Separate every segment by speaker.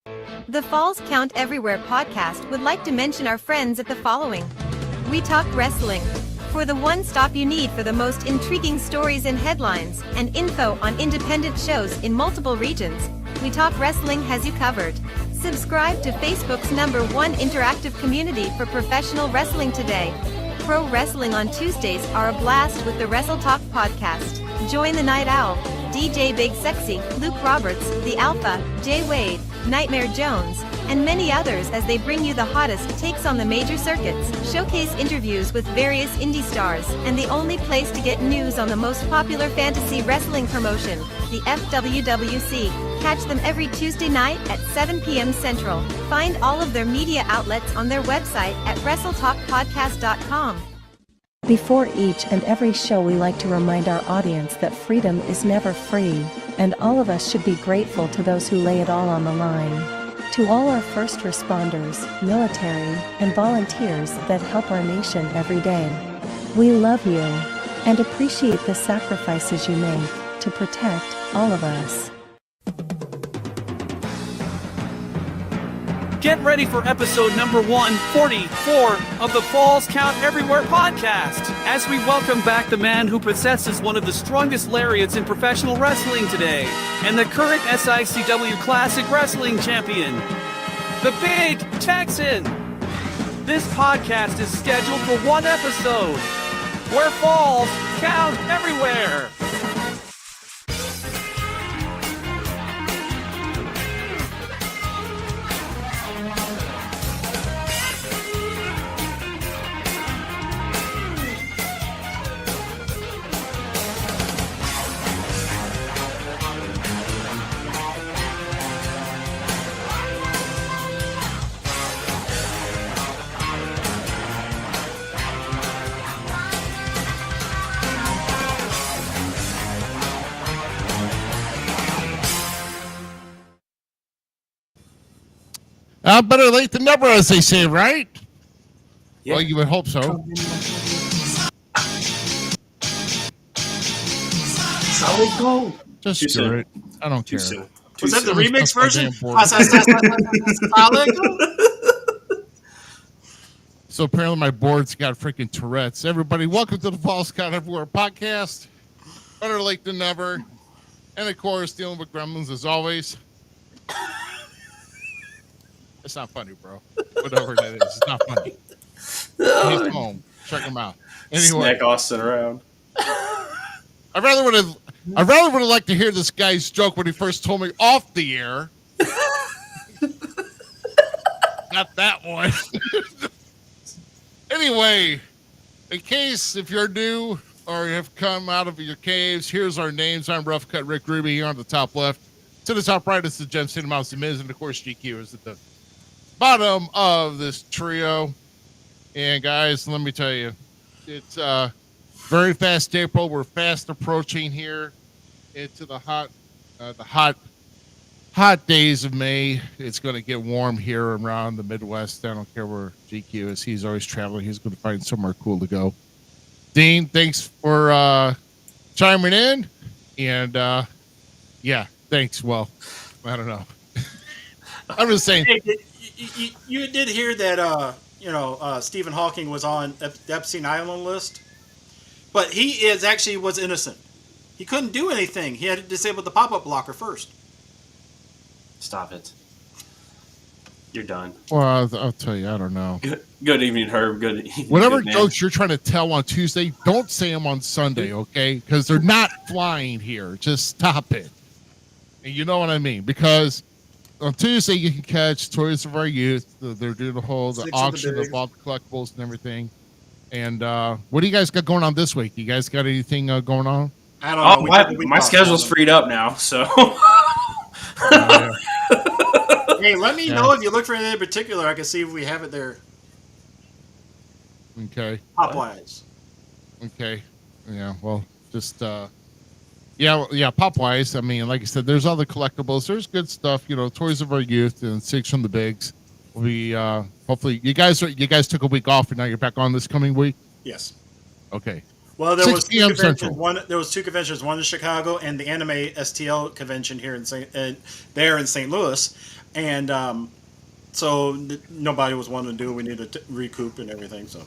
Speaker 1: The Falls Count Everywhere podcast would like to mention our friends at the following. We Talk Wrestling. For the one stop you need for the most intriguing stories and headlines, and info on independent shows in multiple regions, We Talk Wrestling has you covered. Subscribe to Facebook's #1 interactive community for professional wrestling today. Pro wrestling on Tuesdays are a blast with the Wrestle Talk podcast. Join the Night Owl, DJ Big Sexy, Luke Roberts, The Alpha, Jay Wade, Nightmare Jones, and many others as they bring you the hottest takes on the major circuits, showcase interviews with various indie stars, and the only place to get news on the most popular fantasy wrestling promotion, the FWWC. Catch them every Tuesday night at 7 p.m. Central. Find all of their media outlets on their website at WrestleTalkPodcast.com.
Speaker 2: Before each and every show, we like to remind our audience that freedom is never free, and all of us should be grateful to those who lay it all on the line. To all our first responders, military, and volunteers that help our nation every day, we love you and appreciate the sacrifices you make to protect all of us.
Speaker 3: Get ready for episode number 144 of the Falls Count Everywhere podcast, as we welcome back the man who possesses one of the strongest lariats in professional wrestling today, and the current SICW Classic Wrestling Champion, the Big Texan. This podcast is scheduled for one episode, where falls count everywhere.
Speaker 4: Better late than never, as they say, right? Yeah. Well, you would hope so.
Speaker 5: Solid gold.
Speaker 4: Just
Speaker 5: Too
Speaker 4: do
Speaker 5: soon.
Speaker 4: it. I don't care.
Speaker 5: Soon.
Speaker 6: Was that the
Speaker 4: soon.
Speaker 6: remix version? Solid.
Speaker 4: So apparently my board's got freaking Tourette's. Everybody, welcome to the Falls Count Everywhere podcast. Better late than never. And of course, dealing with gremlins as always. It's not funny, bro. Whatever that is, it's not funny. He's home. Check him out. Anyway,
Speaker 5: Snack Austin around.
Speaker 4: I rather would have liked to hear this guy's joke when he first told me off the air. Not that one. Anyway, in case if you're new or you have come out of your caves, here's our names. I'm Rough Cut Rick Ruby here on the top left. To the top right is the Gem City Mouse Zmiz, and of course GQ is at the bottom of this trio. And guys, let me tell you, it's very fast April. We're fast approaching here into the hot days of May. It's going to get warm here around the Midwest. I don't care where GQ is. He's always traveling. He's going to find somewhere cool to go. Dean, thanks for chiming in. And yeah, thanks. Well, I don't know. I'm just saying.
Speaker 6: Hey, you did hear that, Stephen Hawking was on the Epstein Island list, but he was innocent. He couldn't do anything. He had to disable the pop-up blocker first.
Speaker 5: Stop it. You're done.
Speaker 4: Well, I'll tell you, I don't know.
Speaker 5: Good evening, Herb. Good evening.
Speaker 4: Whatever jokes you're trying to tell on Tuesday, don't say them on Sunday, okay? Because they're not flying here. Just stop it. And you know what I mean? Because on Tuesday, you can catch Toys of Our Youth. They're doing the auction of all the collectibles and everything. And what do you guys got going on this week? You guys got anything going on?
Speaker 6: I don't know.
Speaker 5: My schedule's freed up now, so.
Speaker 6: Hey, let me know if you look for anything in particular. I can see if we have it there.
Speaker 4: Okay.
Speaker 6: Pop-wise.
Speaker 4: Okay. Yeah, well, just pop-wise. I mean, like I said, there's other collectibles. There's good stuff, Toys of Our Youth and Six from the Bigs. We hopefully you guys took a week off and now you're back on this coming week.
Speaker 6: Yes.
Speaker 4: Okay.
Speaker 6: Well, there
Speaker 4: 6
Speaker 6: was two
Speaker 4: p.m.
Speaker 6: conventions.
Speaker 4: Central.
Speaker 6: There was two conventions. One in Chicago and the Anime STL convention here in there in St. Louis, and so nobody was wanting to do it. We needed to recoup and everything. So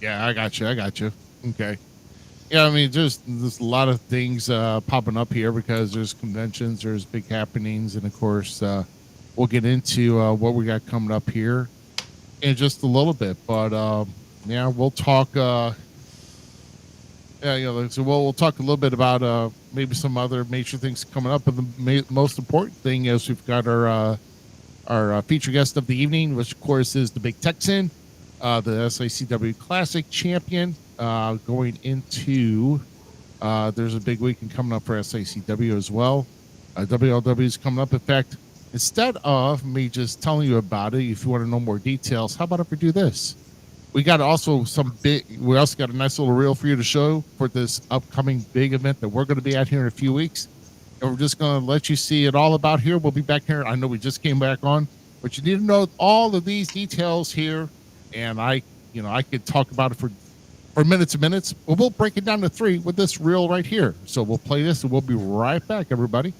Speaker 4: Yeah, I got you. Okay. Yeah, I mean, there's a lot of things popping up here because there's conventions, there's big happenings, and of course, we'll get into what we got coming up here in just a little bit. But yeah, we'll talk. So we'll talk a little bit about maybe some other major things coming up. But the most important thing is we've got our feature guest of the evening, which of course is the Big Texan, the SICW Classic champion. Going into there's a big weekend coming up for SICW as well. WLW is coming up. In fact, instead of me just telling you about it, if you want to know more details, how about if we do this? We got also we also got a nice little reel for you to show for this upcoming big event that we're going to be at here in a few weeks. And we're just going to let you see it all about here. We'll be back here. I know we just came back on, but you need to know all of these details here. And I could talk about it for minutes and minutes, but we'll break it down to 3 with this reel right here. So we'll play this and we'll be right back, everybody.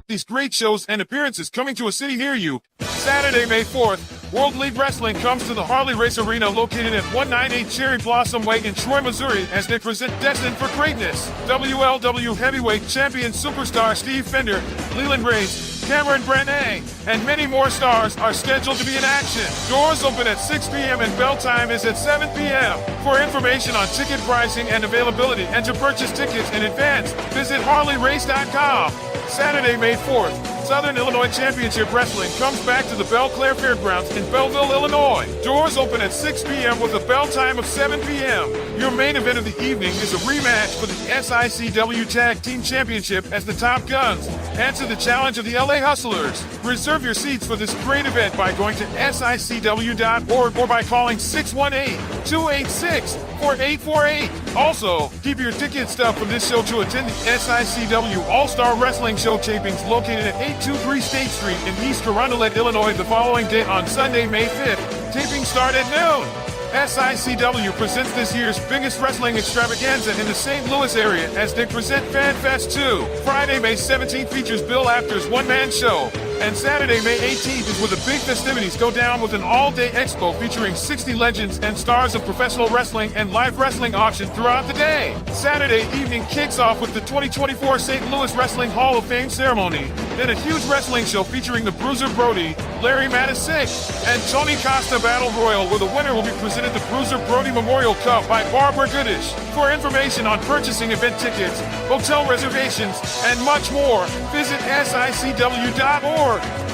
Speaker 7: These great shows and appearances coming to a city near you. Saturday, May 4th, World League Wrestling comes to the Harley Race Arena located at 198 Cherry Blossom Way in Troy, Missouri as they present Destined for Greatness. WLW Heavyweight Champion Superstar Steve Fender, Leland Reyes, Cameron Brené, and many more stars are scheduled to be in action. Doors open at 6 p.m. and bell time is at 7 p.m. For information on ticket pricing and availability and to purchase tickets in advance, visit harleyrace.com. Saturday, May 4th, Southern Illinois Championship Wrestling comes back to the Belle Claire Fairgrounds in Belleville, Illinois. Doors open at 6 p.m. with a bell time of 7 p.m. Your main event of the evening is a rematch for the SICW Tag Team Championship as the Top Guns answer the challenge of the LA Hustlers. Reserve your seats for this great event by going to SICW.org or by calling 618-286-4848. Also, keep your ticket stub from this show to attend the SICW All-Star Wrestling Show tapings located at 823 State Street in East Carondelet, Illinois the following day on Sunday, May 5th. Tapings start at noon. SICW presents this year's biggest wrestling extravaganza in the St. Louis area as they present Fan Fest 2. Friday, May 17th features Bill Apter's one-man show. And Saturday, May 18th is where the big festivities go down with an all-day expo featuring 60 legends and stars of professional wrestling and live wrestling auction throughout the day. Saturday evening kicks off with the 2024 St. Louis Wrestling Hall of Fame ceremony. Then a huge wrestling show featuring the Bruiser Brody, Larry Matisick, and Tony Costa Battle Royal, where the winner will be presented the Bruiser Brody Memorial Cup by Barbara Goodish. For information on purchasing event tickets, hotel reservations, and much more, visit SICW.org.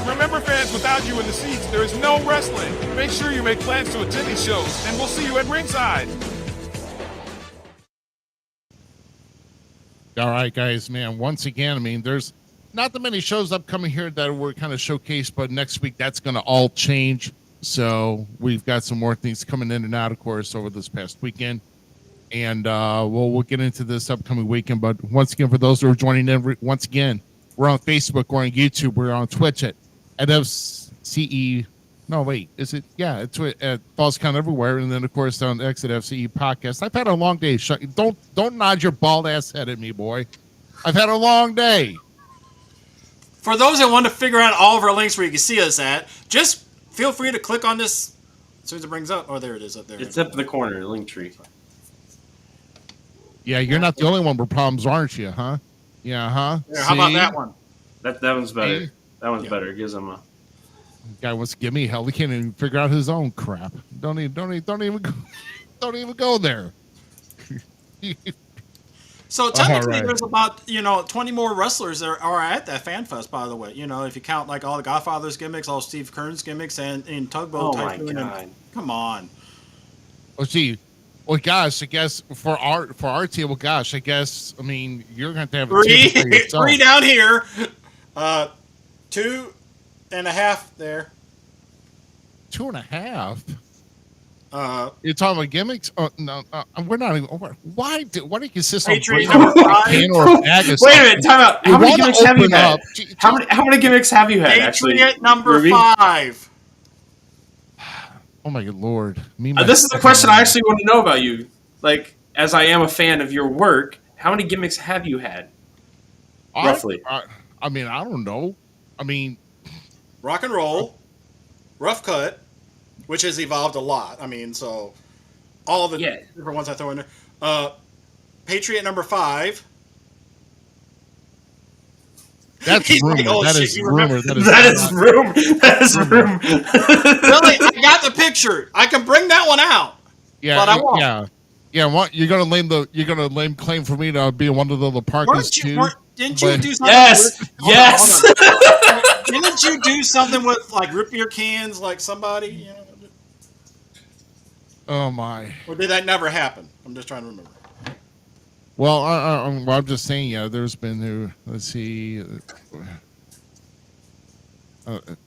Speaker 7: Remember, fans, without you in the seats, there is no wrestling. Make sure you make plans to attend these shows, and we'll see you at ringside.
Speaker 4: All right, guys, man, once again, I mean, there's not that many shows upcoming here that were kind of showcased, but next week that's going to all change. So we've got some more things coming in and out, of course, over this past weekend. And we'll get into this upcoming weekend. But once again, for those who are joining in, once again, we're on Facebook, we're on YouTube, we're on Twitch at FCE. No, wait, is it? Yeah, it's at Falls Count Everywhere, and then of course on X at FCE Podcast. I've had a long day. Don't nod your bald ass head at me, boy. I've had a long day.
Speaker 6: For those that want to figure out all of our links where you can see us at, just feel free to click on this as soon as it brings up. Oh, there it is up there.
Speaker 5: It's up in the corner, the link tree.
Speaker 4: Yeah, you're not the only one with problems, aren't you? Huh? Yeah, huh?
Speaker 6: How about that one?
Speaker 5: That one's better.
Speaker 4: Hey.
Speaker 5: That one's better. It gives him a.
Speaker 4: Guy wants to give me hell. He can't even figure out his own crap. Don't even go there.
Speaker 6: So technically,
Speaker 4: right.
Speaker 6: there's about 20 more wrestlers that are at that fan fest. By the way, if you count like all the Godfather's gimmicks, all Steve Keirn's gimmicks, and Tugboat
Speaker 5: Oh my
Speaker 6: Typhoon.
Speaker 5: god!
Speaker 6: Come on.
Speaker 4: Oh, gee. Well, gosh, I guess for our table, gosh, I guess you're going to have a table for yourself.
Speaker 6: 3 down here, 2.5 there.
Speaker 4: 2.5.
Speaker 6: You're
Speaker 4: talking about gimmicks? Oh no, we're not even. Why do you insist on
Speaker 6: Patriot
Speaker 4: bringing
Speaker 6: number
Speaker 4: up a
Speaker 6: 5?
Speaker 4: can or a bag of
Speaker 5: Wait a
Speaker 4: stuff?
Speaker 5: minute, time out. How many gimmicks have you had? How many gimmicks have you had? Actually,
Speaker 6: Patriot number
Speaker 5: Ruby?
Speaker 6: 5.
Speaker 4: Oh my good lord!
Speaker 5: This is the question I actually want to know about you. Like, as I am a fan of your work, how many gimmicks have you had? Roughly.
Speaker 4: I don't know.
Speaker 6: Rock and roll, rough cut, which has evolved a lot. So all the different ones I throw in there. Patriot number 5.
Speaker 4: That's rumor. That is rumor.
Speaker 5: That is rumor.
Speaker 6: Really, I got the picture. I can bring that one out.
Speaker 4: Yeah,
Speaker 6: but I won't.
Speaker 4: Yeah. What you're gonna lay claim for me to be one of the Parkers too?
Speaker 6: Didn't you do something?
Speaker 5: Yes.
Speaker 6: Hold on. Didn't you do something with like root beer cans, like somebody?
Speaker 4: Oh my!
Speaker 6: Or did that never happen? I'm just trying to remember.
Speaker 4: Well, I'm just saying. Yeah, there's been. Let's see.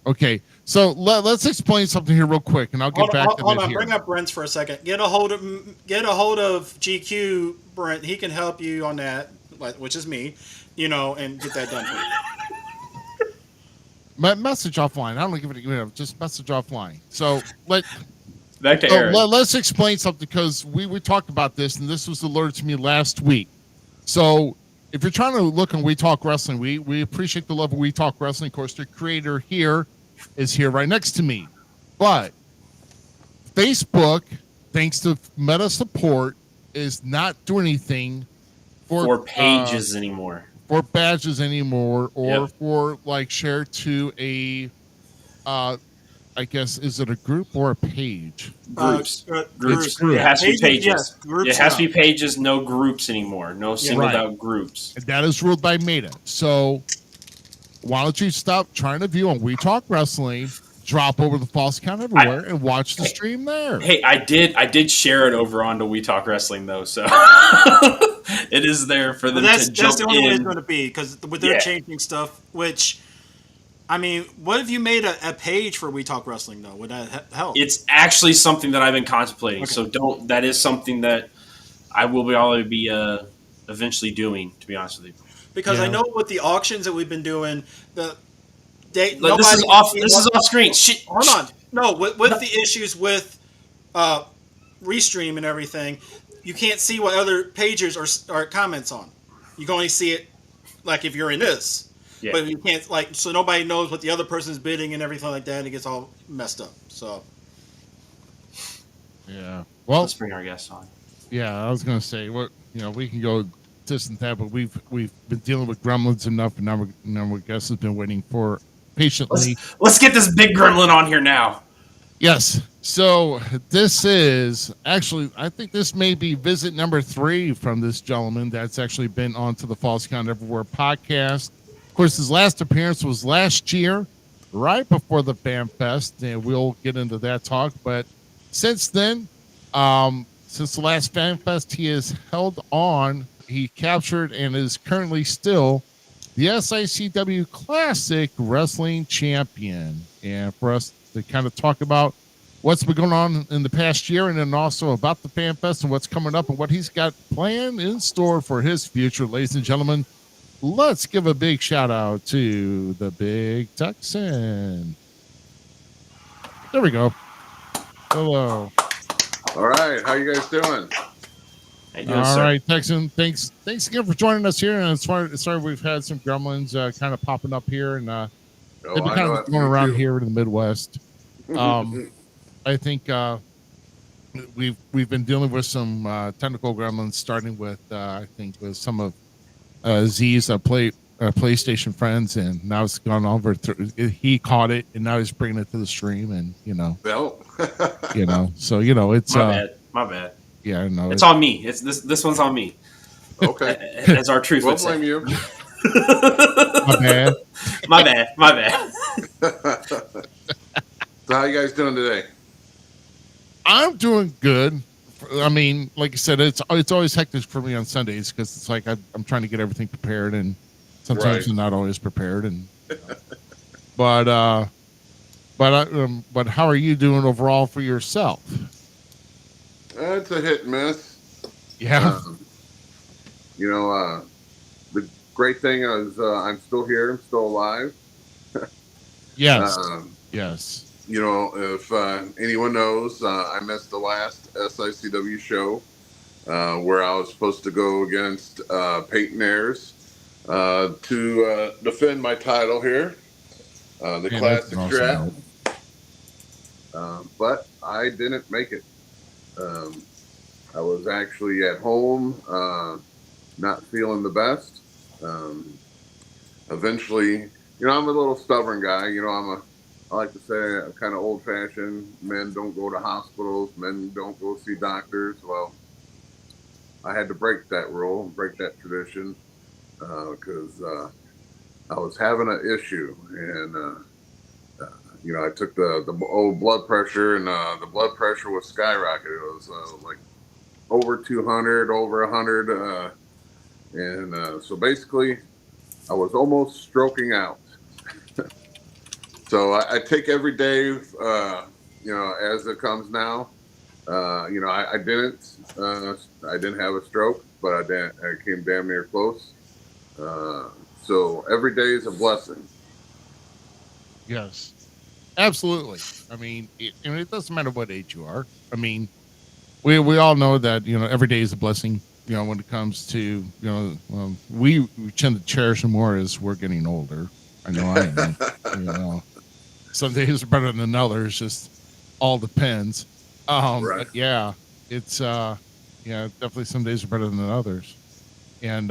Speaker 4: Okay, so let's explain something here real quick, and I'll get back to it.
Speaker 6: Hold on, bring up Brent's for a second. Get a hold of GQ, Brent. He can help you on that, which is me, and get that done for you.
Speaker 4: Message offline. I don't give it. Just message offline. So
Speaker 5: back to Aaron.
Speaker 4: Let's explain something because we talked about this, and this was alerted to me last week. So if you're trying to look on We Talk Wrestling, we appreciate the love of We Talk Wrestling. Of course, the creator here is here right next to me. But Facebook, thanks to Meta support, is not doing anything
Speaker 5: for pages anymore.
Speaker 4: For badges anymore, or for share to a I guess, is it a group or a page?
Speaker 5: Groups.
Speaker 4: Groups.
Speaker 5: It has to be pages.
Speaker 6: Yes, groups
Speaker 5: it has to be pages, no groups anymore. No singled out groups.
Speaker 4: And that is ruled by Meta. So why don't you stop trying to view on We Talk Wrestling, drop over the False Count Everywhere, and watch the stream there.
Speaker 5: Hey, I did share it over onto We Talk Wrestling though, so it is there for them to jump in.
Speaker 6: That's the only way it's going to be, because they're changing stuff, which... what if you made a page for We Talk Wrestling, though? Would that help?
Speaker 5: It's actually something that I've been contemplating. Okay. So that is something that I will be eventually doing, to be honest with you.
Speaker 6: Because I know with the auctions that we've been doing, this
Speaker 5: is off screen.
Speaker 6: Hold on. No, with the issues with Restream and everything, you can't see what other pages are comments on. You can only see it like if you're in this. Yeah. But you can't so nobody knows what the other person's bidding and everything like that, and it gets all messed up. So
Speaker 4: yeah, well,
Speaker 5: let's bring our guests on.
Speaker 4: Yeah, I was gonna say we can go this and that, but we've been dealing with gremlins enough, and now our guest has been waiting for patiently.
Speaker 5: Let's get this big gremlin on here now.
Speaker 4: Yes. So this is actually, I think this may be visit number 3 from this gentleman that's actually been onto the False Count Everywhere podcast. Of course, his last appearance was last year, right before the Fan Fest, and we'll get into that talk. But since then, since the last Fan Fest, he has held on. He captured and is currently still the SICW Classic Wrestling Champion. And for us to kind of talk about what's been going on in the past year, and then also about the Fan Fest and what's coming up and what he's got planned in store for his future, ladies and gentlemen, let's give a big shout out to the Big Texan. There we go. Hello.
Speaker 8: All right. How you guys doing?
Speaker 5: How you doing,
Speaker 4: All
Speaker 5: sir?
Speaker 4: right, Texan. Thanks again for joining us here. And sorry we've had some gremlins kind of popping up here, and they've been kind of going around here in the Midwest. I think we've been dealing with some technical gremlins, starting with I think with some of Z's PlayStation friends, and now it's gone over. He caught it, and now he's bringing it to the stream, and
Speaker 8: Well,
Speaker 4: so it's
Speaker 5: My bad.
Speaker 4: yeah, no,
Speaker 5: It's on me. It's this one's on me.
Speaker 8: okay.
Speaker 5: As our truth
Speaker 8: We'll
Speaker 5: would say.
Speaker 8: blame you.
Speaker 4: my bad.
Speaker 5: My bad.
Speaker 8: So how you guys doing today?
Speaker 4: I'm doing good. I mean, like I said, it's always hectic for me on Sundays because it's like I'm trying to get everything prepared, and sometimes
Speaker 8: Right.
Speaker 4: I'm not always prepared. And but how are you doing overall for yourself?
Speaker 8: It's a hit and miss.
Speaker 4: Yeah,
Speaker 8: The great thing is I'm still here. I'm still alive.
Speaker 4: yes,
Speaker 8: Um,
Speaker 4: yes.
Speaker 8: if anyone knows, I missed the last SICW show where I was supposed to go against Peyton Ayers to defend my title here, the
Speaker 4: Man, that's
Speaker 8: classic
Speaker 4: an awesome
Speaker 8: draft.
Speaker 4: note.
Speaker 8: But I didn't make it. I was actually at home, not feeling the best. Eventually, I'm a little stubborn guy. I like to say I'm kind of old fashioned. Men don't go to hospitals. Men don't go see doctors. Well, I had to break that rule, break that tradition, because I was having an issue, and I took the old blood pressure, and the blood pressure was skyrocketed. It was like over 200, over 100, and so basically, I was almost stroking out. So I take every day, as it comes now. I didn't have a stroke, but I came damn near close. So every day is a blessing.
Speaker 4: Yes, absolutely. I mean, it doesn't matter what age you are. I mean, we all know that every day is a blessing. When it comes to we tend to cherish them more as we're getting older. I know I am. Some days are better than others. Just all depends.
Speaker 8: Right.
Speaker 4: But yeah, it's definitely some days are better than others. And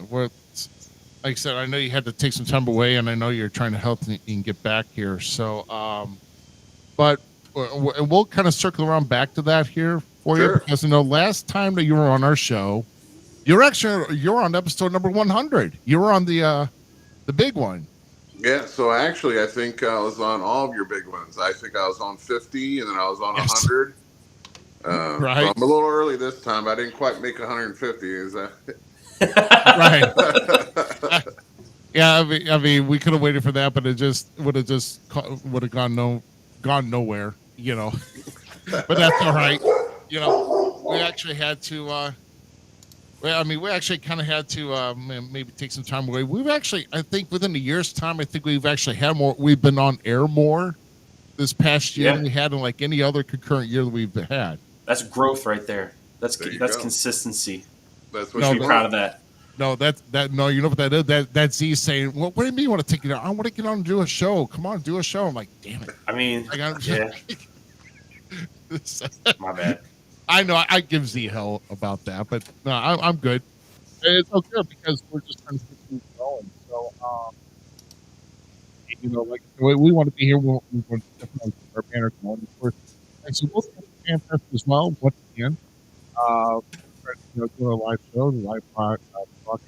Speaker 4: what like I said, I know you had to take some time away, and I know you're trying to help and get back here. So, but we'll kind of circle around back to that here for you,
Speaker 8: Sure.
Speaker 4: because last time that you were on our show, you're on episode number 100. You were on the big one.
Speaker 8: Yeah, so actually, I think I was on all of your big ones. I think I was on 50, and then I was on 100.
Speaker 4: Right.
Speaker 8: So I'm a little early this time. I didn't quite make 150. Is that
Speaker 4: Right. Yeah, I mean, we could have waited for that, but it would have gone nowhere, But that's all right. We actually had to. We actually kind of had to maybe take some time away. I think within a year's time, I think we've actually had more. We've been on air more this past year than we had in like any other concurrent year that we've had.
Speaker 5: That's growth right there. That's
Speaker 8: There you
Speaker 5: that's
Speaker 8: go.
Speaker 5: consistency.
Speaker 8: that's
Speaker 5: We
Speaker 8: what
Speaker 5: should
Speaker 8: you
Speaker 5: be
Speaker 8: want.
Speaker 5: proud of that.
Speaker 4: No, no, you know what that is? That's Z saying, well, what do you mean you want to take it out? I want to get on and do a show. Come on, do a show. I'm like, damn it.
Speaker 5: I mean,
Speaker 4: I got
Speaker 5: yeah, my bad.
Speaker 4: I know I give Z hell about that, but no, I'm good. It's all good because we're just trying to keep things going. So, like we want to be here. We want to definitely keep our banner going, of course. And so we'll do the Fan Fest as well once again. Do a live show, live broadcast.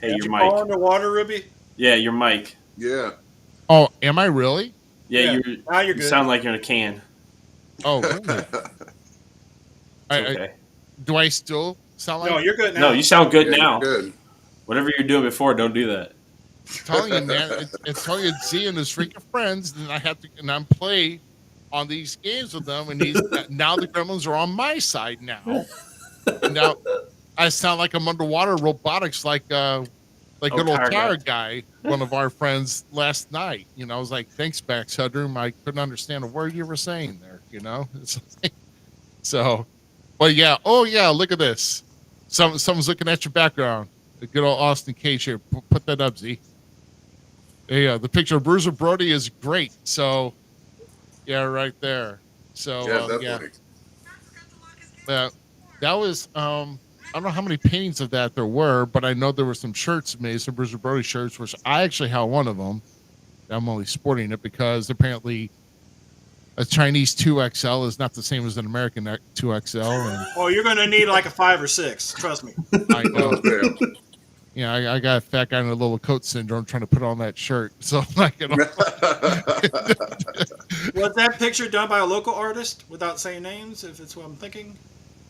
Speaker 5: Hey, your
Speaker 6: Fall in
Speaker 5: mic.
Speaker 6: the water, Ruby?
Speaker 5: Yeah, your mic.
Speaker 8: Yeah.
Speaker 4: Oh, am I really?
Speaker 5: Yeah,
Speaker 6: Now you're
Speaker 5: you
Speaker 6: good.
Speaker 5: sound like you're in a can.
Speaker 4: Oh, really?
Speaker 5: Okay.
Speaker 4: Do I still sound like?
Speaker 6: No, you're good now.
Speaker 5: No, you sound good
Speaker 8: Yeah,
Speaker 5: now.
Speaker 8: you're good.
Speaker 5: Whatever you're doing before, don't do that.
Speaker 4: I'm telling you, man. It's telling you, Z and his freaking friends, and I'm play on these games with them, and now the gremlins are on my side now. And now I sound like I'm underwater robotics, like good old
Speaker 5: Tire
Speaker 4: Tire Guy, one of our friends last night. I was like, thanks, Max Hudrum. I couldn't understand a word you were saying there. It's like, so, but yeah. Oh yeah, look at this. Someone's looking at your background. The good old Austin Cage here. Put that up, Z. Yeah, the picture of Bruiser Brody is great. So, yeah, right there. So,
Speaker 8: Yeah, definitely.
Speaker 4: that was don't know how many paintings of that there were, but I know there were some shirts made, some Bruiser Brody shirts, which I actually have one of them. I'm only sporting it because apparently a Chinese 2XL is not the same as an American 2XL. And
Speaker 6: Oh, you're going to need like a 5 or 6. Trust me.
Speaker 4: I know. Yeah, I got a fat guy in a little coat syndrome trying to put on that shirt. So, like, you know.
Speaker 6: Was that picture done by a local artist without saying names, if it's what I'm thinking?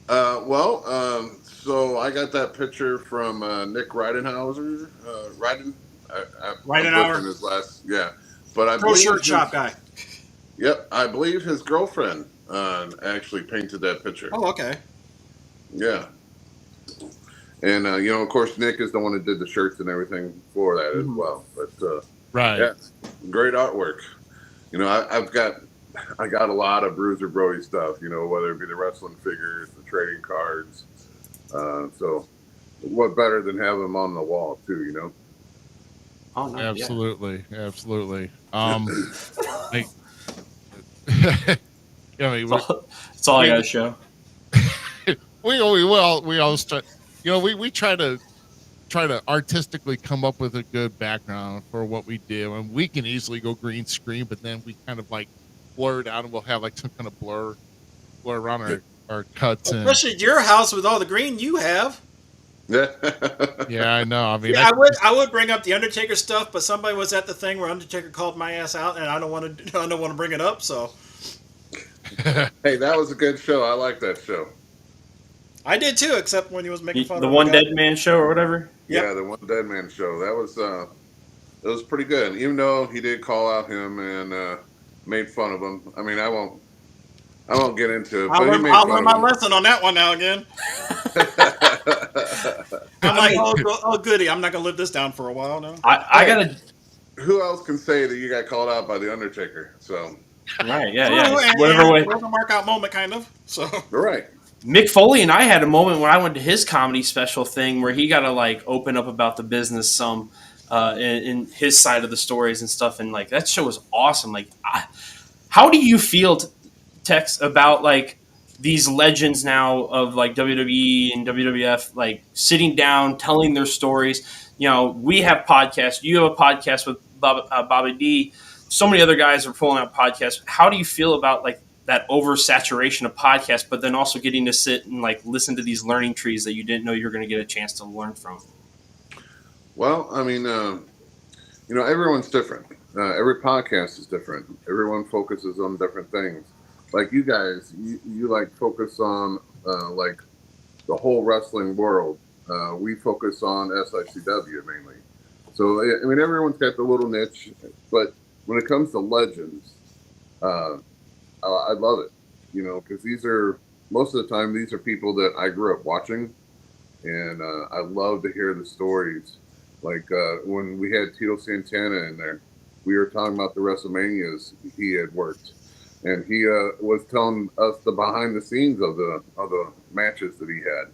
Speaker 8: So I got that picture from Nick Ridenhauser.
Speaker 6: Ridenhour.
Speaker 8: His last, yeah. But I
Speaker 6: Pro
Speaker 8: believe
Speaker 6: shirt shop guy.
Speaker 8: Yep, I believe his girlfriend actually painted that picture.
Speaker 6: Oh, okay.
Speaker 8: Yeah. And, of course, Nick is the one that did the shirts and everything for that as well. But,
Speaker 4: right.
Speaker 8: Yeah, great artwork. I got a lot of Bruiser Brody stuff, whether it be the wrestling figures, the trading cards. So what better than have them on the wall too,
Speaker 5: Oh, no,
Speaker 4: absolutely.
Speaker 5: Yeah.
Speaker 4: Absolutely. Like,
Speaker 5: that's all I got to show.
Speaker 4: we always try, we try to artistically come up with a good background for what we do, and we can easily go green screen, but then we kind of like blur it out, and we'll have like some kind of blur around our cuts.
Speaker 6: Especially at your house with all the green you have.
Speaker 4: Yeah, I know. I mean,
Speaker 6: yeah, I would bring up the Undertaker stuff, but somebody was at the thing where Undertaker called my ass out, and I don't want to bring it up. So,
Speaker 8: hey, that was a good show. I like that show.
Speaker 6: I did too, except when he was making fun of
Speaker 5: the One Dead Man show or whatever.
Speaker 8: Yep. Yeah, the One Dead Man show. That was pretty good. Even though he did call out him and made fun of him. I mean, I won't get into it.
Speaker 6: I'll learn my lesson on that one now again. I'm like, oh goody, I'm not gonna live this down for a while now.
Speaker 5: I gotta.
Speaker 8: Who else can say that you got called out by the Undertaker? So.
Speaker 5: Right. Yeah.
Speaker 6: And
Speaker 5: whatever way.
Speaker 6: It was a mark out moment, kind of. So.
Speaker 8: Right.
Speaker 5: Mick Foley and I had a moment when I went to his comedy special thing where he got to like open up about the business some in his side of the stories and stuff, and like that show was awesome. Like, how do you feel, Tex, about like these legends now of like WWE and WWF like sitting down telling their stories? We have podcasts. You have a podcast with Bobby D. So many other guys are pulling out podcasts. How do you feel about like that oversaturation of podcasts, but then also getting to sit and like listen to these learning trees that you didn't know you were going to get a chance to learn from?
Speaker 8: Well, I mean, everyone's different. Every podcast is different. Everyone focuses on different things. Like you guys, you like focus on like the whole wrestling world. We focus on SICW mainly. So, I mean, everyone's got the little niche, but when it comes to legends, I love it, because most of the time, these are people that I grew up watching, and I love to hear the stories. Like when we had Tito Santana in there, we were talking about the WrestleManias he had worked, and he was telling us the behind the scenes of the matches that he had.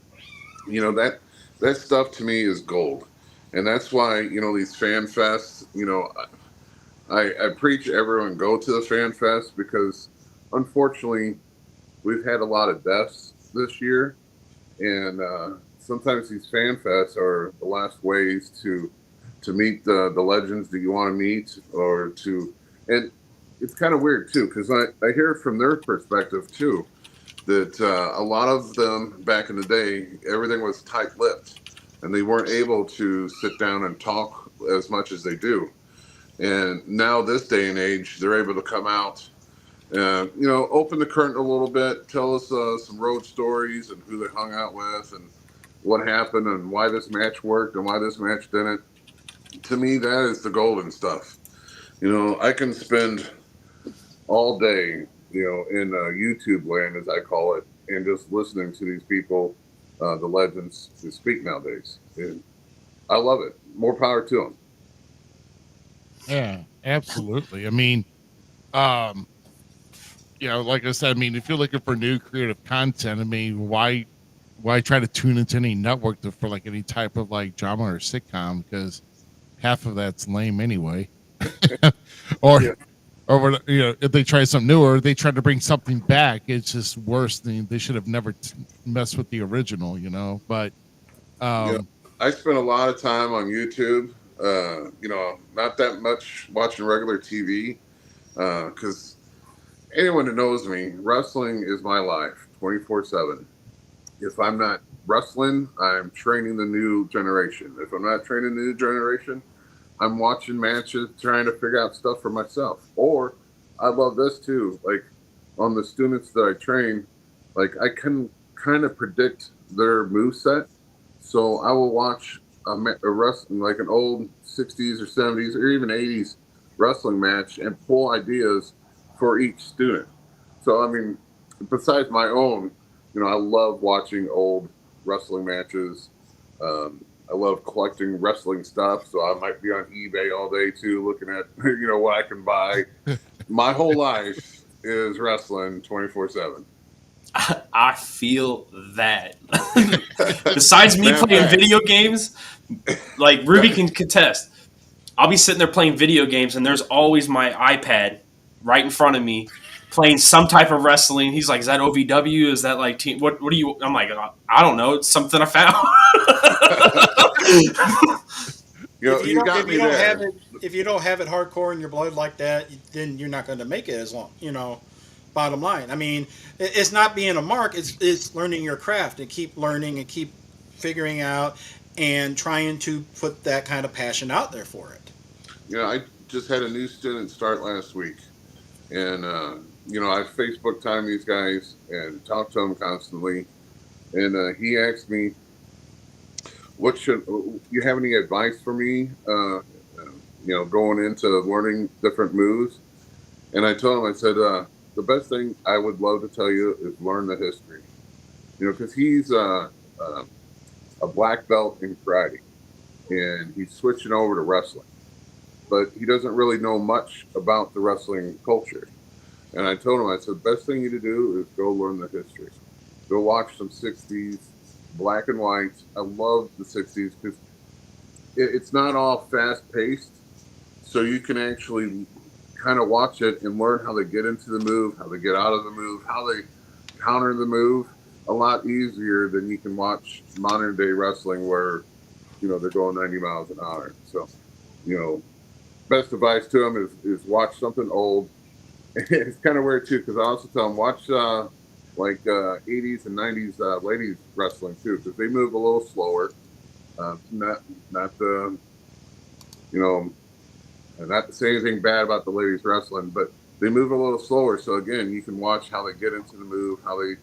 Speaker 8: That stuff to me is gold, and that's why these fan fests. I preach everyone go to the fan fest because unfortunately we've had a lot of deaths this year, and sometimes these fan fests are the last ways to meet the legends that you want to meet, and it's kind of weird too because I hear from their perspective too that a lot of them back in the day everything was tight-lipped and they weren't able to sit down and talk as much as they do. And now this day and age, they're able to come out, open the curtain a little bit, tell us some road stories and who they hung out with and what happened and why this match worked and why this match didn't. To me, that is the golden stuff. I can spend all day, in YouTube land, as I call it, and just listening to these people, the legends, to speak nowadays. And I love it. More power to them.
Speaker 4: Yeah, absolutely. I mean, like I said, I mean, if you're looking for new creative content, I mean, why try to tune into any network for like any type of like drama or sitcom? Because half of that's lame anyway. Or or if they try something new or they try to bring something back, it's just worse than they should have never messed with the original, but
Speaker 8: I spend a lot of time on YouTube, not that much watching regular TV, because anyone that knows me, wrestling is my life 24/7. If I'm not wrestling, I'm training the new generation. If I'm not training the new generation, I'm watching matches, trying to figure out stuff for myself. Or I love this too. Like on the students that I train, like I can kind of predict their move set. So I will watch a wrestling, like an old 60s or 70s or even 80s wrestling match and pull ideas for each student. So, I mean, besides my own, I love watching old wrestling matches. I love collecting wrestling stuff, so I might be on eBay all day too, looking at what I can buy. My whole life is wrestling 24/7.
Speaker 5: I feel that. Besides me playing video games, like Ruby can contest. I'll be sitting there playing video games, and there's always my iPad right in front of me, playing some type of wrestling. He's like, "Is that OVW? Is that like team? What do you?" I'm like, "I don't know. It's something I found."
Speaker 6: If you don't have it hardcore in your blood like that, then you're not going to make it as long. Bottom line. I mean, it's not being a mark. It's learning your craft and keep learning and keep figuring out and trying to put that kind of passion out there for it.
Speaker 8: I just had a new student start last week, and I Facebook time these guys and talk to them constantly, and he asked me, "What should you have any advice for me? Going into learning different moves?" And I told him, I said, the best thing I would love to tell you is learn the history. Because he's a black belt in karate, and he's switching over to wrestling, but he doesn't really know much about the wrestling culture. And I told him, I said, the best thing you to do is go learn the history. Go watch some 60s, black and white. I love the 60s because it's not all fast-paced, so you can actually kind of watch it and learn how they get into the move, how they get out of the move, how they counter the move a lot easier than you can watch modern day wrestling where, they're going 90 miles an hour. So, best advice to them is watch something old. It's kind of weird too, because I also tell them watch 80s and 90s ladies wrestling too, because they move a little slower. Not to say anything bad about the ladies wrestling, but they move a little slower. So again, you can watch how they get into the move, how they,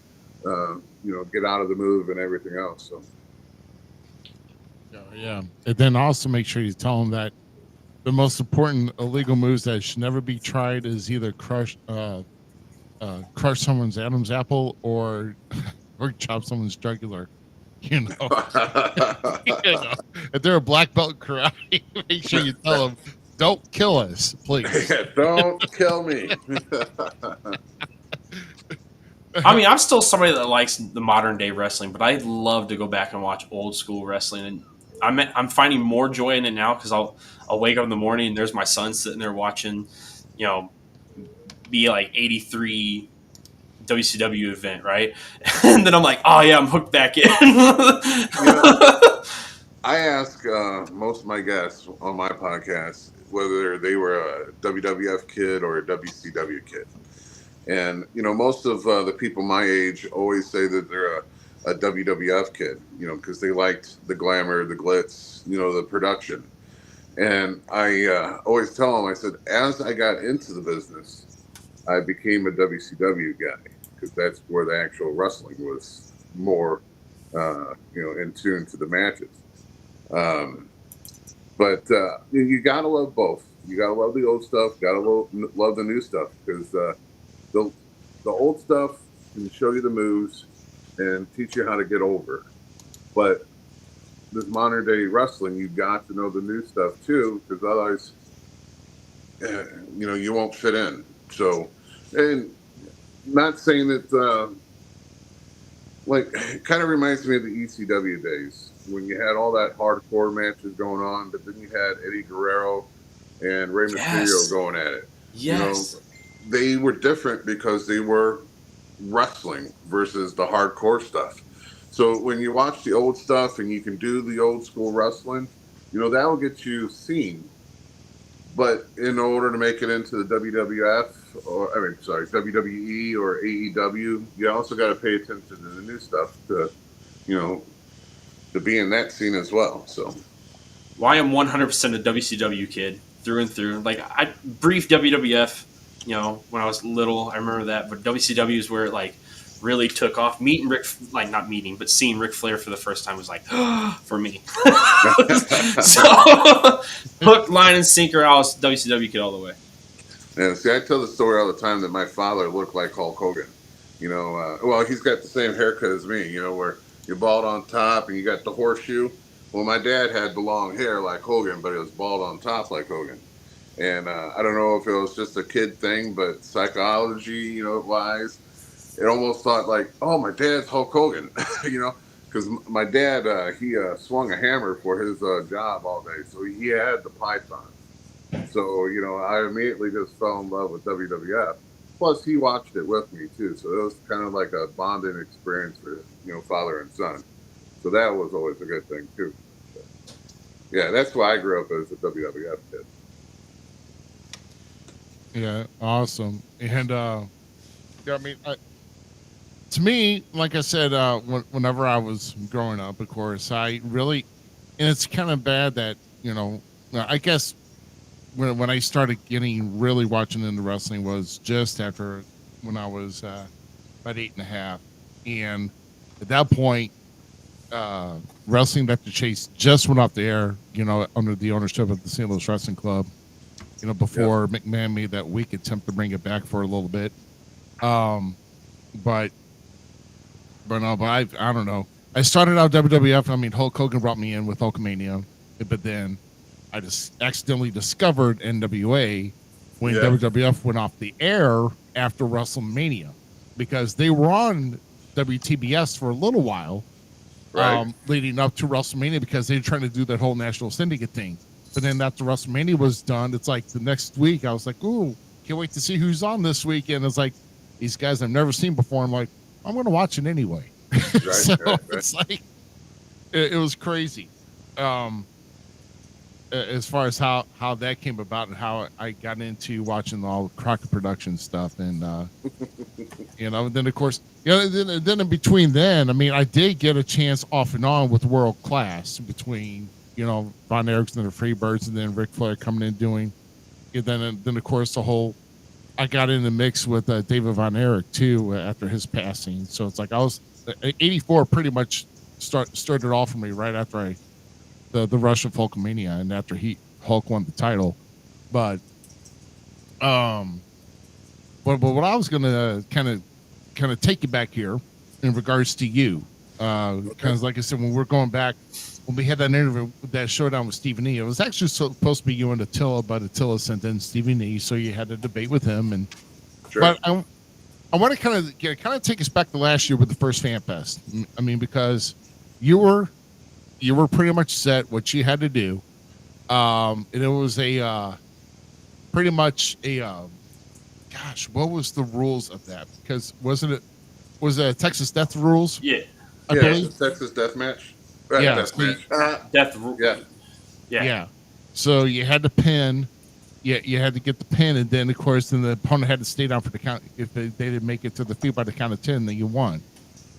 Speaker 8: get out of the move and everything else. So.
Speaker 4: Yeah. And then also make sure you tell them that the most important illegal moves that should never be tried is either crush someone's Adam's apple or chop someone's jugular. If they're a black belt in karate, make sure you tell them, don't kill us, please.
Speaker 8: Don't kill me.
Speaker 5: I mean, I'm still somebody that likes the modern day wrestling, but I'd love to go back and watch old school wrestling. And I'm finding more joy in it now because I'll wake up in the morning and there's my son sitting there watching, be like 83 WCW event, right? And then I'm like, oh yeah, I'm hooked back in.
Speaker 8: I ask most of my guests on my podcast whether they were a WWF kid or a WCW kid. And, most of the people my age always say that they're a WWF kid, because they liked the glamour, the glitz, the production. And I always tell them, I said, as I got into the business, I became a WCW guy, because that's where the actual wrestling was more, in tune to the matches. But you gotta love both. You gotta love the old stuff. Gotta love the new stuff, because the old stuff can show you the moves and teach you how to get over. But this modern day wrestling, you got to know the new stuff too, because otherwise, you won't fit in. So, and not saying that. It kind of reminds me of the ECW days when you had all that hardcore matches going on, but then you had Eddie Guerrero and Rey Mysterio going at it.
Speaker 5: Yes.
Speaker 8: They were different because they were wrestling versus the hardcore stuff. So when you watch the old stuff and you can do the old school wrestling, that will get you seen. But in order to make it into the WWE or AEW, you also got to pay attention to the new stuff to be in that scene as well. So,
Speaker 5: Well, I am 100% a WCW kid through and through. Like, I brief WWF, when I was little, I remember that. But WCW is where it like really took off. Seeing Ric Flair for the first time was like for me. So hook, line, and sinker. I was WCW kid all the way.
Speaker 8: Yeah, see, I tell the story all the time that my father looked like Hulk Hogan. Well, he's got the same haircut as me. Where you're bald on top and you got the horseshoe. Well, my dad had the long hair like Hogan, but it was bald on top like Hogan. And I don't know if it was just a kid thing, but psychology, wise, it almost thought like, oh, my dad's Hulk Hogan, because my dad, he swung a hammer for his job all day. So he had the python. So, I immediately just fell in love with WWF. Plus, he watched it with me, too. So it was kind of like a bonding experience for, father and son. So that was always a good thing, too. So, yeah, that's why I grew up as a WWF kid.
Speaker 4: Yeah, awesome. And, to me, like I said, whenever I was growing up, of course, I really, and it's kind of bad that, I guess when I started really watching into wrestling was just after when I was about 8.5. And at that point, Wrestling Dr. Chase just went off the air, under the ownership of the St. Louis Wrestling Club, before McMahon made that weak attempt to bring it back for a little bit. But I don't know. I started out WWF. I mean, Hulk Hogan brought me in with Hulkamania, but then I just accidentally discovered NWA when WWF went off the air after WrestleMania, because they were on WTBS for a little while, leading up to WrestleMania, because they were trying to do that whole national syndicate thing. But then after WrestleMania was done, it's like the next week I was like, ooh, can't wait to see who's on this weekend. It's like these guys I've never seen before. I'm like, I'm going to watch it anyway. It's like, it was crazy. As far as how that came about and how I got into watching all the Crockett Production stuff. And, then of course, then in between then, I mean, I did get a chance off and on with World Class between, Von Erichsen and the Freebirds, and then Ric Flair coming in doing, and then of course I got in the mix with David Von Erich too after his passing. So it's like I was 84 pretty much started off for me right after the rush of Hulkamania and after Hulk won the title. But what I was gonna kind of take you back here in regards to you, kind of like I said, when we're going back. When we had that interview, that showdown with Stephen E., it was actually supposed to be you and Attila, but Attila sent in Stephen E., so you had a debate with him. And but I want to kind of take us back to last year with the first Fan Fest. I mean, because you were pretty much set what you had to do, and it was pretty much gosh, what was the rules of that? Because was it Texas Death Rules?
Speaker 5: Yeah,
Speaker 8: I believe Texas Death Match.
Speaker 5: Yeah.
Speaker 4: So you had to pin. You had to get the pin, and then of course, the opponent had to stay down for the count. If they didn't make it to the field by the count of 10, then you won.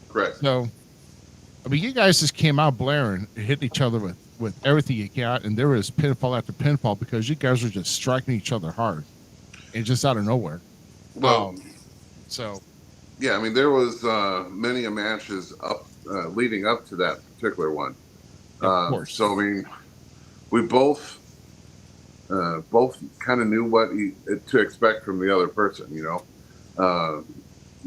Speaker 8: Correct.
Speaker 4: So, I mean, you guys just came out blaring, hitting each other with everything you got, and there was pinfall after pinfall because you guys were just striking each other hard, and just out of nowhere.
Speaker 8: Well,
Speaker 4: yeah,
Speaker 8: I mean, there was many matches leading up to that particular one.
Speaker 4: Of course.
Speaker 8: So I mean, we both kind of knew what to expect from the other person, and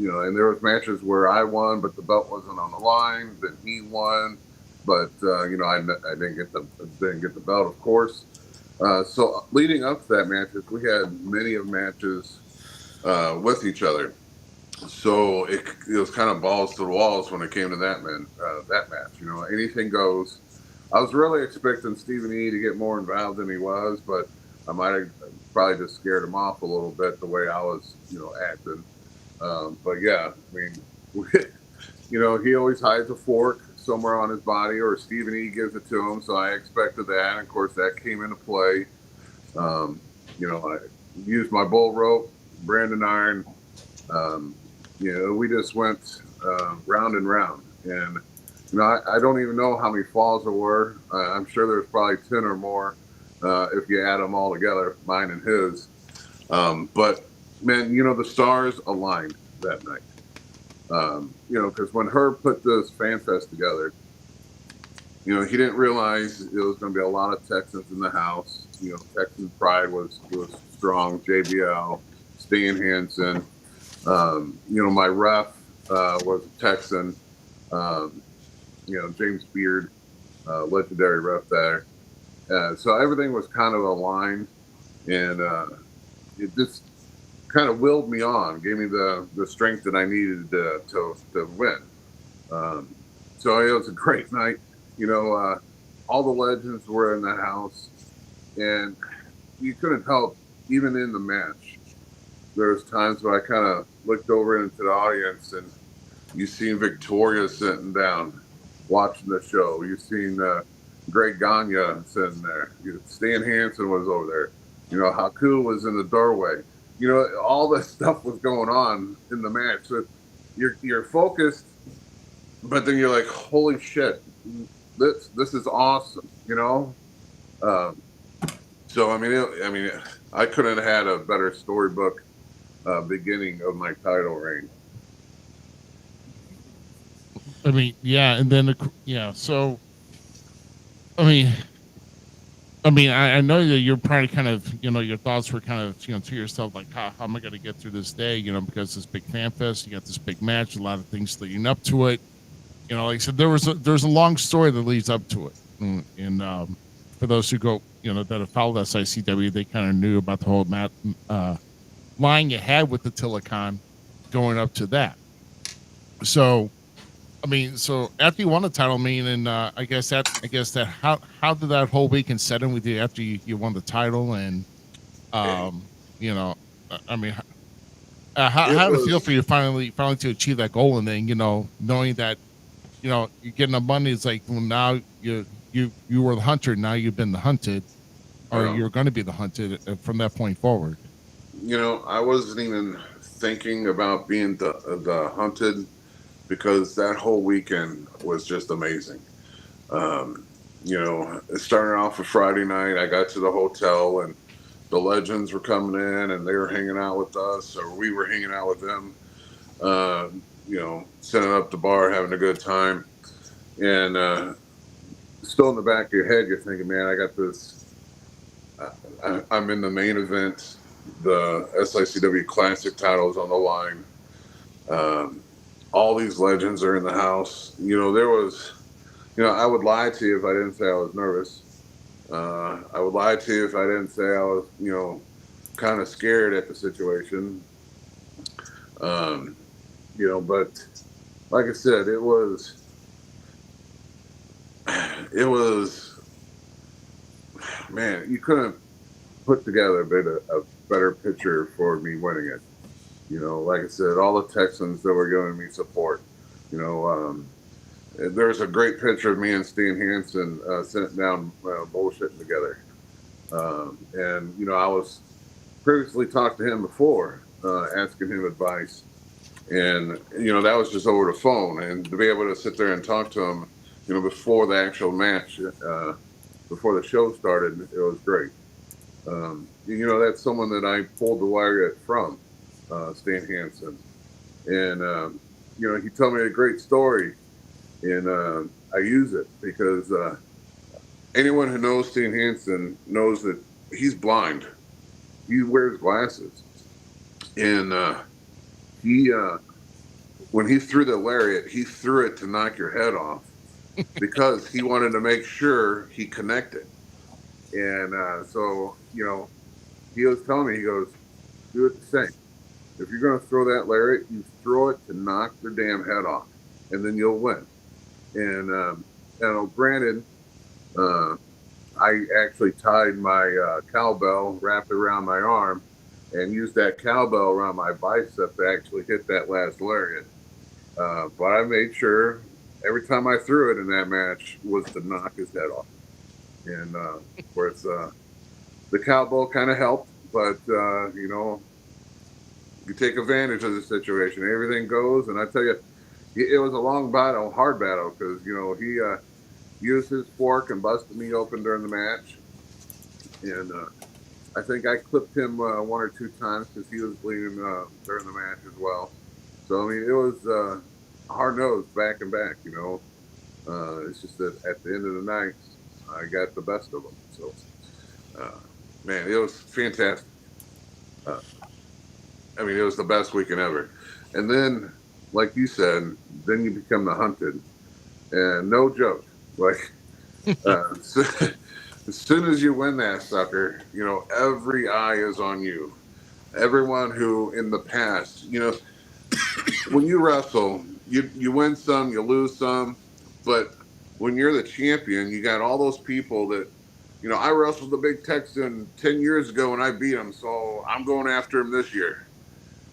Speaker 8: there was matches where I won, but the belt wasn't on the line. Then he won, but I didn't get the belt, of course. So leading up to that matches, we had many of matches with each other. So it was kind of balls to the walls when it came to that match. Anything goes. I was really expecting Stephen E. to get more involved than he was, but I might have probably just scared him off a little bit the way I was, acting. But yeah, I mean, he always hides a fork somewhere on his body, or Stephen E gives it to him. So I expected that, and of course that came into play. I used my bull rope, Brandon iron. We just went round and round, and I don't even know how many falls there were. I'm sure there's probably 10 or more if you add them all together, mine and his. But man, the stars aligned that night. Because when Herb put this fan fest together, he didn't realize it was going to be a lot of Texans in the house. Texan pride was strong. JBL, Stan Hansen. My ref was a Texan. James Beard, legendary ref there. So everything was kind of aligned, and it just kind of willed me on, gave me the strength that I needed to win. So it was a great night. All the legends were in the house, and you couldn't help, even in the match. There was times where I kind of looked over into the audience, and you seen Victoria sitting down, watching the show. You seen Greg Gagne sitting there. Stan Hansen was over there. Haku was in the doorway. All this stuff was going on in the match. So you're focused, but then you're like, holy shit, this is awesome. So I couldn't have had a better storybook beginning of my title reign.
Speaker 4: And then so I know that you're probably kind of, your thoughts were kind of, to yourself, like, how am I going to get through this day? Because this big fan fest, you got this big match, a lot of things leading up to it. Like I said, there's a long story that leads up to it. And for those who go, that have followed SICW, they kind of knew about the whole line you had with the Telecon going up to that. So, so after you won the title, and I guess that how did that whole weekend set in with you after you won the title, and how did it feel for you finally to achieve that goal, and then knowing that you're getting the money, it's like, well, now you were the hunter, now you've been the hunted, or you're going to be the hunted from that point forward.
Speaker 8: I wasn't even thinking about being the hunted, because that whole weekend was just amazing. It started off a Friday night. I got to the hotel, and the legends were coming in, and they were hanging out with us, or we were hanging out with them, sitting up the bar, having a good time. And still in the back of your head, you're thinking, man, I got this. I'm in the main event. The SICW Classic titles on the line. All these legends are in the house. There was, I would lie to you if I didn't say I was nervous. I would lie to you if I didn't say I was, kind of scared at the situation. But like I said, it was, man, you couldn't put together a better picture for me winning it. Like I said, all the Texans that were giving me support. There's a great picture of me and Stan Hansen sitting down bullshitting together. And I was previously talked to him before, asking him advice. And, that was just over the phone. And to be able to sit there and talk to him, before the actual match, before the show started, it was great. That's someone that I pulled the wire from. Stan Hansen, and he told me a great story, and I use it because anyone who knows Stan Hansen knows that he's blind. He wears glasses, and when he threw the lariat, he threw it to knock your head off because he wanted to make sure he connected. And so he was telling me, he goes, do it the same. If you're going to throw that lariat, you throw it to knock their damn head off, and then you'll win. And granted, I actually tied my cowbell, wrapped it around my arm, and used that cowbell around my bicep to actually hit that last lariat. But I made sure every time I threw it in that match was to knock his head off. And of course, the cowbell kind of helped, but you take advantage of the situation. Everything goes, and I tell you, it was a long battle, hard battle, because he used his fork and busted me open during the match, and I think I clipped him one or two times because he was bleeding during the match as well. So I mean, it was hard nosed back and back. It's just that at the end of the night, I got the best of them. So, man, it was fantastic. I mean, it was the best weekend ever. And then, like you said, then you become the hunted, and no joke, like. So, as soon as you win that sucker, every eye is on you. Everyone who in the past, when you wrestle, you win some, you lose some, but when you're the champion, you got all those people that, I wrestled the big Texan 10 years ago and I beat him, so I'm going after him this year.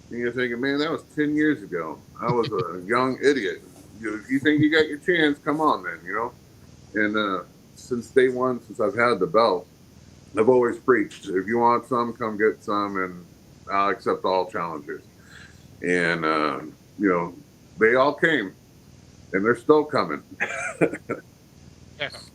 Speaker 8: And you're thinking, man, that was 10 years ago. I was a young idiot. If you think you got your chance, come on then, And since day one, since I've had the belt, I've always preached, if you want some, come get some, and I'll accept all challengers. And, they all came, and they're still coming.
Speaker 4: Yes.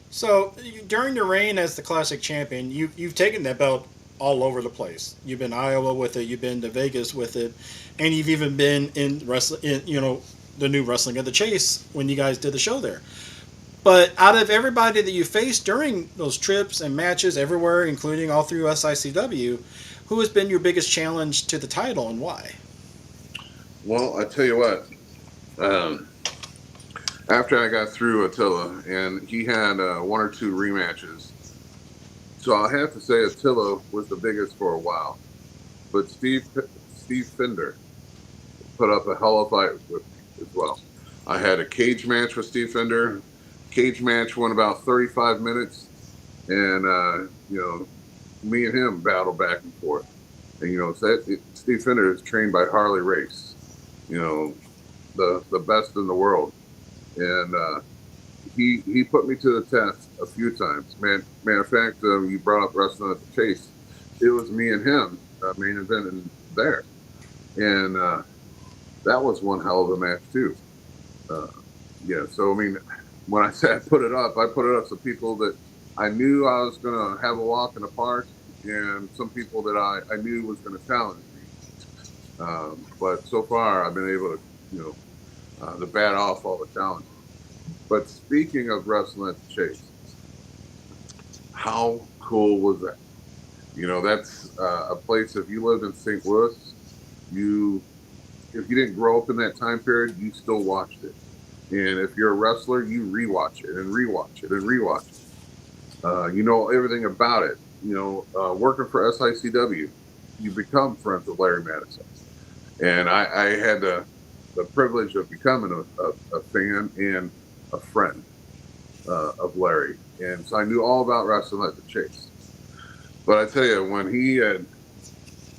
Speaker 6: So during your reign as the classic champion, you've taken that belt all over the place. You've been Iowa with it, you've been to Vegas with it, and you've even been in wrestling, the new Wrestling at the Chase when you guys did the show there. But out of everybody that you faced during those trips and matches everywhere, including all through SICW, who has been your biggest challenge to the title and why?
Speaker 8: Well, I tell you what, after I got through Attila, and he had one or two rematches, so I have to say Attila was the biggest for a while. But Steve Fender put up a hell of a fight with me as well. I had a cage match with Steve Fender. Cage match went about 35 minutes, and me and him battled back and forth. And Steve Fender is trained by Harley Race, the best in the world, and he put me to the test a few times. Matter of fact, you brought up Wrestling at the Chase. It was me and him main event there, and that was one hell of a match too. So I mean, when I say I put it up so people that I knew I was going to have a walk in the park, and some people that I knew was going to challenge me. But so far, I've been able to bat off all the challenges. But speaking of Wrestling at the Chase, how cool was that? That's a place, if you lived in St. Louis, if you didn't grow up in that time period, you still watched it. And if you're a wrestler, you rewatch it and rewatch it and rewatch it. You know everything about it. Working for SICW, you become friends with Larry Madison. And I had the privilege of becoming a fan and a friend of Larry. And so I knew all about Wrestling at the Chase. But I tell you, when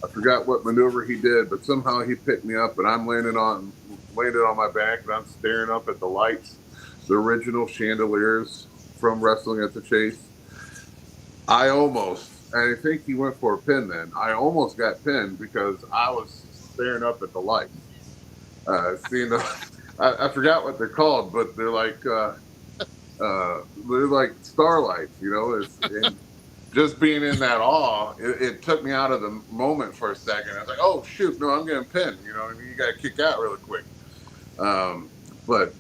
Speaker 8: I forgot what maneuver he did, but somehow he picked me up and I'm landed on my back and I'm staring up at the lights, the original chandeliers from Wrestling at the Chase. I think he went for a pin then. I almost got pinned because I was staring up at the lights. I forgot what they're called, but they're like starlights, and just being in that awe, it took me out of the moment for a second. I was like, oh shoot, no, I'm getting pinned, and you got to kick out really quick. But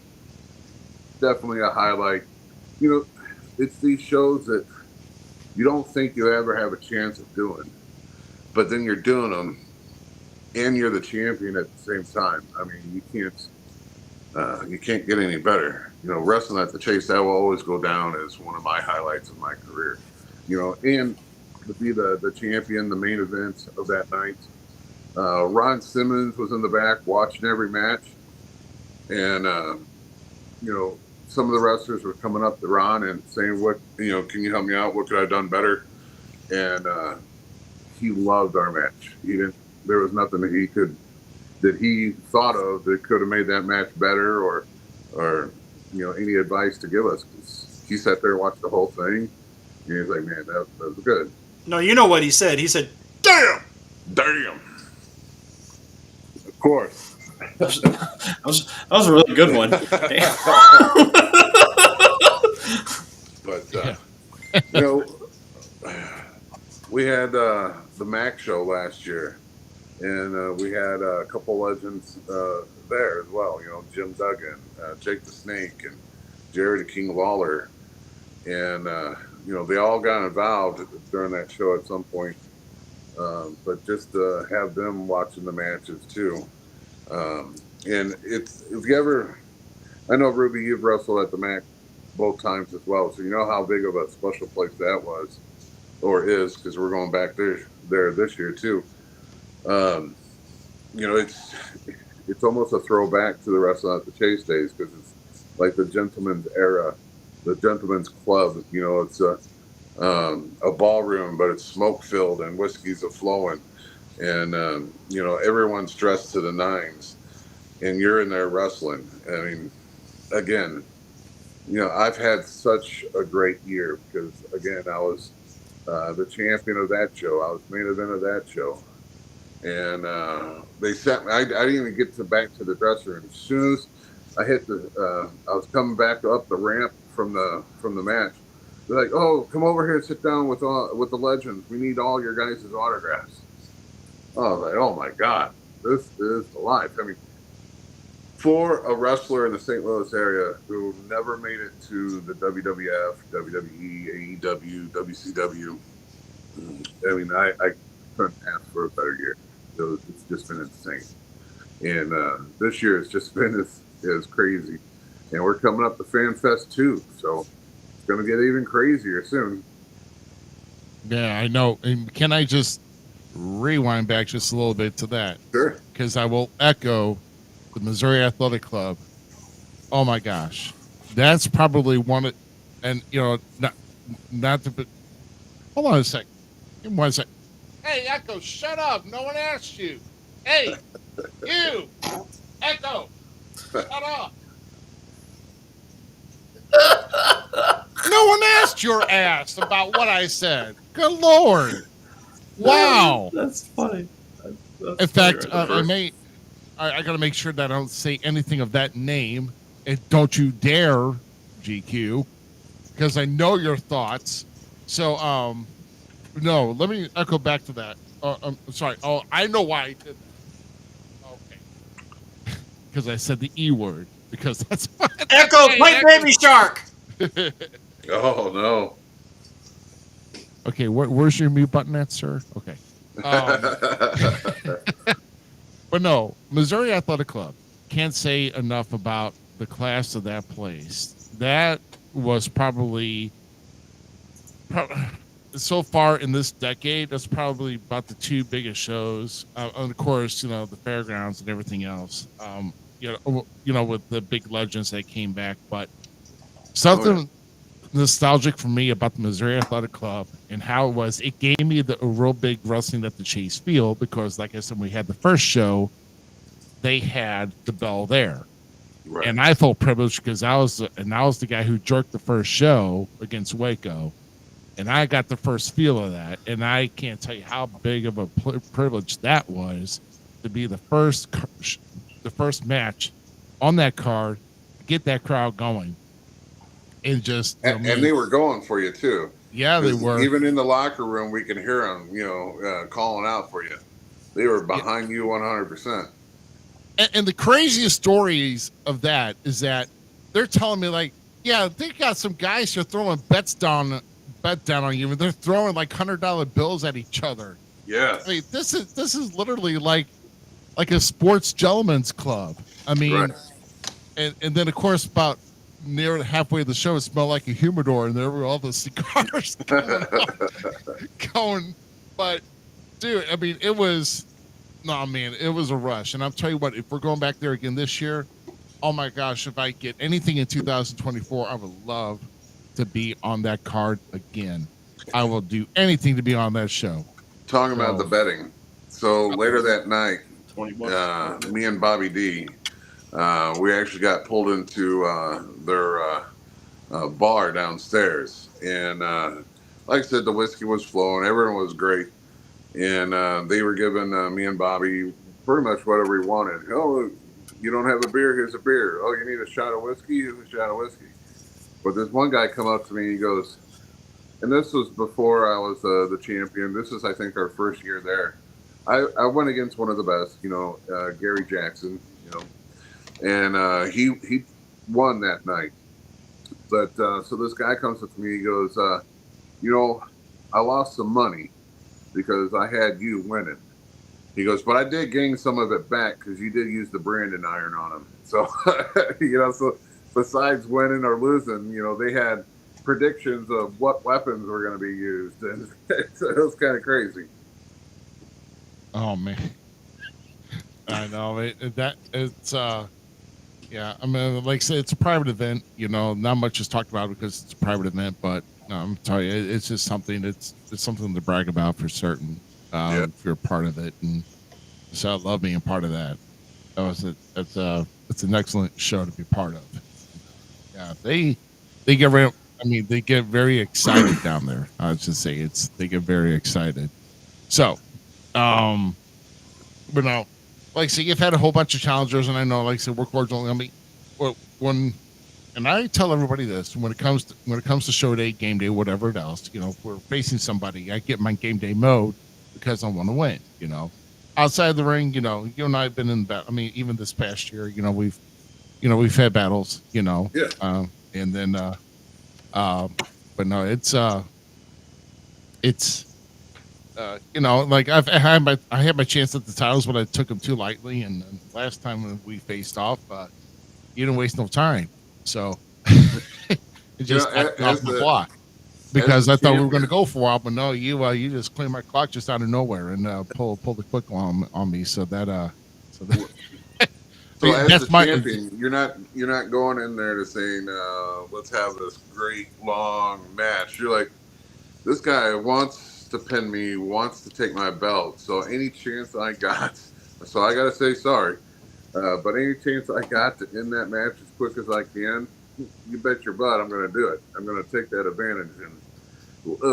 Speaker 8: definitely a highlight. It's these shows that you don't think you'll ever have a chance of doing, but then you're doing them, and you're the champion at the same time. I mean, you can't get any better. Wrestling at the Chase, that will always go down as one of my highlights of my career. And to be the champion, the main event of that night. Ron Simmons was in the back watching every match, and some of the wrestlers were coming up to Ron and saying, "What, can you help me out? What could I have done better?" And he loved our match. There was nothing that he thought of that could have made that match better, or any advice to give us. 'Cause he sat there and watched the whole thing, and he's like, "Man, that was good."
Speaker 6: No, you know what he said? He said, "Damn,
Speaker 8: damn." Of course.
Speaker 5: That was a really good one.
Speaker 8: But we had the Mac show last year, and we had a couple legends there as well. Jim Duggan, Jake the Snake, and Jerry the King Lawler, and they all got involved during that show at some point. But just to have them watching the matches too. And if you ever, I know, Ruby, you've wrestled at the Mac both times as well, so you know how big of a special place that was, or is, because we're going back there this year too. It's almost a throwback to the wrestling at the Chase days, because it's like the gentleman's era, the gentleman's club. It's a ballroom, but it's smoke filled and whiskey's a flowing. And, everyone's dressed to the nines, and you're in there wrestling. I mean, again, I've had such a great year because, again, I was the champion of that show. I was main event of that show. And they sent me, I didn't even get back to the dressing room. As soon as I hit I was coming back up the ramp from the match. They're like, "Oh, come over here and sit down with the legends. We need all your guys' autographs." I was like, "Oh my God, this is the life." I mean, for a wrestler in the St. Louis area who never made it to the WWF, WWE, AEW, WCW, I mean, I couldn't ask for a better year. It's just been insane. And this year it's just been as crazy. And we're coming up to Fan Fest 2, so it's going to get even crazier soon.
Speaker 4: Yeah, I know. And can I just rewind back just a little bit to that?
Speaker 8: Sure.
Speaker 4: Because I will echo the Missouri Athletic Club. Oh my gosh, that's probably one of, and not to, but hold on a sec. Give me 1 sec. Hey, Echo, shut up! No one asked you. Hey, you, Echo, shut up! No one asked your ass about what I said. Good Lord! Wow,
Speaker 5: that's funny. That's
Speaker 4: in fact,
Speaker 5: funny,
Speaker 4: I got to make sure that I don't say anything of that name. And don't you dare, GQ, because I know your thoughts. So, no, let me echo back to that. I'm sorry. Oh, I know why I did that. Okay. Because I said the E word. Because that's what
Speaker 6: Echo, play Baby Shark.
Speaker 8: Oh, no.
Speaker 4: Okay, where's your mute button at, sir? Okay. But no, Missouri Athletic Club, can't say enough about the class of that place. That was probably so far in this decade, that's probably about the two biggest shows. And of course, the fairgrounds and everything else. With the big legends that came back, but something nostalgic for me about the Missouri Athletic Club and how it gave me a real big wrestling at the Chase Field, because like I said, when we had the first show, they had the bell there. Right. And I felt privileged because I was the guy who jerked the first show against Waco, and I got the first feel of that. And I can't tell you how big of a privilege that was to be the first match on that card, get that crowd going. And just
Speaker 8: and they were going for you too.
Speaker 4: Yeah, they were.
Speaker 8: Even in the locker room, we can hear them, calling out for you. They were behind you 100%.
Speaker 4: And the craziest stories of that is that they're telling me, like, yeah, they got some guys who are throwing bet down on you, and they're throwing like $100 bills at each other.
Speaker 8: Yeah,
Speaker 4: I mean, this is literally like a sports gentleman's club. I mean, right. and then of course about near halfway of the show, it smelled like a humidor, and there were all the cigars going. But dude, I mean, it was a rush. And I'll tell you what, if we're going back there again this year, oh my gosh, if I get anything in 2024, I would love to be on that card again. I will do anything to be on that show.
Speaker 8: Talking about the betting. So later that night,
Speaker 5: 20
Speaker 8: me and Bobby D, we actually got pulled into their bar downstairs. And like I said, the whiskey was flowing. Everyone was great. And they were giving me and Bobby pretty much whatever we wanted. Oh, you don't have a beer? Here's a beer. Oh, you need a shot of whiskey? Here's a shot of whiskey. But this one guy come up to me, he goes, and this was before I was the champion. This is, I think, our first year there. I went against one of the best, Gary Jackson, and he won that night. But so this guy comes up to me, he goes, I lost some money because I had you winning. He goes, but I did gain some of it back because you did use the Brandon iron on him. So, so besides winning or losing, they had predictions of what weapons were going to be used. And so it was kind of crazy.
Speaker 4: Oh, man. I know. Yeah, I mean, like I said, it's a private event. Not much is talked about because it's a private event, but I'm telling you, it's just something. It's something to brag about for certain. If you're a part of it, and so I love being part of that. It's an excellent show to be part of. Yeah, they get they get very excited down there. I would just say they get very excited. So, but now, like I say, you've had a whole bunch of challengers, and I know, like I said, we're cordial. And I tell everybody this: when it comes to show day, game day, whatever else, if we're facing somebody, I get my game day mode because I want to win. Outside the ring, you and I have been in battle. I mean, even this past year, we've had battles. And then, but no, it's like I had my chance at the titles, but I took them too lightly. And last time when we faced off, you didn't waste no time. So it just off my block because I thought we were going to go for a while, but no, you just cleared my clock just out of nowhere and pull the quick one on me. So that
Speaker 8: So as the champion, you're not going in there to saying, let's have this great long match. You're like, this guy wants to pin me, wants to take my belt. So any chance I got, so I got to say sorry. But any chance I got to end that match as quick as I can, you bet your butt I'm going to do it. I'm going to take that advantage. And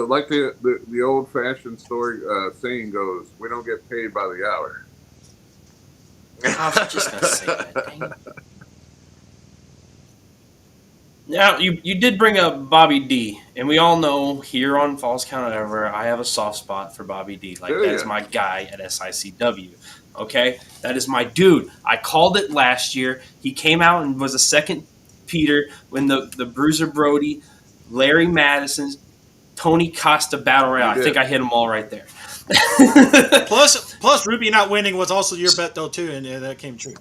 Speaker 8: like the old-fashioned story saying goes, we don't get paid by the hour.
Speaker 5: I was just going to say that. Dang. Now, you did bring up Bobby D, and we all know here on Falls Count Ever, I have a soft spot for Bobby D. That's my guy at SICW. Okay? That is my dude. I called it last year. He came out and was a second Peter when the Bruiser Brody, Larry Madison, Tony Costa Battle Royale. I think I hit them all right there.
Speaker 6: plus Ruby not winning was also your bet though too, and that came true.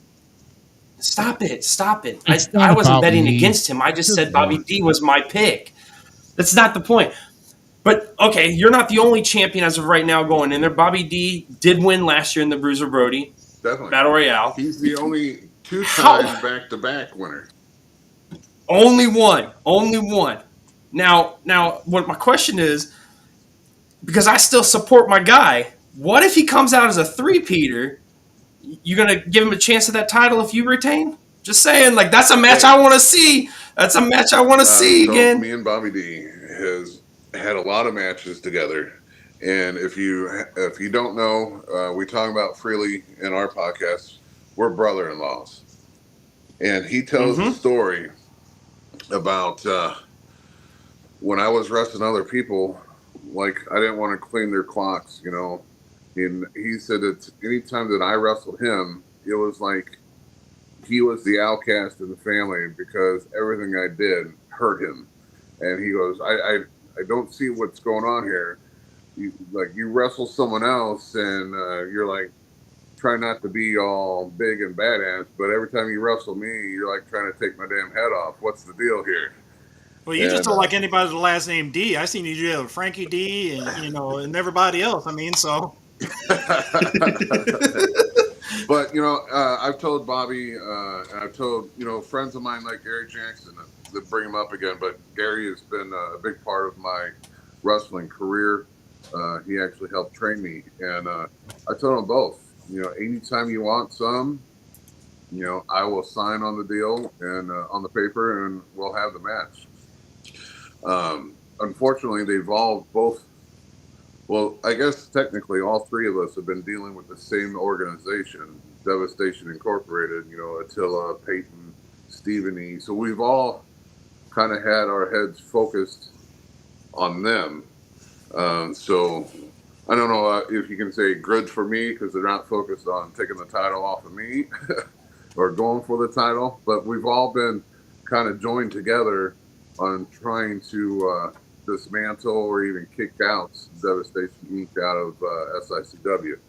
Speaker 5: Stop it. I wasn't betting against him. I just said Bobby D was my pick. That's not the point. But, okay, you're not the only champion as of right now going in there. Bobby D did win last year in the Bruiser Brody Battle Royale.
Speaker 8: He's the only two-time back-to-back winner.
Speaker 5: Only one. Now, what my question is, because I still support my guy, what if he comes out as a three-peater? You going to give him a chance at that title if you retain? Just saying, that's a match I want to see. That's a match I want to see again.
Speaker 8: Me and Bobby D has had a lot of matches together, and if you don't know, we talk about freely in our podcast. We're brother-in-laws, and he tells a story about when I was wrestling other people. Like, I didn't want to clean their clocks, and he said that anytime that I wrestled him, it was like he was the outcast in the family because everything I did hurt him. And he goes, I don't see what's going on here. You wrestle someone else and you're like, try not to be all big and badass, but every time you wrestle me, you're like trying to take my damn head off. What's the deal here?
Speaker 6: Well, you just don't like anybody with the last name D. I seen you do with Frankie D and and everybody else. I mean, so.
Speaker 8: But But I've told Bobby, and I've told friends of mine like Gary Jackson to bring him up again. But Gary has been a big part of my wrestling career. He actually helped train me, and I told them both. Anytime you want some, I will sign on the deal and on the paper, and we'll have the match. Unfortunately, they've all both. Well, I guess technically all three of us have been dealing with the same organization, Devastation Incorporated. Attila, Peyton, Stephen E. So we've all kind of had our heads focused on them. So I don't know if you can say good for me because they're not focused on taking the title off of me or going for the title, but we've all been kind of joined together on trying to dismantle or even kick out Devastation Inc. out of SICW.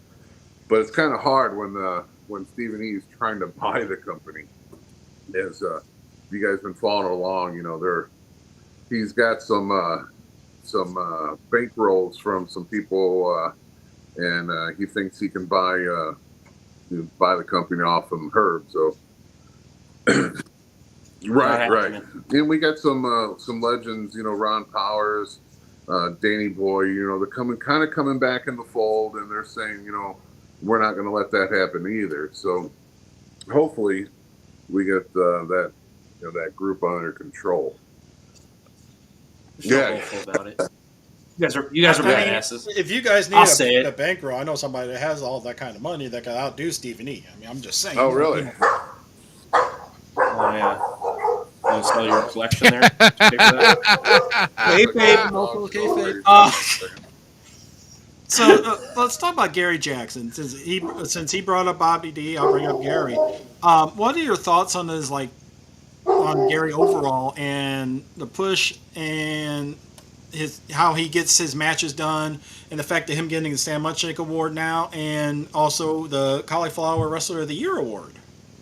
Speaker 8: But it's kind of hard when Stephen E. is trying to buy the company. As you guys been following along, he's got some bankrolls from some people, and he thinks he can buy the company off from Herb. So right. And we got some legends, Ron Powers, Danny Boy. They're coming back in the fold, and they're saying, we're not going to let that happen either. So hopefully we get that group under control.
Speaker 5: Yeah, about it. You guys are badasses.
Speaker 6: If you guys need a bankroll, I know somebody that has all that kind of money that can outdo Stephen E. I mean, I'm just saying.
Speaker 8: Oh, really?
Speaker 5: Oh, yeah. You sell your collection there?
Speaker 6: So let's talk about Gary Jackson. Since he brought up Bobby D, I'll bring up Gary. What are your thoughts on on Gary overall and the push and how he gets his matches done, and the fact of him getting the Stan Munchak Award now, and also the Cauliflower Wrestler of the Year Award?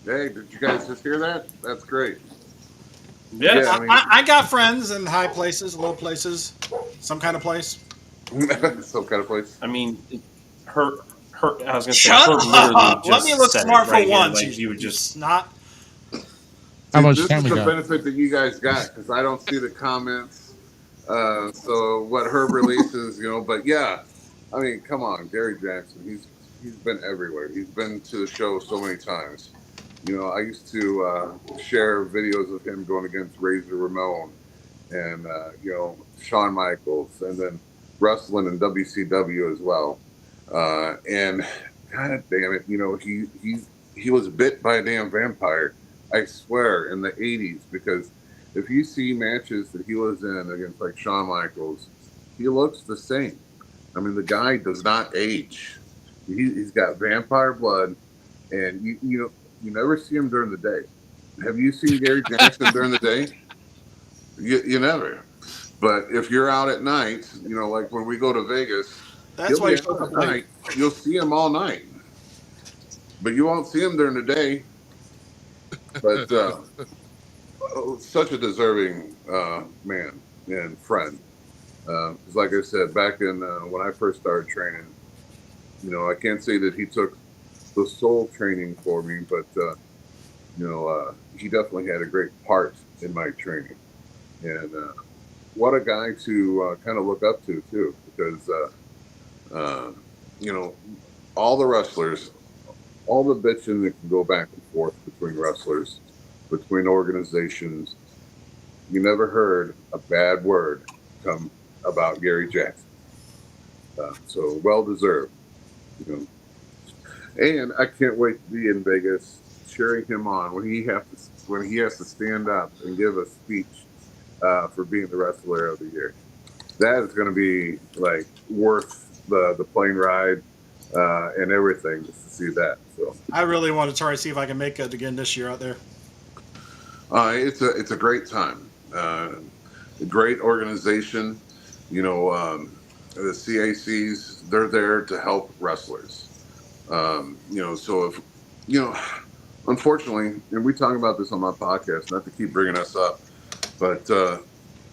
Speaker 8: Hey, did you guys just hear that? That's great.
Speaker 6: Yes. Yeah, I got friends in high places, low places, some kind of place.
Speaker 8: Some kind of place.
Speaker 5: I mean, I was going to say,
Speaker 6: Shut up! Let me look smart for once.
Speaker 5: Like, you would just
Speaker 6: not.
Speaker 4: How much
Speaker 8: this
Speaker 4: time
Speaker 8: is
Speaker 4: we
Speaker 8: the
Speaker 4: got?
Speaker 8: benefit that you guys got because I don't see the comments. So what Herb releases, but yeah, I mean, come on, Gary Jackson. He's been everywhere. He's been to the show so many times. I used to share videos of him going against Razor Ramon and Shawn Michaels, and then wrestling in WCW as well. And God damn it, he was bit by a damn vampire. I swear, in the 80s, because if you see matches that he was in against like Shawn Michaels, he looks the same. I mean, the guy does not age. He's got vampire blood, and you never see him during the day. Have you seen Gary Jackson during the day? You never. But if you're out at night, like when we go to Vegas,
Speaker 6: that's why
Speaker 8: you'll see him all night. But you won't see him during the day. But such a deserving man and friend. Because like I said, back in when I first started training, I can't say that he took the sole training for me, but he definitely had a great part in my training. And what a guy to kind of look up to too, because all the wrestlers, all the bitching that can go back and forth between wrestlers, between organizations, you never heard a bad word come about Gary Jackson. So well deserved, And I can't wait to be in Vegas cheering him on when he has to stand up and give a speech for being the Wrestler of the Year. That is going to be like worth the plane ride and everything just to see that. So
Speaker 6: I really want to try to see if I can make it again this year out there.
Speaker 8: It's a great time. A great organization. The CACs, they're there to help wrestlers. So if unfortunately, and we talk about this on my podcast, not to keep bringing us up, but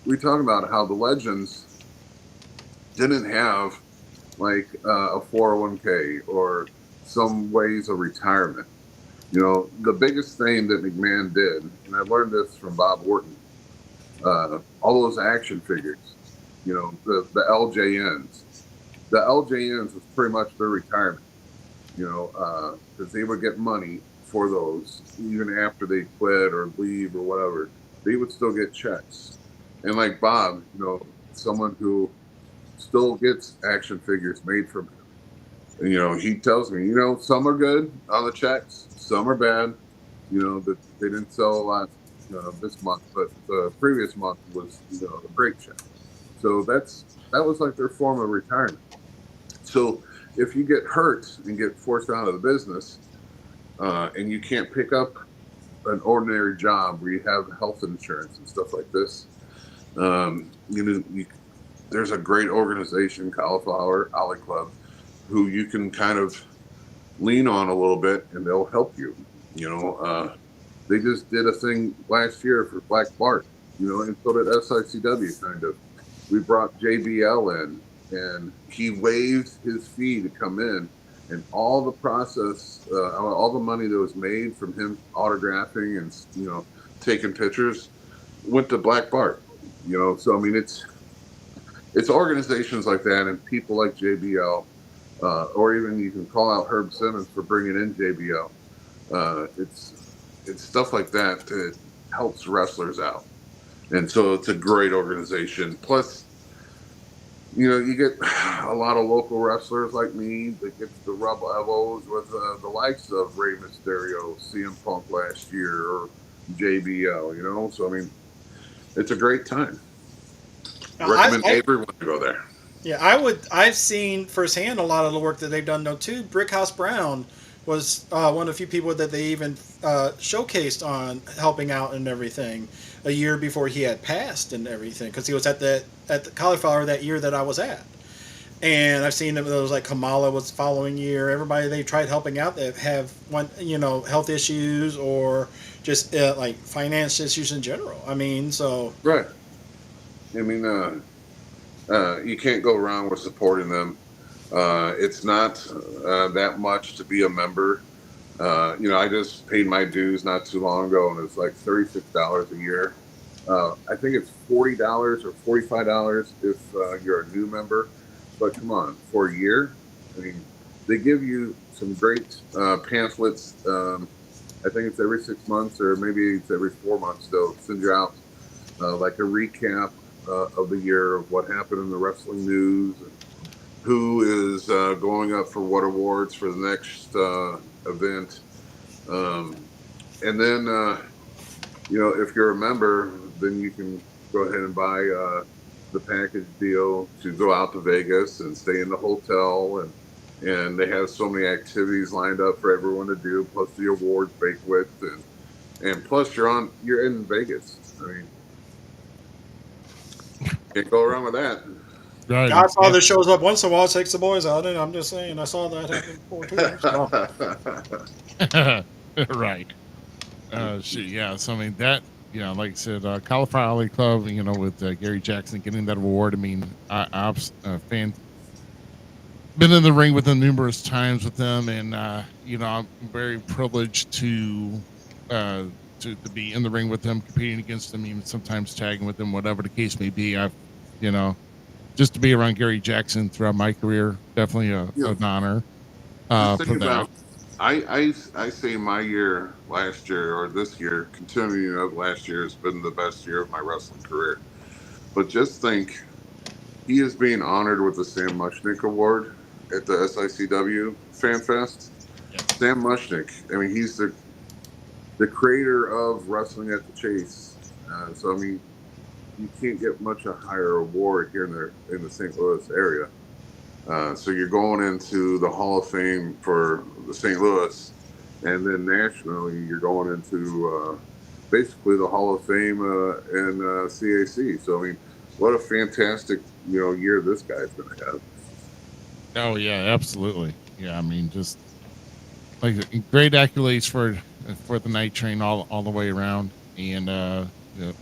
Speaker 8: we talk about how the legends didn't have like a 401k or some ways of retirement. You know, the biggest thing that McMahon did, and I learned this from Bob Orton, all those action figures, you know, the LJNs. The LJNs was pretty much their retirement, you know, because they would get money for those even after they quit or leave or whatever. They would still get checks. And like Bob, you know, someone who still gets action figures made from him. And, you know, he tells me, you know, some are good on the checks, some are bad. You know, that they didn't sell a lot this month, but the previous month was, you know, a great check. So that was like their form of retirement. So if you get hurt and get forced out of the business, and you can't pick up an ordinary job where you have health insurance and stuff like this, there's a great organization, Cauliflower Alley Club, who you can kind of lean on a little bit, and they'll help you. You know, they just did a thing last year for Black Bart, you know, and so did SICW kind of. We brought JBL in, and he waived his fee to come in, and all the process, all the money that was made from him autographing and, you know, taking pictures went to Black Bart. You know, so I mean, it's organizations like that and people like JBL, or even you can call out Herb Simmons for bringing in JBL. It's stuff like that that helps wrestlers out, and so it's a great organization. Plus, you know, you get a lot of local wrestlers like me that gets to rub elbows with the likes of Rey Mysterio, CM Punk last year, or JBL. You know, so I mean, it's a great time.
Speaker 6: Now,
Speaker 8: Recommend everyone to go there.
Speaker 6: Yeah, I've seen firsthand a lot of the work that they've done though too. Brickhouse Brown was one of the few people that they even showcased on helping out and everything a year before he had passed and everything, because he was at the Cauliflower that year that I was at. And I've seen them, those like Kamala was the following year. Everybody they tried helping out that have health issues or just like finance issues in general. I mean, so
Speaker 8: right. I mean, you can't go wrong with supporting them. It's not that much to be a member. You know, I just paid my dues not too long ago, and it's like $36 a year. I think it's $40 or $45 if you're a new member. But come on, for a year, I mean, they give you some great pamphlets. I think it's every 6 months, or maybe it's every 4 months. They'll send you out like a recap of the year of what happened in the wrestling news, and who is going up for what awards for the next event. And then, you know, if you're a member, then you can go ahead and buy the package deal to go out to Vegas and stay in the hotel. And they have so many activities lined up for everyone to do, plus the awards banquet. And plus you're in Vegas. I mean, can't go wrong with that.
Speaker 6: Right. Godfather shows up once in a while, takes the boys out, and I'm just saying, I saw that happen before too.
Speaker 4: Right. Yeah. So I mean that. You know, like I said, Cauliflower Alley Club. You know, with Gary Jackson getting that award. I mean, I've been in the ring with them numerous times with them, and you know, I'm very privileged to be in the ring with them, competing against them, even sometimes tagging with them, whatever the case may be. You know, just to be around Gary Jackson throughout my career, definitely an honor for that.
Speaker 8: I say my year last year, or this year, continuing of last year, has been the best year of my wrestling career. But just think, he is being honored with the Sam Mushnick Award at the SICW Fan Fest. Yeah. Sam Mushnick, I mean, he's the creator of Wrestling at the Chase. So, I mean, you can't get much a higher award here in the St. Louis area. So you're going into the Hall of Fame for the St. Louis, and then nationally you're going into basically the Hall of Fame and CAC. So I mean, what a fantastic year this guy's going to have.
Speaker 4: Oh yeah, absolutely. Yeah, I mean, just like great accolades for the Night Train all the way around, and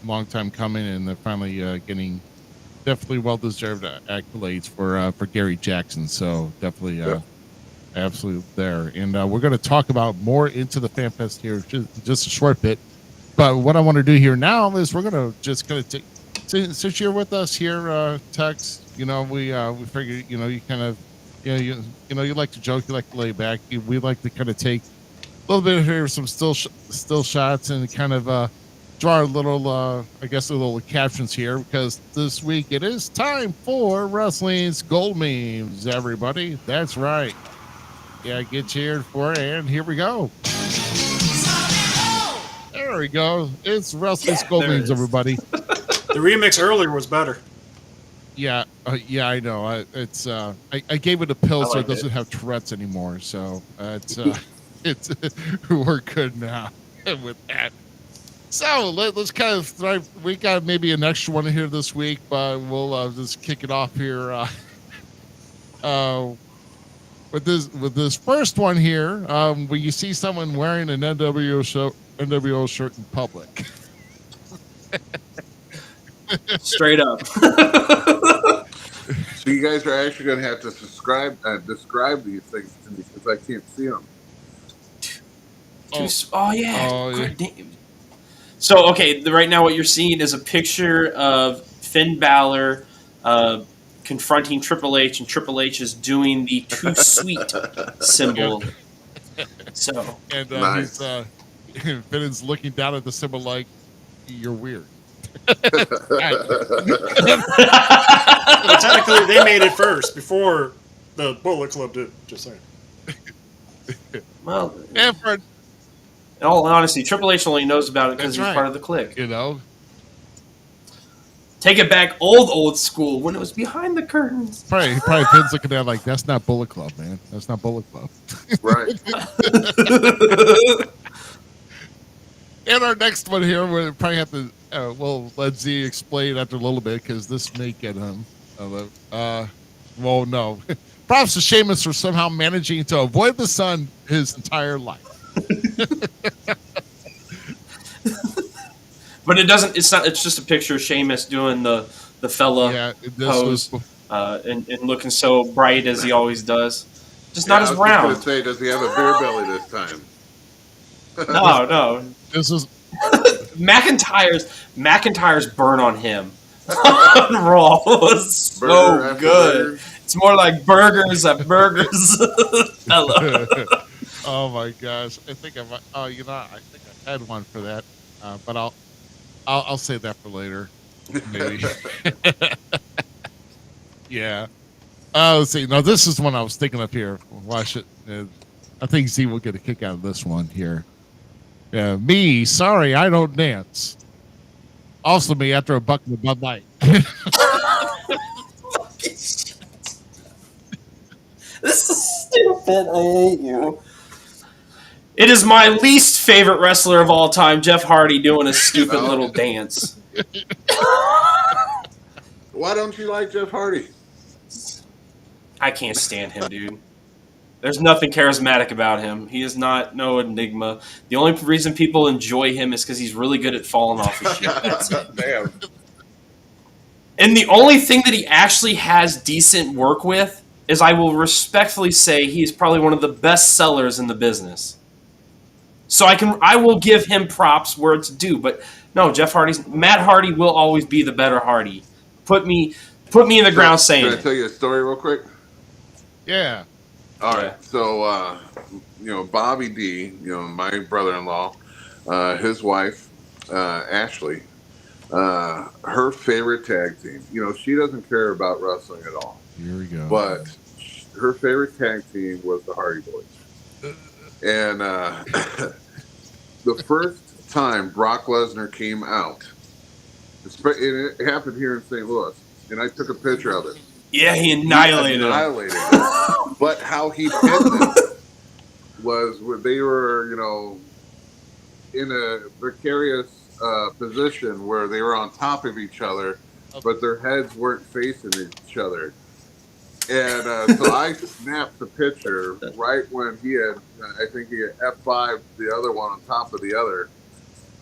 Speaker 4: long time coming, and they're finally getting. Definitely well-deserved accolades for Gary Jackson. So definitely absolutely there. And we're going to talk about more into the Fan Fest here, just a short bit. But what I want to do here now is we're going to take, since you're with us here, Tex, we figure, you kind of, you like to joke, you like to lay back. We like to kind of take a little bit here, some still shots, and kind of draw a little, a little captions here, because this week it is time for Wrestling's Gold Memes, everybody. That's right. Yeah, get cheered for it, and here we go. There we go. It's Wrestling's Gold Memes, everybody.
Speaker 6: The remix earlier was better.
Speaker 4: Yeah, I know. I gave it a pill so it doesn't have Tourette's anymore. So it's we're good now with that. So let's kind of thrive. We got maybe an extra one here this week, but we'll just kick it off here with this first one here. When you see someone wearing an NWO shirt in public.
Speaker 5: Straight up.
Speaker 8: So you guys are actually going to have to describe these things to me because I can't see them.
Speaker 5: So, okay, right now what you're seeing is a picture of Finn Balor confronting Triple H, and Triple H is doing the too sweet symbol. So,
Speaker 4: and
Speaker 8: nice.
Speaker 4: Finn's looking down at the symbol like, you're weird.
Speaker 6: Technically, they made it first before the Bullet Club did. Just saying.
Speaker 5: Well,
Speaker 4: and for
Speaker 5: in all honesty, Triple H only knows about it because he's part of the clique. Take it back old school when it was behind the curtains.
Speaker 4: Probably Finn's looking at it like, that's not Bullet Club, man. That's not Bullet Club.
Speaker 8: Right.
Speaker 4: And our next one here, we'll probably have to, let Z explain after a little bit, because this may get him. No. Props to Sheamus for somehow managing to avoid the sun his entire life.
Speaker 5: But it doesn't. It's not. It's just a picture of Sheamus doing the fella pose and looking so bright as he always does. Just not as round.
Speaker 8: I was going to say, does he have a beer belly this time?
Speaker 5: No.
Speaker 4: This is
Speaker 5: McIntyre's burn on him on Raw was so good. Burger. It's more like burgers at burgers. Fella.
Speaker 4: Oh my gosh! I think I had one for that, but I'll save that for later. Maybe. Yeah. Let's see. No, this is one I was thinking of here. Watch it. I think Z will get a kick out of this one here. Yeah, me. Sorry, I don't dance. Also, me after a bucket of Bud Light.
Speaker 5: This is stupid. I hate you. It is my least favorite wrestler of all time, Jeff Hardy, doing a stupid little dance.
Speaker 8: Why don't you like Jeff Hardy?
Speaker 5: I can't stand him, dude. There's nothing charismatic about him. He is no enigma. The only reason people enjoy him is because he's really good at falling off his shit. That's it.
Speaker 8: Damn.
Speaker 5: And the only thing that he actually has decent work with is, I will respectfully say, he's probably one of the best sellers in the business. So I will give him props where it's due. But no, Matt Hardy will always be the better Hardy. Put me in the ground saying it.
Speaker 8: Can I tell you a story real quick?
Speaker 4: Yeah.
Speaker 8: All right. So, Bobby D, my brother-in-law, his wife, Ashley, her favorite tag team. She doesn't care about wrestling at all.
Speaker 4: Here we go.
Speaker 8: But her favorite tag team was the Hardy Boys. And the first time Brock Lesnar came out, it happened here in St. Louis, and I took a picture of it.
Speaker 5: Yeah, he annihilated him.
Speaker 8: But how he pinned them was when they were, in a precarious position where they were on top of each other, but their heads weren't facing each other. And so I snapped the picture right when he had F5 the other one on top of the other.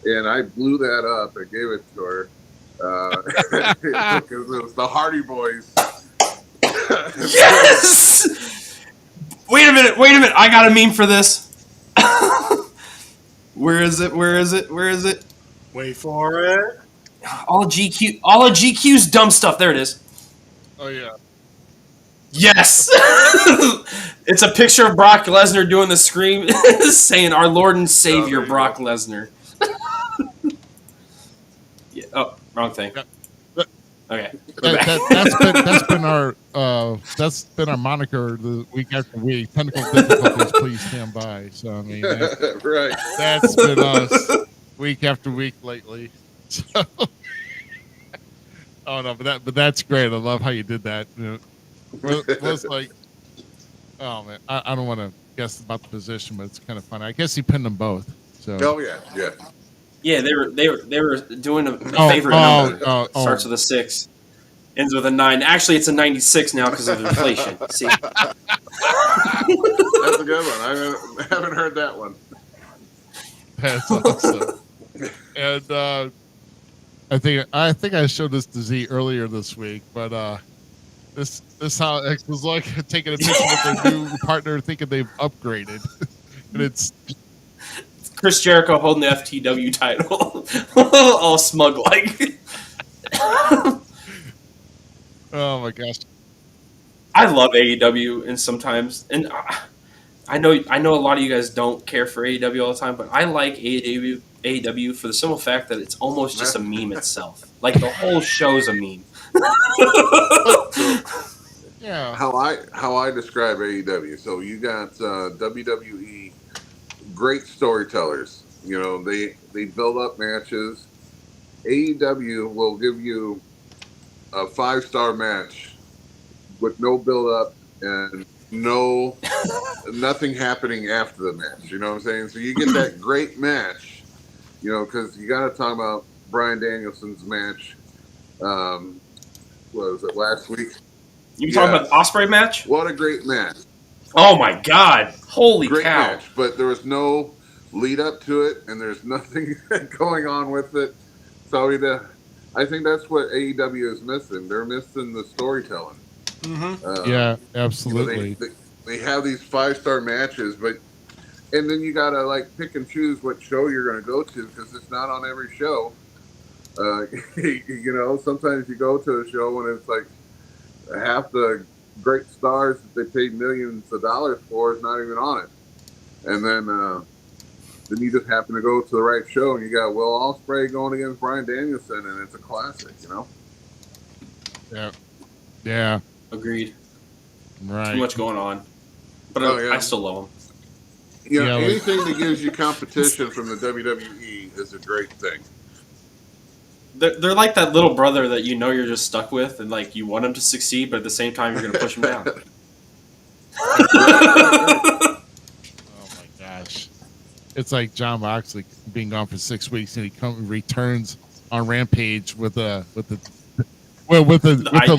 Speaker 8: And I blew that up and gave it to her. Because it was the Hardy Boys.
Speaker 5: Yes! Wait a minute. I got a meme for this. Where is it?
Speaker 6: Wait for it.
Speaker 5: All of GQ's dumb stuff. There it is.
Speaker 4: Oh yeah.
Speaker 5: Yes. It's a picture of Brock Lesnar doing the scream, saying "Our Lord and Savior, Brock Lesnar." Yeah. Oh, wrong thing.
Speaker 4: Yep.
Speaker 5: Okay.
Speaker 4: That's been our moniker the week after week. Technical difficulties, please stand by. So I mean,
Speaker 8: Right.
Speaker 4: that's been us week after week lately. So, oh no, but that's great. I love how you did that. You know, it was like, oh man, I don't want to guess about the position, but it's kind of funny. I guess he pinned them both. So.
Speaker 8: Oh yeah, yeah.
Speaker 5: Yeah, they were doing a favorite number. Starts with a 6, ends with a 9. Actually, it's a 96 now because of inflation. See,
Speaker 8: That's a good one. I haven't heard that one.
Speaker 4: That's awesome. And I think I showed this to Z earlier this week, but this how it was like taking a picture with their new partner, thinking they've upgraded, and it's.
Speaker 5: Chris Jericho holding the FTW title, all smug like.
Speaker 4: Oh my gosh!
Speaker 5: I love AEW, and sometimes, and I know a lot of you guys don't care for AEW all the time, but I like AEW for the simple fact that it's almost just a meme itself. Like the whole show's a meme.
Speaker 4: Yeah.
Speaker 8: How I describe AEW. So you got WWE. Great storytellers. You know, they build up matches. AEW will give you a 5-star match with no build up and nothing happening after the match. You know what I'm saying? So you get that great match, you know, because you got to talk about Bryan Danielson's match. What was it, last week?
Speaker 5: You talking about the Ospreay match?
Speaker 8: What a great match.
Speaker 5: Oh my God! Holy
Speaker 8: Great
Speaker 5: cow!
Speaker 8: match, but there was no lead up to it, and there's nothing going on with it. So I think that's what AEW is missing. They're missing the storytelling.
Speaker 6: Mm-hmm.
Speaker 4: Yeah, absolutely.
Speaker 8: You know, they have these 5-star matches, and then you gotta like pick and choose what show you're gonna go to because it's not on every show. You know, sometimes you go to a show and it's like half the great stars that they paid millions of dollars for is not even on it, and then you just happen to go to the right show and you got Will Ospreay going against Bryan Danielson and it's a classic, you know.
Speaker 4: Yeah.
Speaker 5: Agreed.
Speaker 4: Right.
Speaker 5: Too much going on, but I still love them.
Speaker 8: You know, anything that gives you competition from the WWE is a great thing.
Speaker 5: They're like that little brother that you know you're just stuck with, and like you want him to succeed, but at the same time you're going to push him down.
Speaker 4: Oh my gosh! It's like John Moxley being gone for 6 weeks, and he returns on Rampage with the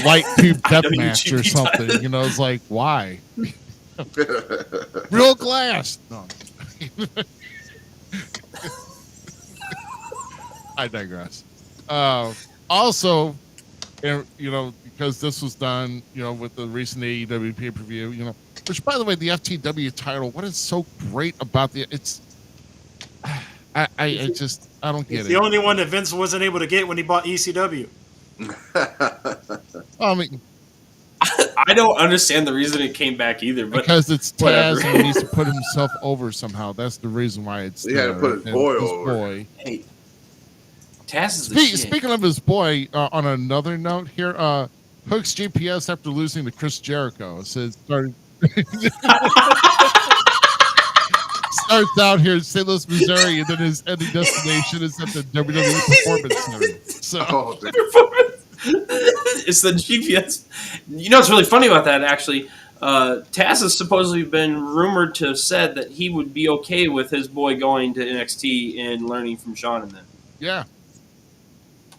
Speaker 4: light tube death match or something. You know, it's like why? Real glass. No. I digress. Also, you know, because this was done, you know, with the recent AEW pay-per-view, you know, which by the way, the FTW title, what is so great about it's, I don't get it.
Speaker 6: The only one that Vince wasn't able to get when he bought ECW.
Speaker 4: I mean,
Speaker 5: I don't understand the reason it came back either, but
Speaker 4: because it's Taz
Speaker 5: whatever.
Speaker 4: and he needs to put himself over somehow. That's the reason why it's.
Speaker 8: He had to put his boy over.
Speaker 5: Hey, Taz is the shit.
Speaker 4: Speaking of his boy, on another note here, Hook's GPS after losing to Chris Jericho says starts out here in St. Louis, Missouri, and then his ending destination is at the WWE Performance Center. So,
Speaker 5: it's the GPS. You know what's really funny about that, actually? Taz has supposedly been rumored to have said that he would be okay with his boy going to NXT and learning from Sean and them.
Speaker 4: Yeah.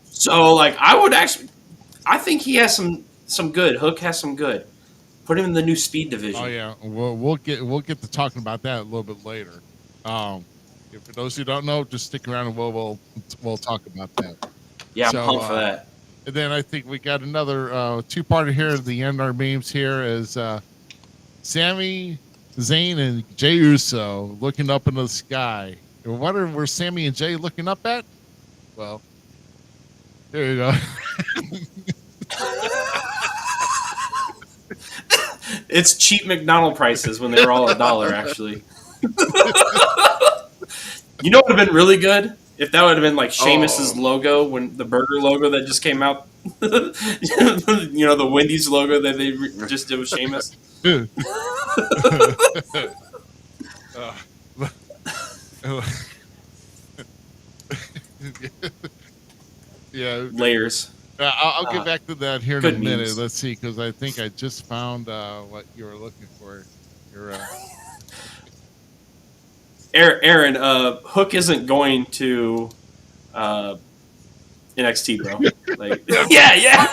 Speaker 5: So, like, I think he has some good. Hook has some good. Put him in the new speed division.
Speaker 4: Oh yeah, we'll get to talking about that a little bit later. For those who don't know, just stick around and we'll talk about that.
Speaker 5: Yeah, I'm pumped for that.
Speaker 4: And then I think we got another two-parter here at the end. Our memes here is Sammy Zayn and Jey Uso looking up into the sky. And wondering where Sammy and Jay looking up at? Well, there you go.
Speaker 5: It's cheap McDonald prices when they were all $1, actually. You know what would have been really good? If that would have been like Sheamus's logo, when the burger logo that just came out. You know, the Wendy's logo that they just did with Sheamus.
Speaker 4: Yeah.
Speaker 5: Layers.
Speaker 4: I'll get back to that here in a
Speaker 5: good
Speaker 4: minute.
Speaker 5: memes.
Speaker 4: Let's see, because I think I just found what you were looking for. Your
Speaker 5: Aaron, Hook isn't going to NXT, bro. Like, yeah.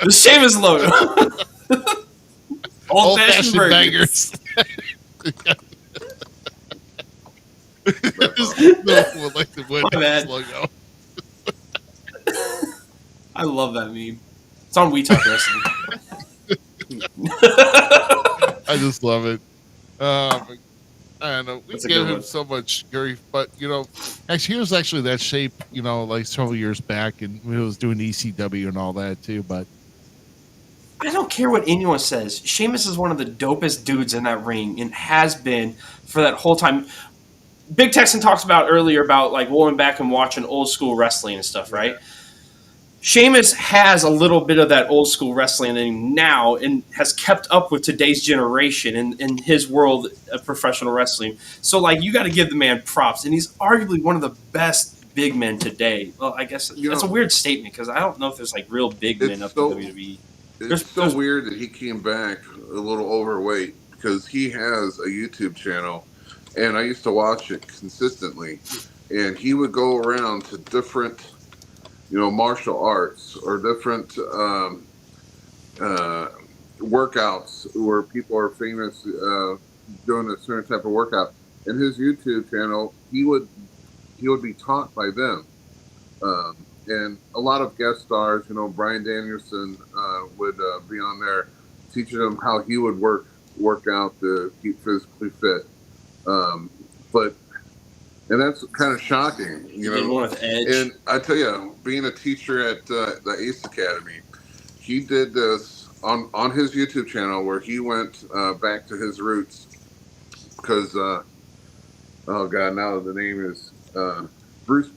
Speaker 5: The Sheamus logo. Old-fashioned burgers.
Speaker 4: No one would like the Wendy's logo.
Speaker 5: I love that meme. It's on We Talk Wrestling.
Speaker 4: I just love it. I don't know. We
Speaker 5: That's a
Speaker 4: gave
Speaker 5: good
Speaker 4: him
Speaker 5: one.
Speaker 4: so much grief, but you know, actually, he was actually that shape, you know, like several years back, and he was doing ECW and all that too. But
Speaker 5: I don't care what anyone says. Sheamus is one of the dopest dudes in that ring and has been for that whole time. Big Texan talks about earlier about like going back and watching old school wrestling and stuff, right? Sheamus has a little bit of that old school wrestling in him now and has kept up with today's generation in his world of professional wrestling. So, like, you got to give the man props. And he's arguably one of the best big men today. Well, I guess that's a weird statement because I don't know if there's, like, real big men up in WWE.
Speaker 8: It's so weird that he came back a little overweight because he has a YouTube channel, and I used to watch it consistently. And he would go around to different, you know, martial arts or different workouts where people are famous doing a certain type of workout. In his YouTube channel, he would be taught by them. And a lot of guest stars, you know, Bryan Danielson would be on there teaching him how he would work out to keep physically fit. And that's kind of shocking, you know.
Speaker 5: With Edge.
Speaker 8: And I tell you, being a teacher at the Ace Academy, he did this on his YouTube channel where he went back to his roots because, oh God, now the name is not Bruce.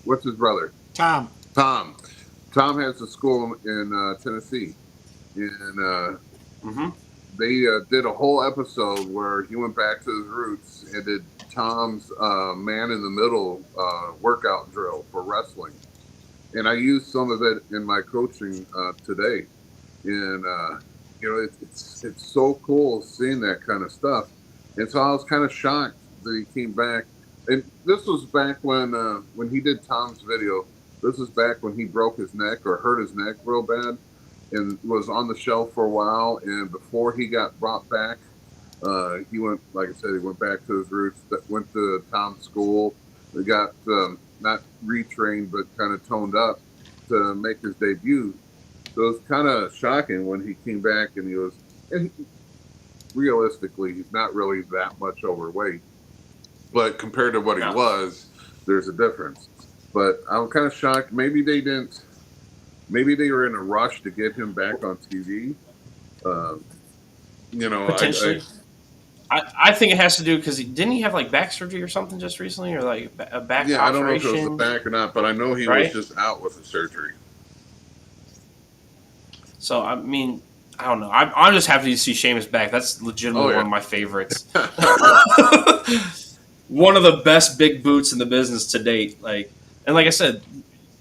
Speaker 8: What's his brother?
Speaker 6: Tom.
Speaker 8: Tom has a school in Tennessee, and they did a whole episode where he went back to his roots and did Tom's man in the middle workout drill for wrestling. And I used some of it in my coaching today. And, you know, it's so cool seeing that kind of stuff. And so I was kind of shocked that he came back. And this was back when he did Tom's video. This was back when he broke his neck or hurt his neck real bad and was on the shelf for a while. And before he got brought back, he went, like I said, he went back to his roots, went to Tom's school. They got not retrained, but kind of toned up to make his debut. So it was kind of shocking when he came back and realistically, he's not really that much overweight. But compared to what he was, there's a difference. But I'm kind of shocked. Maybe they were in a rush to get him back on TV. You know,
Speaker 5: potentially. I think it has to do because didn't he have like back surgery or something just recently, or like a back operation?
Speaker 8: I don't know if it was the back or not, but I know he was just out with the surgery.
Speaker 5: So I mean, I don't know. I'm just happy to see Sheamus back. That's legitimately one of my favorites. One of the best big boots in the business to date. Like I said,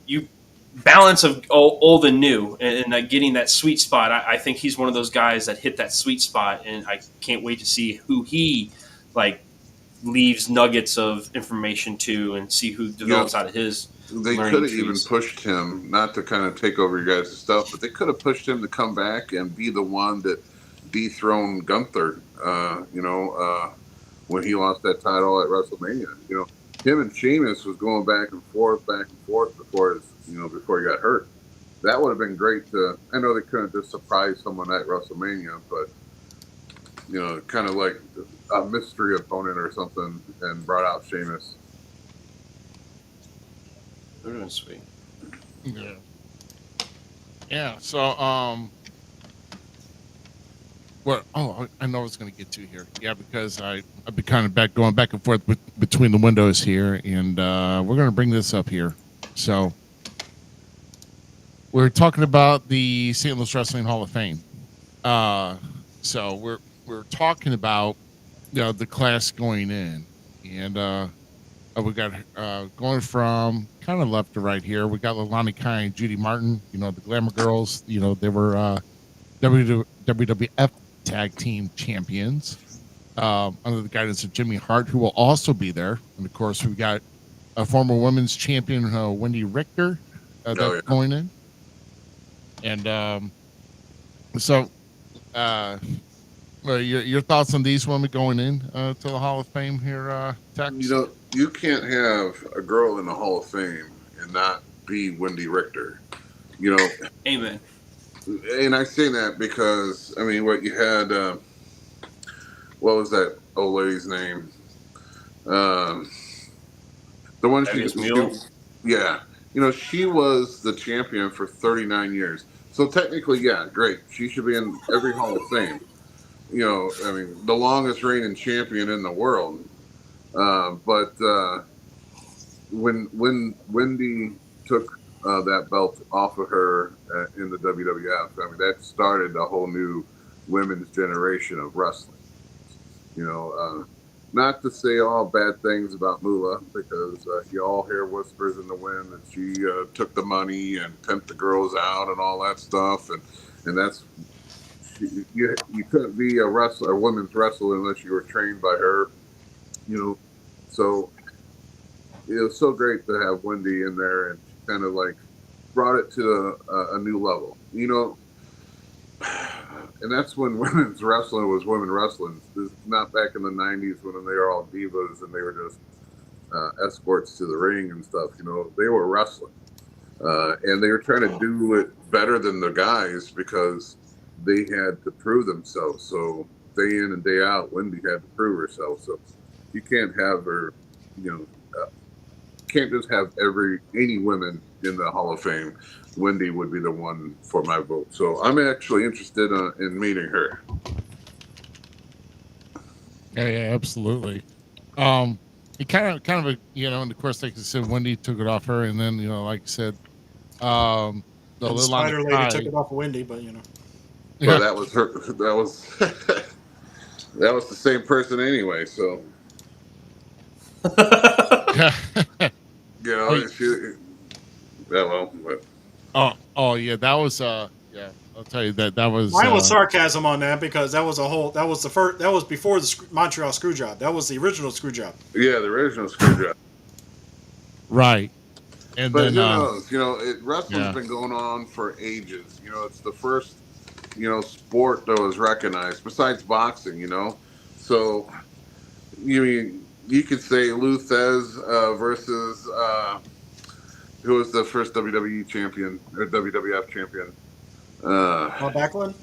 Speaker 5: you balance of old and new, and getting that sweet spot. I think he's one of those guys that hit that sweet spot, and I can't wait to see who he like leaves nuggets of information to, and see who develops out of his.
Speaker 8: They could have even pushed him, not to kind of take over your guys' stuff, but they could have pushed him to come back and be the one that dethroned Gunther. When he lost that title at WrestleMania, you know, him and Sheamus was going back and forth before he got hurt. That would have been great to. I know they couldn't just surprise someone at WrestleMania, but kind of like a mystery opponent or something, and brought out Sheamus.
Speaker 5: Oh, sweet.
Speaker 4: Yeah. Yeah. So, what? Oh, I know I was going to get to here. Yeah, because I've been kind of going back and forth between the windows here, and we're going to bring this up here. So, we're talking about the St. Louis Wrestling Hall of Fame. So we're talking about the class going in, and we got going from kind of left to right here. We got Lalani Kai and Judy Martin. The Glamour Girls. They were WWF Tag Team Champions under the guidance of Jimmy Hart, who will also be there. And of course, we got a former women's champion, Wendy Richter, going in. And so, your thoughts on these women going in to the Hall of Fame here, Tex?
Speaker 8: You can't have a girl in the Hall of Fame and not be Wendy Richter.
Speaker 5: Amen.
Speaker 8: And I say that because what you had, what was that old lady's name? The one yeah. She was the champion for 39 years. So technically, yeah, great. She should be in every Hall of Fame. The longest reigning champion in the world. But when Wendy took that belt off of her in the WWF, that started a whole new women's generation of wrestling. Not to say all bad things about Moolah, because you all hear whispers in the wind that she took the money and pimped the girls out and all that stuff, and that's you couldn't be a women's wrestler unless you were trained by her. So it was so great to have Wendy in there, and she kind of like brought it to a new level. And that's when women's wrestling was women wrestling. This is not back in the 90s when they were all divas and they were just escorts to the ring and stuff. They were wrestling. And they were trying to do it better than the guys because they had to prove themselves. So day in and day out, Wendy had to prove herself. So you can't have her, can't just have any women in the Hall of Fame. Wendy would be the one for my vote. So I'm actually interested in meeting her.
Speaker 4: Yeah, absolutely. It kind of and of course, like I said, Wendy took it off her, and then like I said, the little
Speaker 6: Spider Lady took it off of Wendy, but
Speaker 8: Well, that was her. That was that was the same person anyway. So she. Yeah, well, but.
Speaker 4: Oh yeah, that was yeah. I'll tell you that was.
Speaker 6: Mine was sarcasm on that because that was the first. That was before the Montreal Screwjob. That was the original Screwjob.
Speaker 8: Yeah, the original Screwjob.
Speaker 4: Right. And
Speaker 8: but
Speaker 4: then,
Speaker 8: who knows? Wrestling's been going on for ages. It's the first, sport that was recognized besides boxing. So you could say Lou Thez versus. Who was the first WWE champion or WWF champion?
Speaker 6: Backlund?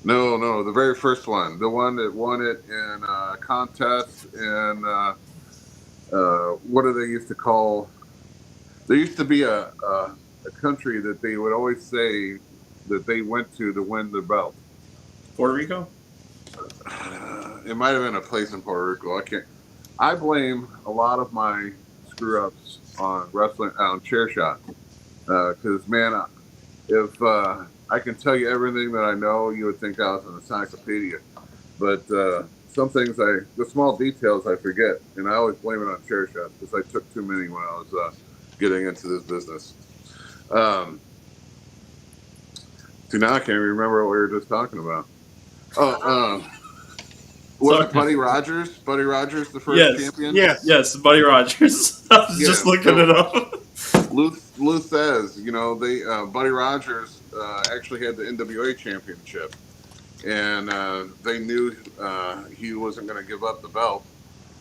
Speaker 8: No, the very first one. The one that won it in a contest and what do they used to call? There used to be a country that they would always say that they went to win the belt.
Speaker 5: Puerto Rico?
Speaker 8: It might have been a place in Puerto Rico. I blame a lot of my screw ups on wrestling, on chair shot, because man, if I can tell you everything that I know, you would think I was an encyclopedia. But some things, the small details I forget, and I always blame it on chair shots because I took too many when I was getting into this business. So now I can't even remember what we were just talking about. Was it Buddy Rogers? Buddy Rogers, the first champion?
Speaker 5: Yes, Buddy Rogers. I was just looking it up.
Speaker 8: Lou says, Buddy Rogers actually had the NWA championship, and they knew he wasn't going to give up the belt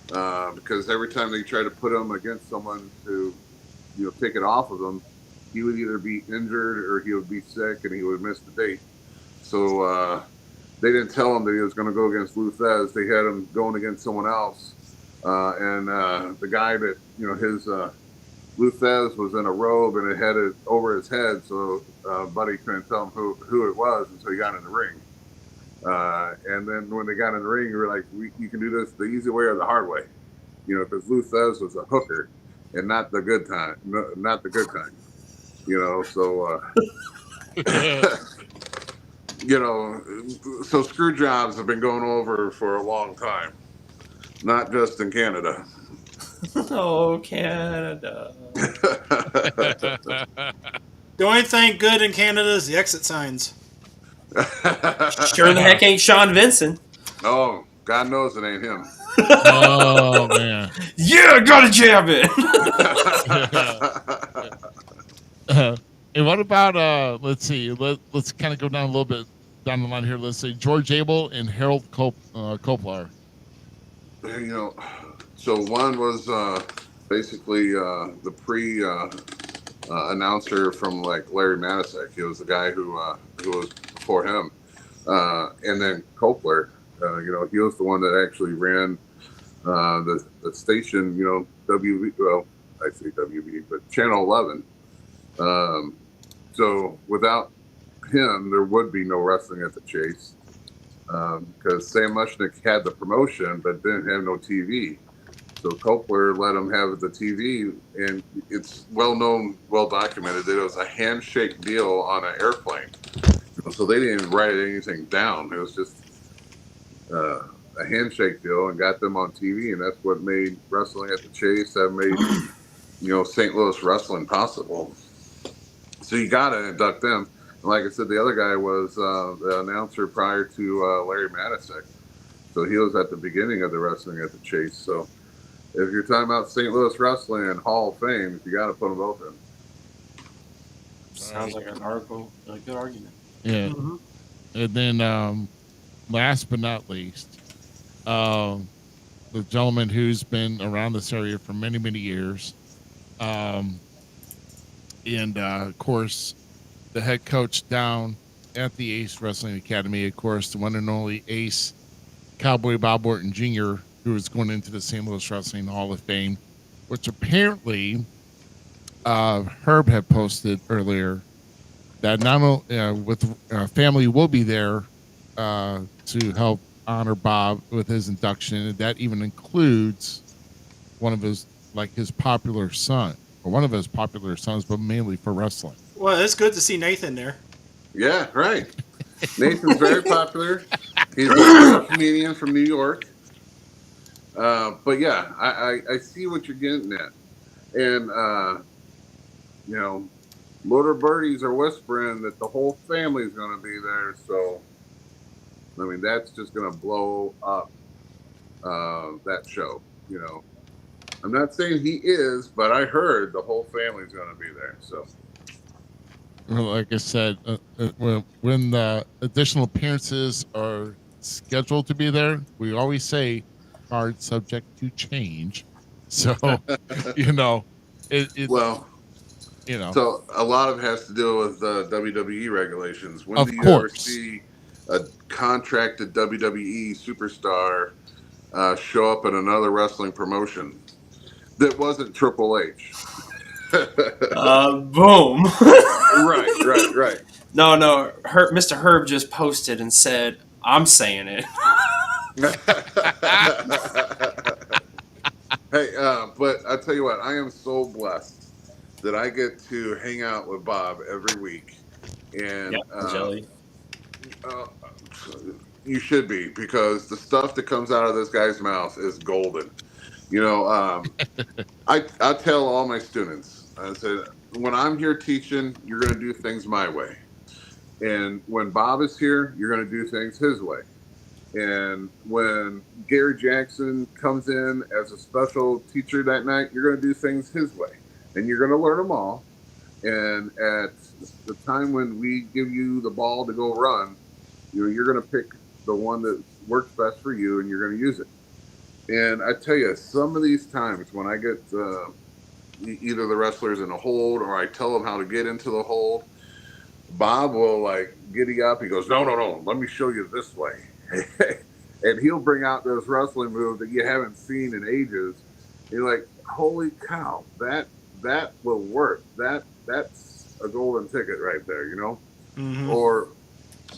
Speaker 8: because every time they tried to put him against someone to, take it off of him, he would either be injured or he would be sick and he would miss the date. So they didn't tell him that he was going to go against Lou Thez. They had him going against someone else. And the guy that, his Lou Thez was in a robe and it had it over his head. So Buddy couldn't tell him who it was until he got in the ring. And then when they got in the ring, we were like, you can do this the easy way or the hard way. Because Lou Thez was a hooker and not the good kind. Not the good kind. So... so screw jobs have been going over for a long time, not just in Canada.
Speaker 5: Oh, Canada.
Speaker 6: The only thing good in Canada is the exit signs.
Speaker 5: Sure the heck ain't Sean Vincent.
Speaker 8: Oh, God knows it ain't him.
Speaker 4: Oh, man.
Speaker 5: Yeah, gotta jab it.
Speaker 4: And what about let's see, let's kind of go down a little bit down the line here. Let's say George Abel and Harold Koplar.
Speaker 8: So one was basically the pre announcer from like Larry Matisek. He was the guy who was before him, and then Koplar. He was the one that actually ran the station. WV. Well, I say WV, but Channel 11. So without him, there would be no wrestling at the Chase, because Sam Mushnick had the promotion but didn't have no TV. So Koplar let him have the TV, and it's well known, well documented that it was a handshake deal on an airplane. So they didn't even write anything down. It was just a handshake deal, and got them on TV, and that's what made wrestling at the Chase. That made St. Louis wrestling possible. So you got to induct them. And like I said, the other guy was the announcer prior to Larry Matisek. So he was at the beginning of the wrestling at the Chase. So if you're talking about St. Louis wrestling and Hall of Fame, you got to put them both in.
Speaker 5: Sounds like a good argument.
Speaker 4: Yeah. Mm-hmm. And then last but not least, the gentleman who's been around this area for many, many years. And of course, the head coach down at the Ace Wrestling Academy, of course, the one and only Ace Cowboy Bob Orton Jr., who is going into the St. Louis Wrestling Hall of Fame, which apparently Herb had posted earlier that not only with family will be there to help honor Bob with his induction, and that even includes one of his popular son, or one of his popular sons, but mainly for wrestling.
Speaker 6: Well, it's good to see Nathan there.
Speaker 8: Yeah, right. Nathan's very popular. He's a comedian from New York. But yeah, I see what you're getting at. And, Little Birdies are whispering that the whole family's going to be there. So, I mean, that's just going to blow up that show, I'm not saying he is, but I heard the whole family's going to be there. So,
Speaker 4: well, like I said, when the additional appearances are scheduled to be there, we always say card subject to change. So,
Speaker 8: So a lot of it has to do with the WWE regulations. When do you ever see a contracted WWE superstar show up in another wrestling promotion that wasn't Triple H?
Speaker 5: Boom.
Speaker 8: Right.
Speaker 5: No. Mr. Herb just posted and said, I'm saying it.
Speaker 8: Hey, but I tell you what, I am so blessed that I get to hang out with Bob every week. And
Speaker 5: Jelly.
Speaker 8: You should be, because the stuff that comes out of this guy's mouth is golden. I tell all my students, I said, when I'm here teaching, you're going to do things my way. And when Bob is here, you're going to do things his way. And when Gary Jackson comes in as a special teacher that night, you're going to do things his way. And you're going to learn them all. And at the time when we give you the ball to go run, you're going to pick the one that works best for you, and you're going to use it. And I tell you, some of these times when I get either the wrestlers in a hold, or I tell them how to get into the hold, Bob will like giddy up. He goes, no, no, no, let me show you this way. And he'll bring out those wrestling moves that you haven't seen in ages. You're like, holy cow, that will work. That's a golden ticket right there, you know?
Speaker 6: Mm-hmm.
Speaker 8: Or,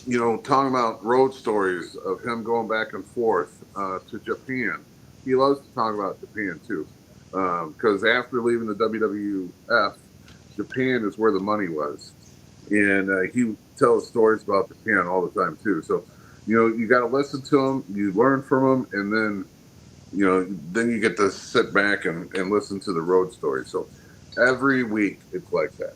Speaker 8: you know, talking about road stories of him going back and forth to Japan. He loves to talk about Japan too. Because after leaving the WWF, Japan is where the money was. And he tells stories about Japan all the time too. So, you know, you got to listen to him, you learn from him, and then, you know, then you get to sit back and listen to the road stories. So every week it's like that.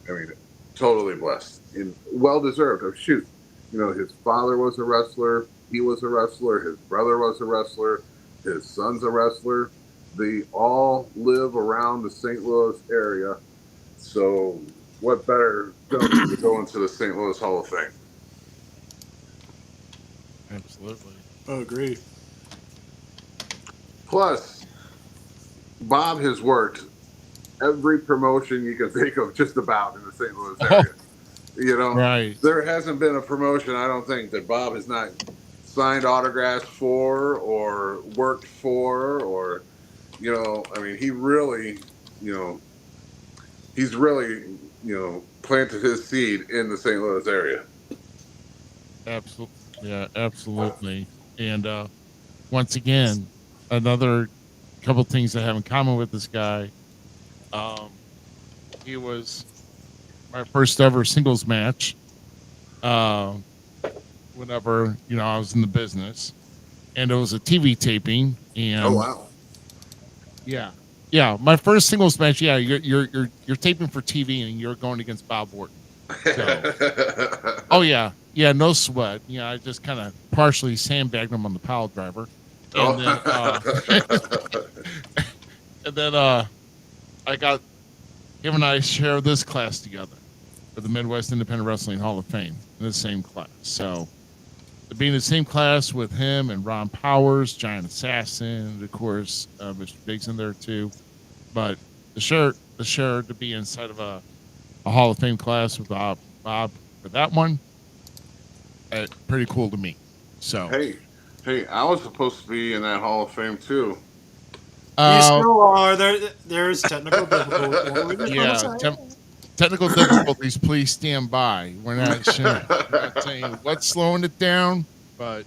Speaker 8: I mean, totally blessed and well deserved. Oh, shoot. You know, his father was a wrestler. He was a wrestler. His brother was a wrestler. His son's a wrestler. They all live around the St. Louis area. So what better gentleman to go into the St. Louis Hall of Fame?
Speaker 4: Absolutely.
Speaker 6: Oh, agreed.
Speaker 8: Plus, Bob has worked every promotion you can think of just about in the St. Louis area. You know,
Speaker 4: Right.
Speaker 8: there hasn't been a promotion, I don't think, that Bob has not signed autographs for or worked for, or, you know, I mean, he really, you know, he's really, you know, planted his seed in the St. Louis area.
Speaker 4: Absolutely. Yeah, absolutely. And once again, another couple things I have in common with this guy. He was my first ever singles match. Uh, whenever I was in the business, and it was a TV taping. And
Speaker 8: Oh, wow.
Speaker 4: yeah, my first singles match. Yeah, you're taping for TV, and you're going against Bob Orton. So, oh yeah, no sweat. I just kind of partially sandbagged him on the pile driver, and then I got him and I share this class together for the Midwest Independent Wrestling Hall of Fame in the same class. So to be in the same class with him and Ron Powers, Giant Assassin, and of course Mr. Biggs in there too. But the share to be inside of a Hall of Fame class with Bob for that one, pretty cool to me. So
Speaker 8: hey, I was supposed to be in that Hall of Fame too.
Speaker 6: You still are. There's technical difficulties.
Speaker 4: Yeah, technical difficulties. Please stand by. We're not saying what's slowing it down, but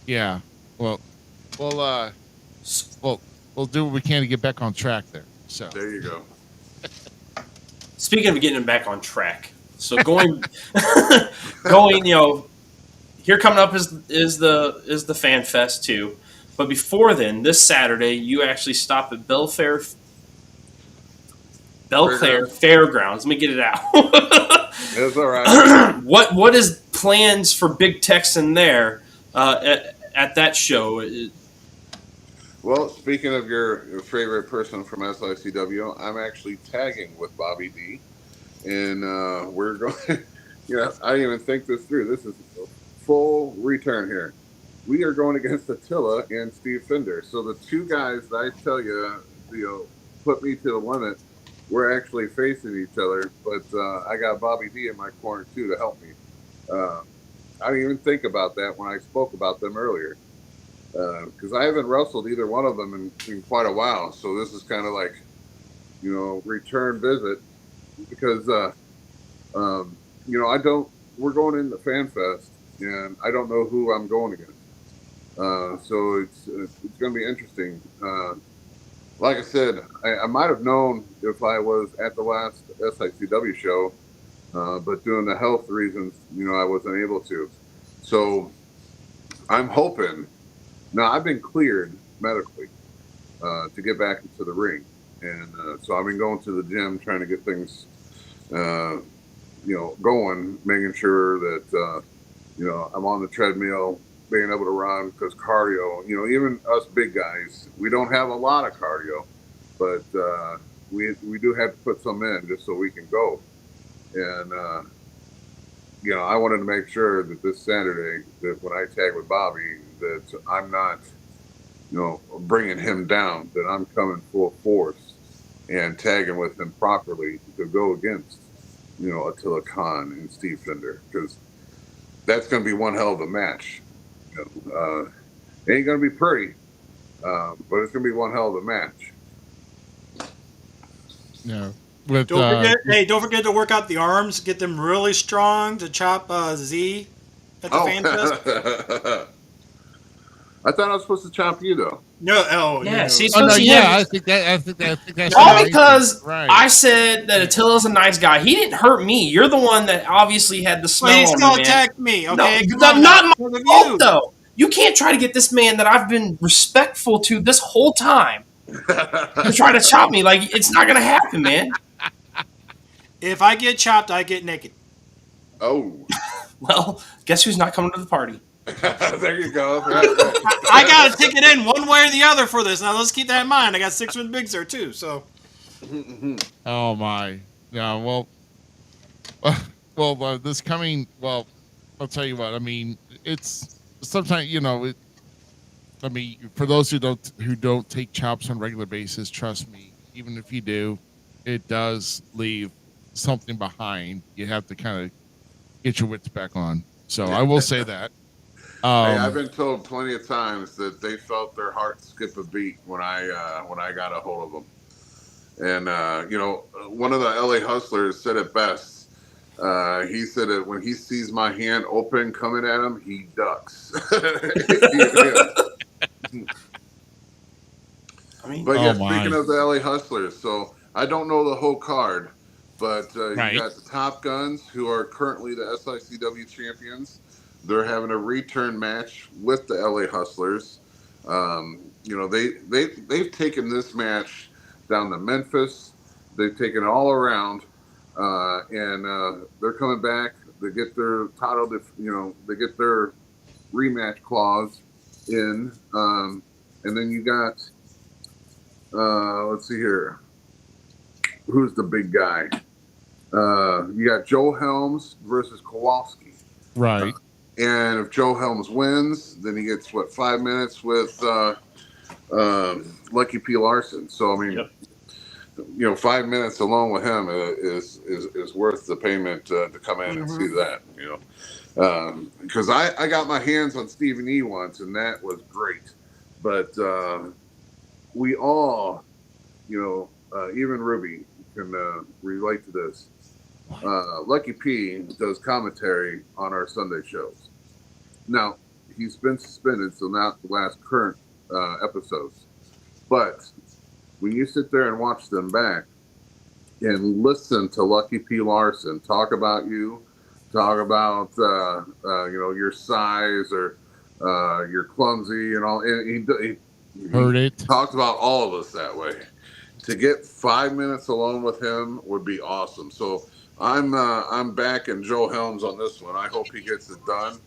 Speaker 4: yeah. Well, we'll do what we can to get back on track there. So
Speaker 8: there you go.
Speaker 5: Speaking of getting back on track, so going, here coming up is the Fan Fest too. But before then, this Saturday, you actually stop at Belclair Fairgrounds. Let me get it out.
Speaker 8: That's all right.
Speaker 5: What is plans for Big Texan there at that show?
Speaker 8: Well, speaking of your favorite person from SICW, I'm actually tagging with Bobby D, and we're going. I didn't even think this through. This is a full return here. We are going against Attila and Steve Fender. So the two guys that I tell you, put me to the limit, we're actually facing each other. But I got Bobby D in my corner too to help me. I didn't even think about that when I spoke about them earlier, because I haven't wrestled either one of them in quite a while. So this is kind of like, return visit, because we're going into Fan Fest and I don't know who I'm going against. So it's going to be interesting. Like I said, I might have known if I was at the last SICW show, but due to health reasons, I wasn't able to. So I'm hoping. Now, I've been cleared medically to get back into the ring, and so I've been going to the gym trying to get things, going, making sure that I'm on the treadmill, being able to run, because cardio, even us big guys, we don't have a lot of cardio, but we do have to put some in just so we can go. And I wanted to make sure that this Saturday, that when I tag with Bobby, that I'm not bringing him down, that I'm coming full force and tagging with him properly to go against Attila Khan and Steve Fender, because that's going to be one hell of a match. It ain't going to be pretty, but it's going to be one hell of a match.
Speaker 4: Yeah.
Speaker 6: Don't forget to work out the arms. Get them really strong to chop Z at the Fan Fest.
Speaker 8: I thought I was supposed to chop you though.
Speaker 6: No,
Speaker 5: Yeah,
Speaker 6: no.
Speaker 5: see,
Speaker 4: I think that's
Speaker 5: all
Speaker 4: right.
Speaker 5: because
Speaker 4: Right.
Speaker 5: I said that Attila's a nice guy. He didn't hurt me. You're the one that obviously had the smell
Speaker 6: But he
Speaker 5: on
Speaker 6: still
Speaker 5: me, man.
Speaker 6: attacked me. Okay,
Speaker 5: Not my fault, though. You can't try to get this man that I've been respectful to this whole time to try to chop me. Like, it's not going to happen, man.
Speaker 6: If I get chopped, I get naked.
Speaker 8: Oh.
Speaker 5: Well, guess who's not coming to the party?
Speaker 8: There you go. Right.
Speaker 6: I got to ticket in one way or the other for this. Now, let's keep that in mind. I got 6 with Bigs there, too, so.
Speaker 4: Oh, my. Yeah, this coming, I'll tell you what, I mean, it's sometimes, for those who don't take chops on a regular basis, trust me, even if you do, it does leave something behind. You have to kind of get your wits back on. So I will say that.
Speaker 8: Hey, I've been told plenty of times that they felt their heart skip a beat when I got a hold of them. And one of the LA Hustlers said it best. He said that when he sees my hand open coming at him, he ducks. Speaking of the LA Hustlers, so I don't know the whole card, but you got the Top Guns, who are currently the SICW champions. They're having a return match with the LA Hustlers. They've taken this match down to Memphis. They've taken it all around, and they're coming back. They get their title. They get their rematch clause in, and then you got. Let's see here. Who's the big guy? You got Joe Helms versus Kowalski.
Speaker 4: Right.
Speaker 8: And if Joe Helms wins, then he gets 5 minutes with Lucky P. Larson. So I mean, 5 minutes alone with him is worth the payment to come in and see that. Because I got my hands on Stephen E. once, and that was great. But we all, even Ruby can relate to this. Lucky P does commentary on our Sunday shows. Now, he's been suspended, so not the last current episodes. But when you sit there and watch them back and listen to Lucky P. Larson talk about you, talk about your size or you're clumsy and all, and he talked about all of us that way. To get 5 minutes alone with him would be awesome. So I'm backing Joe Helms on this one. I hope he gets it done,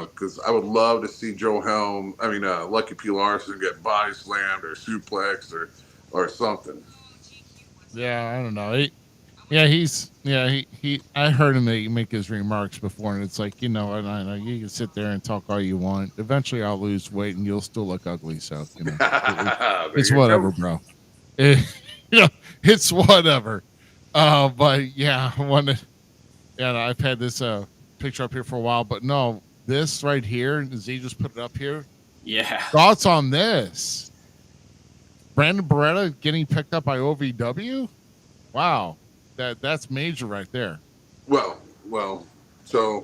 Speaker 8: because I would love to see Lucky P. Larson get body slammed or suplexed or something.
Speaker 4: Yeah, I don't know. I heard him make his remarks before, and it's like, and I know you can sit there and talk all you want. Eventually, I'll lose weight, and you'll still look ugly. So it's whatever, bro. It's whatever. But yeah, I've had this picture up here for a while, but no, this right here, Z just put it up here.
Speaker 5: Yeah.
Speaker 4: Thoughts on this? Brandon Beretta getting picked up by OVW? Wow, that's major right there.
Speaker 8: Well, so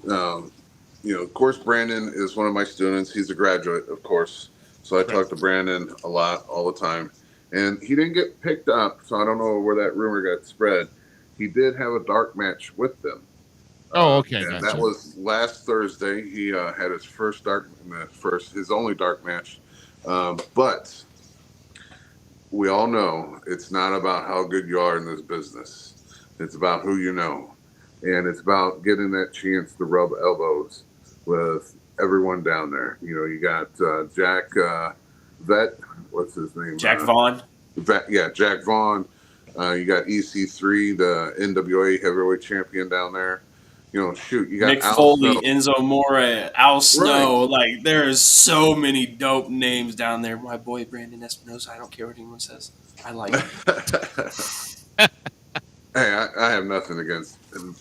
Speaker 8: of course, Brandon is one of my students. He's a graduate, of course. So I talk to Brandon a lot, all the time. And he didn't get picked up, so I don't know where that rumor got spread. He did have a dark match with them.
Speaker 4: Oh, okay.
Speaker 8: And
Speaker 4: gotcha.
Speaker 8: that was last Thursday. He had his his only dark match. But we all know it's not about how good you are in this business. It's about who you know. And it's about getting that chance to rub elbows with everyone down there. You got Jack Vet. What's his name?
Speaker 5: Jack Vaughn.
Speaker 8: Jack Vaughn. You got EC3, the NWA heavyweight champion down there. You got
Speaker 5: Mick
Speaker 8: Al
Speaker 5: Foley,
Speaker 8: Snow.
Speaker 5: Enzo More, Al Snow.
Speaker 8: Right.
Speaker 5: Like, there's so many dope names down there. My boy Brandon Espinosa. I don't care what anyone says. I like it.
Speaker 8: Hey, I have nothing against him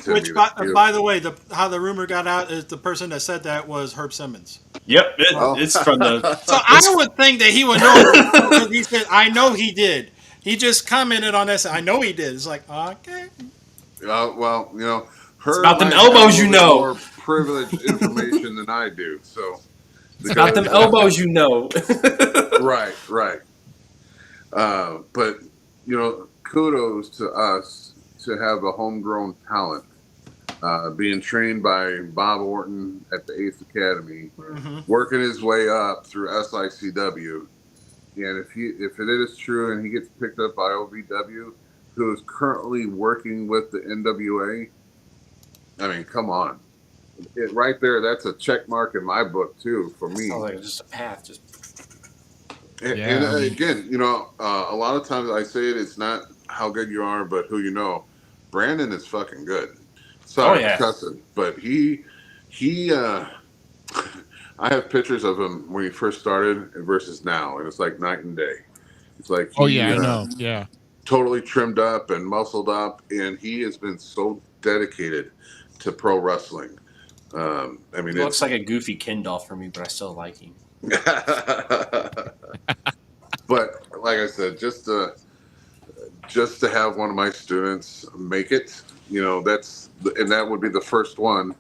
Speaker 6: Which,
Speaker 8: either.
Speaker 6: by the way, how the rumor got out is the person that said that was Herb Simmons.
Speaker 5: Yep,
Speaker 8: Oh.
Speaker 5: it's from the.
Speaker 6: So I would think that he would know because he said, "I know he did." He just commented on this. I know he did. It's like, okay.
Speaker 8: Well,
Speaker 5: It's about them
Speaker 8: might have
Speaker 5: elbows,
Speaker 8: a
Speaker 5: you
Speaker 8: little bit
Speaker 5: know.
Speaker 8: more privileged information than I do. So
Speaker 5: It's about them elbows, you know.
Speaker 8: right. But kudos to us to have a homegrown talent being trained by Bob Orton at the Ace Academy, working his way up through SICW. And if it is true and he gets picked up by OVW, who is currently working with the NWA, I mean, come on. Right there, that's a check mark in my book, too, for me.
Speaker 5: Sounds like just a path.
Speaker 8: And again, a lot of times I say it's not how good you are, but who you know. Brandon is fucking good. Sorry for cussing, but he I have pictures of him when he first started versus now, and it's like night and day. It's like
Speaker 4: I know. Yeah.
Speaker 8: Totally trimmed up and muscled up, and he has been so dedicated to pro wrestling. I mean,
Speaker 5: He looks like a goofy Ken doll for me, but I still like him.
Speaker 8: But like I said, just to have one of my students make it, that would be the first one.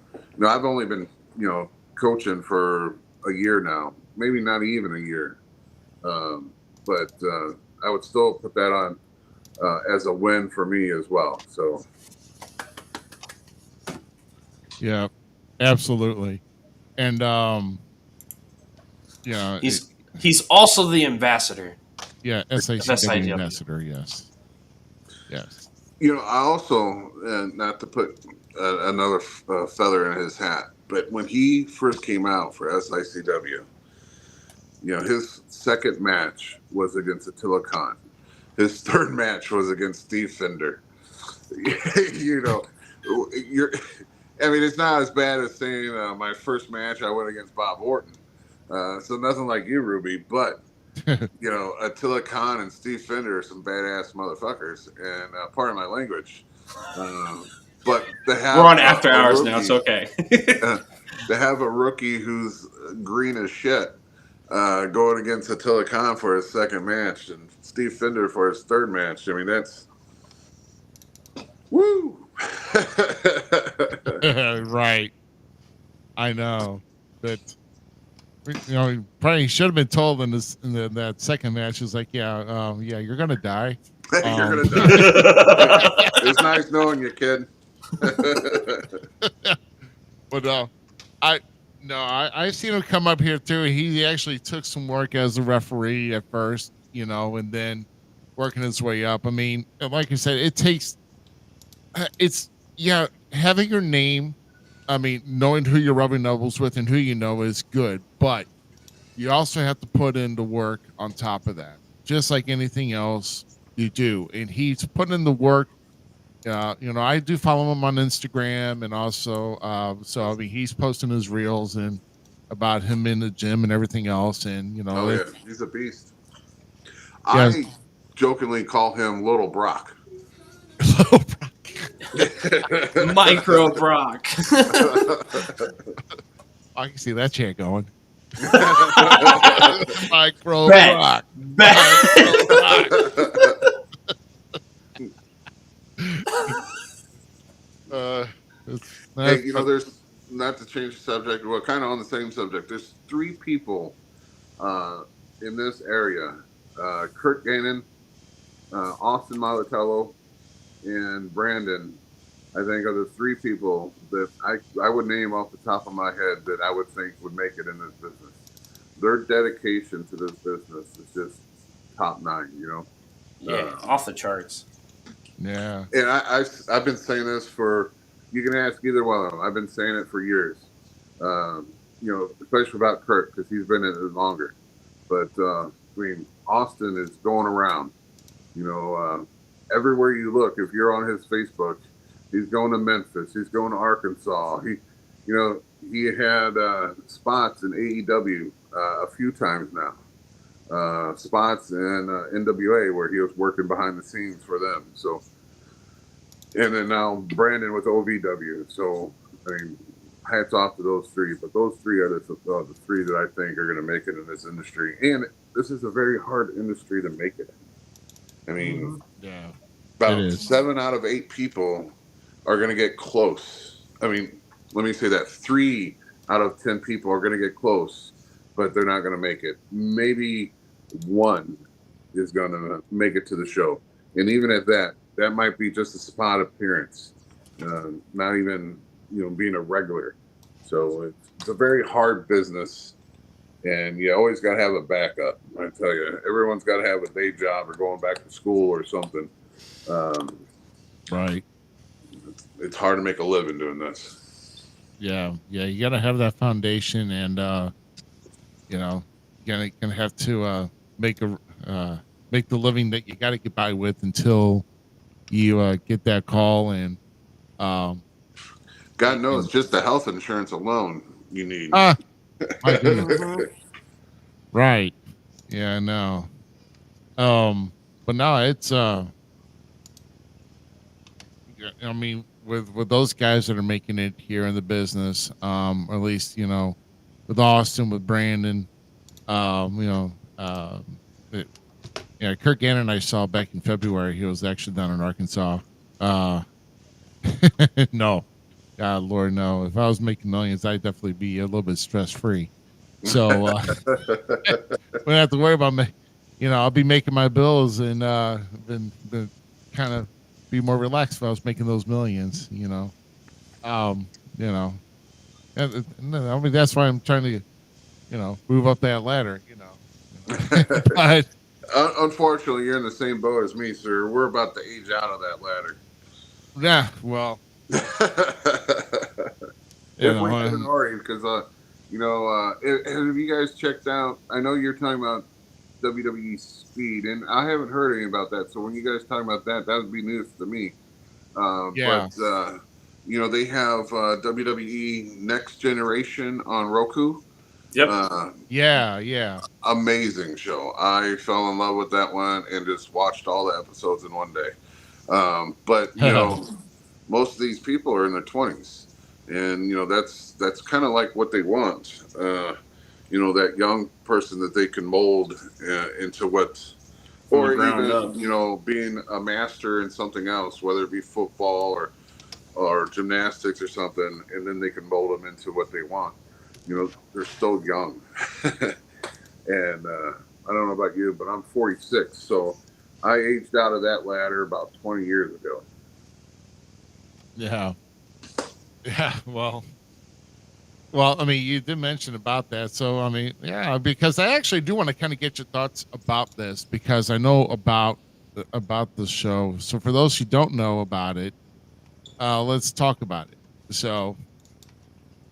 Speaker 8: I've only been, coaching for a year now, maybe not even a year. But I would still put that on as a win for me as well. So.
Speaker 4: Yeah, absolutely. And,
Speaker 5: he's also the ambassador.
Speaker 4: Yeah, SICW ambassador, yes. Yes.
Speaker 8: I also, not to put another feather in his hat, but when he first came out for SICW, his second match was against Attila Khan. His third match was against Steve Fender. It's not as bad as saying my first match I went against Bob Orton. So nothing like you, Ruby, but Attila Khan and Steve Fender are some badass motherfuckers, and pardon my language. But we're
Speaker 5: on after hours now. It's okay.
Speaker 8: To have a rookie who's green as shit going against Attila Khan for his second match and Steve Fender for his third match. I mean, that's woo.
Speaker 4: Right. I know, but probably should have been told in that second match. Is like, you're gonna die.
Speaker 8: You're gonna die. It's nice knowing you, kid.
Speaker 4: But I've seen him come up here too. He actually took some work as a referee at first, and then working his way up. I mean, like you said, it takes. Having your name. I mean, knowing who you're rubbing elbows with and who you know is good, but you also have to put in the work on top of that, just like anything else you do. And he's putting in the work. I do follow him on Instagram, and also, he's posting his reels and about him in the gym and everything else. And
Speaker 8: he's a beast.
Speaker 4: Yeah.
Speaker 8: I jokingly call him Little Brock.
Speaker 4: Little Brock.
Speaker 5: Micro Brock.
Speaker 4: I can see that chant going.
Speaker 5: Micro
Speaker 4: Brock.
Speaker 8: Hey, there's, not to change the subject, well, kind of on the same subject. There's 3 people in this area: Kurt Gannon, Austin Malatello, and Brandon. I think are the 3 people that I would name off the top of my head that I would think would make it in this business. Their dedication to this business is just top 9,
Speaker 5: Yeah, off the charts.
Speaker 4: Yeah.
Speaker 8: And I've been saying this for, you can ask either one of them. I've been saying it for years. Especially about Kurt, because he's been in it longer. But Austin is going around. Everywhere you look, if you're on his Facebook, he's going to Memphis. He's going to Arkansas. He had spots in AEW a few times now. Spots in NWA where he was working behind the scenes for them. So and then now Brandon with OVW. So, I mean, hats off to those three. But those three are the three that I think are going to make it in this industry. And this is a very hard industry to make it in. I mean,
Speaker 4: Yeah.
Speaker 8: about 7 out of 8 people are going to get close. I mean, let me say that 3 out of 10 people are going to get close, but they're not going to make it. Maybe 1 is going to make it to the show. And even at that, that might be just a spot appearance, not even, being a regular. So it's a very hard business, and you always got to have a backup. I tell you, everyone's got to have a day job or going back to school or something.
Speaker 4: Right.
Speaker 8: It's hard to make a living doing this.
Speaker 4: Yeah. You got to have that foundation, and you're gonna have to make the living that you got to get by with until you get that call. And
Speaker 8: God knows, just the health insurance alone you need.
Speaker 4: My goodness. Right. Yeah, I know. But no, it's I mean, with those guys that are making it here in the business, or at least, with Austin, with Brandon, Kirk Gannon I saw back in February. He was actually down in Arkansas. No. God, Lord, no. If I was making millions, I'd definitely be a little bit stress-free. So we don't have to worry about me. I'll be making my bills and been kind of be more relaxed if I was making those millions. And, I mean, that's why I'm trying to, move up that ladder. But
Speaker 8: unfortunately, you're in the same boat as me, sir. We're about to age out of that ladder.
Speaker 4: Yeah, well,
Speaker 8: if we haven't already, because have you guys checked out? I know you're talking about WWE Speed, and I haven't heard anything about that. So when you guys talk about that, that would be news to me.
Speaker 4: Yeah.
Speaker 8: But they have WWE Next Generation on Roku.
Speaker 5: Yep.
Speaker 4: Yeah.
Speaker 8: Amazing show. I fell in love with that one and just watched all the episodes in one day. But most of these people are in their 20s, and that's kind of like what they want. That young person that they can mold into what, or even being a master in something else, whether it be football or gymnastics or something, and then they can mold them into what they want. They're so young. And I don't know about you, but I'm 46, so I aged out of that ladder about 20 years ago.
Speaker 4: Yeah. Well, I mean, you did mention about that, so I mean, yeah, because I actually do want to kind of get your thoughts about this, because I know about the show. So for those who don't know about it, let's talk about it. So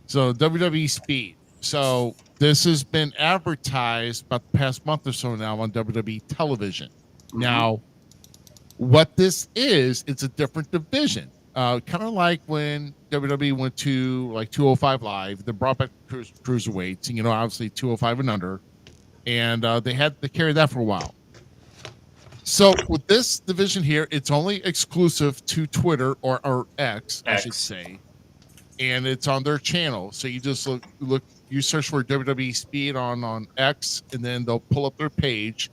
Speaker 4: WWE Speed. So this has been advertised about the past month or so now on WWE television. Mm-hmm. Now, what this is, it's a different division. Kind of like when WWE went to like 205 Live, they brought back cruiserweights, obviously 205 and under, and they had to carry that for a while. So with this division here, it's only exclusive to Twitter or X, I should say, and it's on their channel. So you just look, you search for WWE Speed on X, and then they'll pull up their page.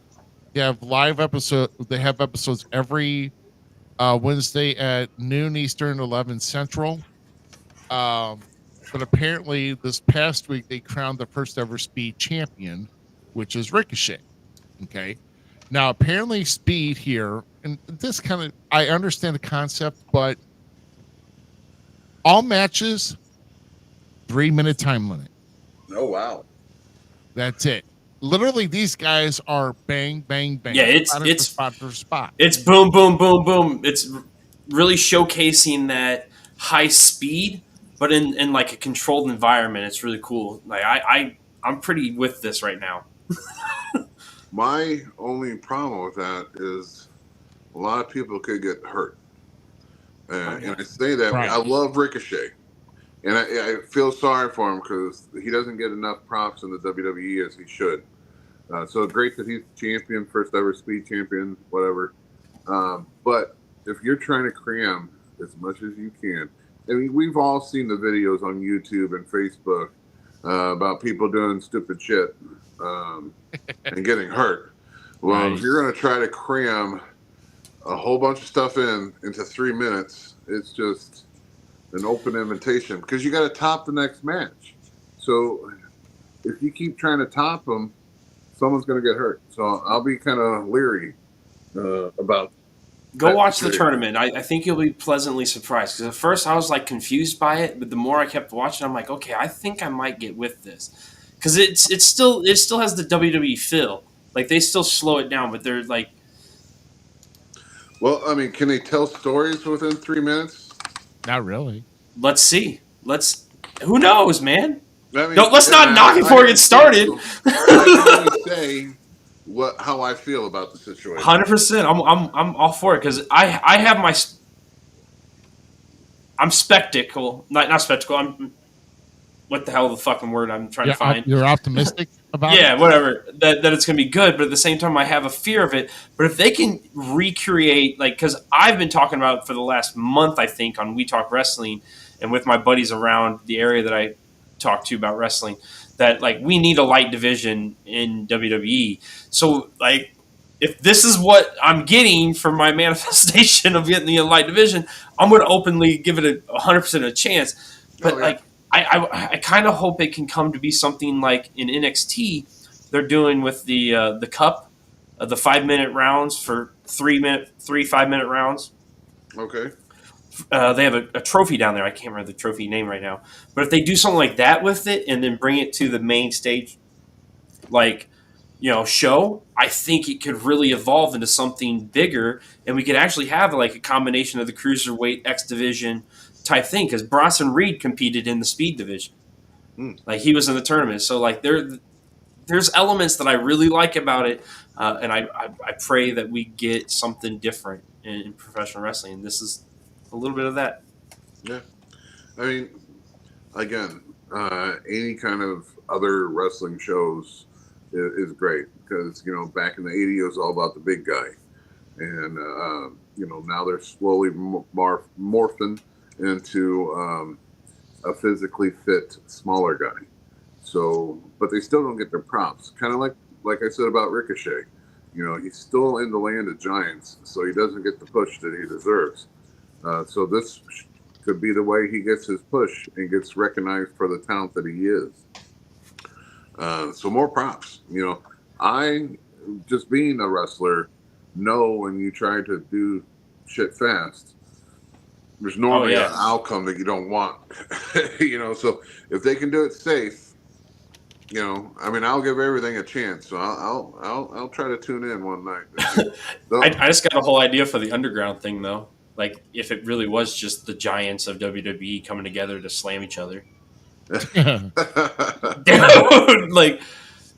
Speaker 4: They have live episodes. They have episodes every Wednesday at noon Eastern, 11 Central. But apparently this past week they crowned the first ever Speed champion, which is Ricochet. Okay. Now apparently Speed here, and this kind of, I understand the concept, but all matches, 3-minute time limit.
Speaker 8: Oh, wow.
Speaker 4: That's it. Literally, these guys are bang, bang, bang.
Speaker 5: Yeah, it's
Speaker 4: spot for spot.
Speaker 5: It's boom, boom, boom, boom. It's really showcasing that high speed, but in like a controlled environment. It's really cool. Like I'm pretty with this right now.
Speaker 8: My only problem with that is a lot of people could get hurt, and I say that I love Ricochet. And I feel sorry for him because he doesn't get enough props in the WWE as he should. So great that he's champion, first ever Speed champion, whatever. But if you're trying to cram as much as you can. I mean, we've all seen the videos on YouTube and Facebook about people doing stupid shit and getting hurt. Well, if you're going to try to cram a whole bunch of stuff into 3 minutes, it's just an open invitation because you got to top the next match. So if you keep trying to top them, someone's going to get hurt. So I'll be kind of leery about.
Speaker 5: Go watch the tournament. I think you'll be pleasantly surprised. Because at first I was like confused by it, but the more I kept watching, I'm like, okay, I think I might get with this. Because it still has the WWE feel. Like they still slow it down, but they're like.
Speaker 8: Well, I mean, can they tell stories within 3 minutes?
Speaker 4: Not really.
Speaker 5: Let's see. Who knows, man?
Speaker 8: I mean,
Speaker 5: let's not knock it before it gets started.
Speaker 8: I can only say how I feel about the situation.
Speaker 5: 100%. I'm all for it because I have my. I'm spectacle, not spectacle. I'm. What the hell the fucking word I'm trying to find?
Speaker 4: You're optimistic about it?
Speaker 5: Yeah, whatever. That it's going to be good, but at the same time, I have a fear of it. But if they can recreate, like, because I've been talking about for the last month, I think, on We Talk Wrestling and with my buddies around the area that I talk to about wrestling, that, like, we need a light division in WWE. So, like, if this is what I'm getting from my manifestation of getting the light division, I'm going to openly give it 100% a chance. But, like, I kind of hope it can come to be something like in NXT they're doing with the cup, the 5-minute rounds for 3 5-minute rounds.
Speaker 8: Okay.
Speaker 5: They have a trophy down there. I can't remember the trophy name right now. But if they do something like that with it and then bring it to the main stage, like, show, I think it could really evolve into something bigger, and we could actually have like a combination of the Cruiserweight X Division type thing, because Bronson Reed competed in the speed division. Like, he was in the tournament. So, like, there's elements that I really like about it, and I pray that we get something different in professional wrestling. And this is a little bit of that.
Speaker 8: Yeah. I mean, again, any kind of other wrestling shows is great because, back in the 80s, it was all about the big guy. And, now they're slowly morphing into a physically fit smaller guy. So, but they still don't get their props. Kind of like I said about Ricochet. He's still in the land of giants, so he doesn't get the push that he deserves. So this could be the way he gets his push and gets recognized for the talent that he is. So more props. I, just being a wrestler, know when you try to do shit fast, there's normally an outcome that you don't want. So if they can do it safe, I'll give everything a chance. So I'll try to tune in one night.
Speaker 5: I just got a whole idea for the underground thing, though. Like, if it really was just the giants of WWE coming together to slam each other. Dude, like,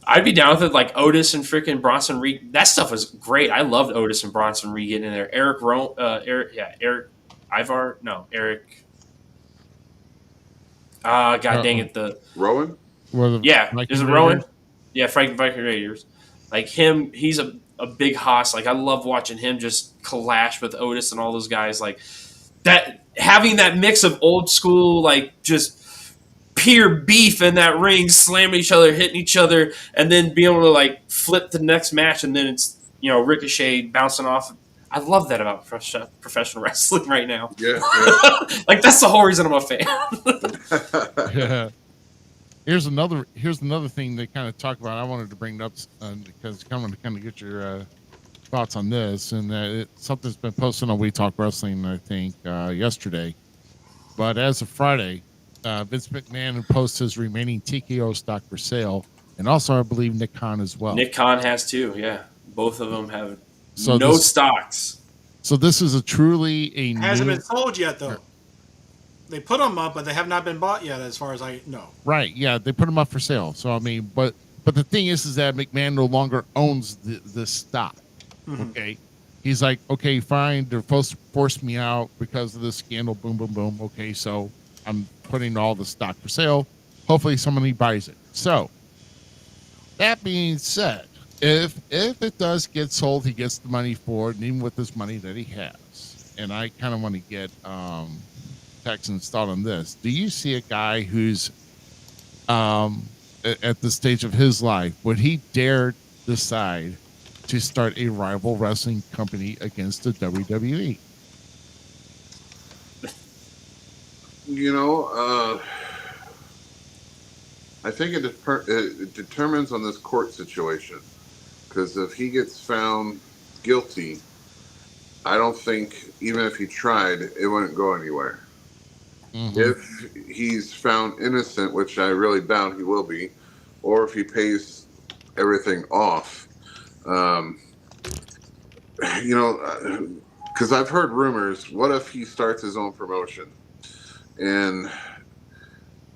Speaker 5: I'd be down with it. Like, Otis and freaking Bronson Reed. That stuff was great. I loved Otis and Bronson Reed getting in there. Eric Ivar? No, Eric. God dang it. The
Speaker 8: Rowan?
Speaker 5: Is it Rowan? Yeah, Frank Viking Raiders. Like him, he's a big hoss. Like, I love watching him just clash with Otis and all those guys. Like, that, having that mix of old school, like, just pure beef in that ring, slamming each other, hitting each other, and then being able to, like, flip the next match, and then it's, Ricochet bouncing off. I love that about professional wrestling right now.
Speaker 8: Yeah.
Speaker 5: Like, that's the whole reason I'm a fan.
Speaker 4: Yeah. Here's another thing they kind of talk about. I wanted to bring it up because I want to kind of get your thoughts on this, and something's been posted on We Talk Wrestling, I think, yesterday. But as of Friday, Vince McMahon posts his remaining TKO stock for sale, and also I believe Nick Khan as well.
Speaker 5: Nick Khan has too. Yeah, both of them have no stocks.
Speaker 4: So this is
Speaker 6: hasn't been sold yet though. They put them up, but they have not been bought yet, as far as I know.
Speaker 4: Right? Yeah, they put them up for sale. So but the thing is that McMahon no longer owns the stock. Mm-hmm. Okay, he's like, okay, fine, they're supposed to force me out because of this scandal. Boom, boom, boom. Okay, so I'm putting all the stock for sale. Hopefully, somebody buys it. So that being said, if it does get sold, he gets the money for it, and even with this money that he has. and I kind of want to get Texan's thought on this. Do you see a guy who's at the stage of his life, would he dare decide to start a rival wrestling company against the WWE?
Speaker 8: I think it determines on this court situation, because if he gets found guilty, I don't think, even if he tried, it wouldn't go anywhere. Mm-hmm. If he's found innocent, which I really doubt he will be, or if he pays everything off, because I've heard rumors, what if he starts his own promotion? And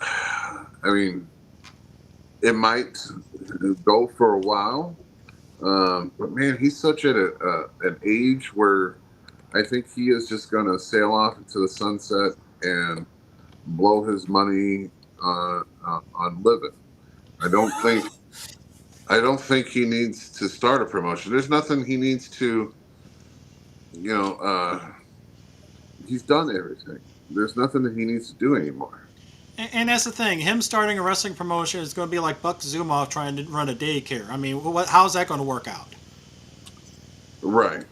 Speaker 8: I mean, it might go for a while, but man, he's such at an age where I think he is just going to sail off into the sunset and blow his money on living. I don't think he needs to start a promotion. There's nothing he needs to, he's done everything. There's nothing that he needs to do anymore.
Speaker 6: And that's the thing. Him starting a wrestling promotion is going to be like Buck Zumhofe trying to run a daycare. I mean, how's that going to work out?
Speaker 8: Right.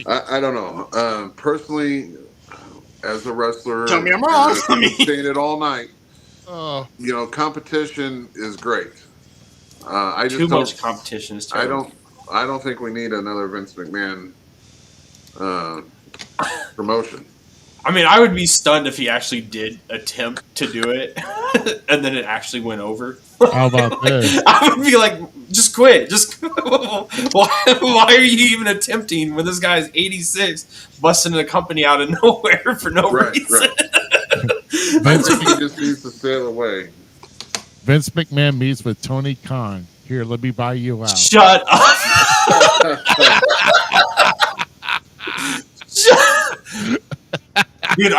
Speaker 8: I don't know. Personally, as a wrestler,
Speaker 6: tell me I'm wrong.
Speaker 8: I've been saying it all night. Competition is great. I just
Speaker 5: too much competition is terrible.
Speaker 8: I don't think we need another Vince McMahon promotion.
Speaker 5: I mean, I would be stunned if he actually did attempt to do it, and then it actually went over.
Speaker 4: How about this?
Speaker 5: I would be like, just quit. Why are you even attempting when this guy's 86, busting a company out of nowhere for no reason?
Speaker 8: Right. I think he just needs to sail away.
Speaker 4: Vince McMahon meets with Tony Khan. Here, let me buy you out.
Speaker 5: Shut up. Dude,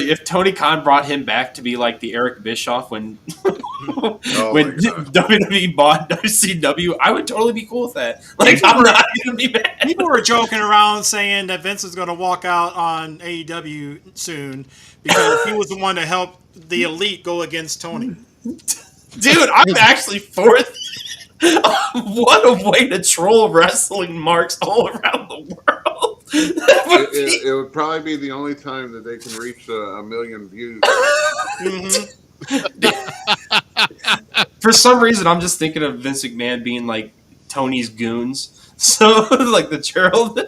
Speaker 5: if Tony Khan brought him back to be like the Eric Bischoff when WWE bought WCW, I would totally be cool with that. Like, I'm not going to be mad.
Speaker 6: People were joking around saying that Vince is going to walk out on AEW soon because he was the one to help the Elite go against Tony.
Speaker 5: Dude, I'm actually for it. What a way to troll wrestling marks all around the world.
Speaker 8: It would probably be the only time that they can reach a million views.
Speaker 5: For some reason, I'm just thinking of Vince McMahon being like Tony's goons. So, like the Gerald.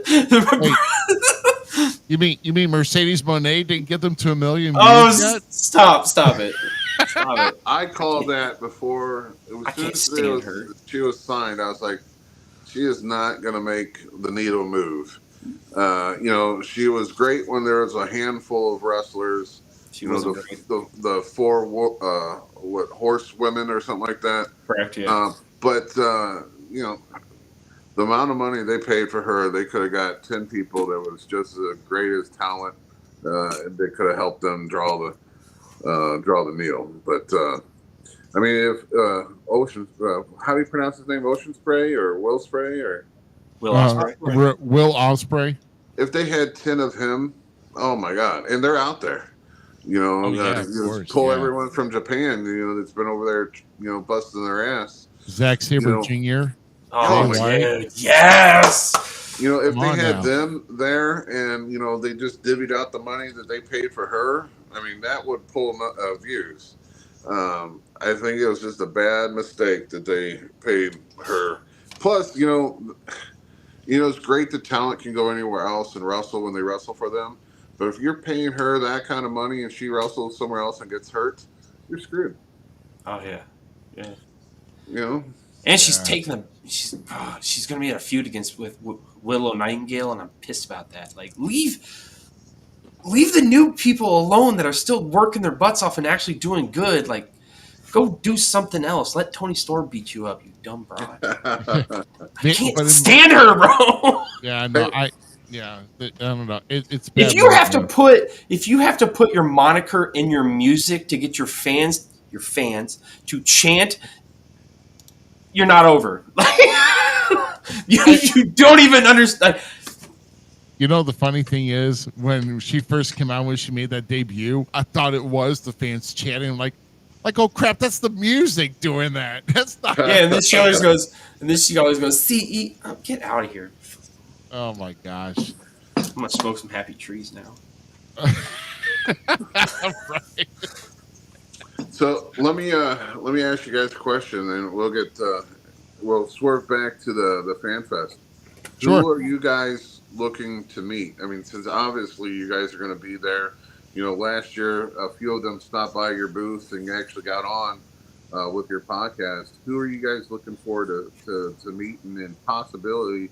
Speaker 4: You mean Mercedes Moné didn't get them to 1 million views yet?
Speaker 5: Stop it.
Speaker 8: I called that before.
Speaker 5: I can't stand her.
Speaker 8: She was signed. I was like, she is not going to make the needle move. She was great when there was a handful of wrestlers. The four horsewomen or something like that.
Speaker 5: Correct. Yeah.
Speaker 8: But the amount of money they paid for her, they could have got 10 people that was just as great as talent. They could have helped them draw the needle. But I mean, if Ocean, how do you pronounce his name? Ocean Spray or Will Spray or
Speaker 5: Will Ospreay?
Speaker 4: Will Ospreay.
Speaker 8: If they had 10 of him, oh my God! And they're out there. Pull everyone from Japan. That's been over there. Busting their ass.
Speaker 4: Zack Sabre Jr.
Speaker 5: Oh my yes.
Speaker 8: If they had them there and they just divvied out the money that they paid for her, I mean that would pull views. I think it was just a bad mistake that they paid her. Plus, it's great that talent can go anywhere else and wrestle when they wrestle for them. But if you're paying her that kind of money and she wrestles somewhere else and gets hurt, you're screwed.
Speaker 5: Oh yeah.
Speaker 8: And
Speaker 5: she's taking them. She's going to be in a feud with Willow Nightingale, and I'm pissed about that. Like, leave the new people alone that are still working their butts off and actually doing good. Like, go do something else. Let Toni Storm beat you up, you dumb broad. I can't stand her, bro.
Speaker 4: Yeah, no, I don't know. It's bad.
Speaker 5: If you have to put your moniker in your music to get your fans to chant, you're not over. You don't even understand.
Speaker 4: You know, the funny thing is, when she first came out, when she made that debut, I thought it was the fans chanting like, oh crap, that's the music doing that. That's not.
Speaker 5: Yeah, and then she always goes, CE, get out of here.
Speaker 4: Oh my gosh.
Speaker 5: I'm gonna smoke some happy trees now.
Speaker 4: Right.
Speaker 8: So let me ask you guys a question, and we'll swerve back to the Fan Fest.
Speaker 4: Sure.
Speaker 8: Who are you guys looking to meet? I mean, since obviously you guys are going to be there. You know, last year a few of them stopped by your booth and actually got on with your podcast. Who are you guys looking forward to meeting and possibility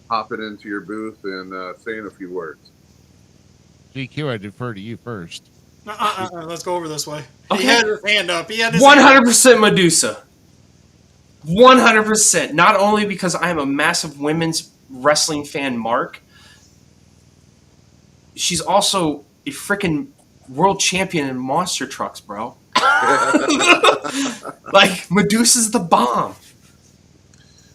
Speaker 8: hopping into your booth and saying a few words?
Speaker 4: GQ, I defer to you first.
Speaker 6: Let's go over this way.
Speaker 5: Okay.
Speaker 6: He had his hand up. He had his
Speaker 5: 100% Medusa. 100%. Not only because I am a massive women's wrestling fan, Mark. She's also a freaking world champion in monster trucks, bro. Like, Medusa's the bomb.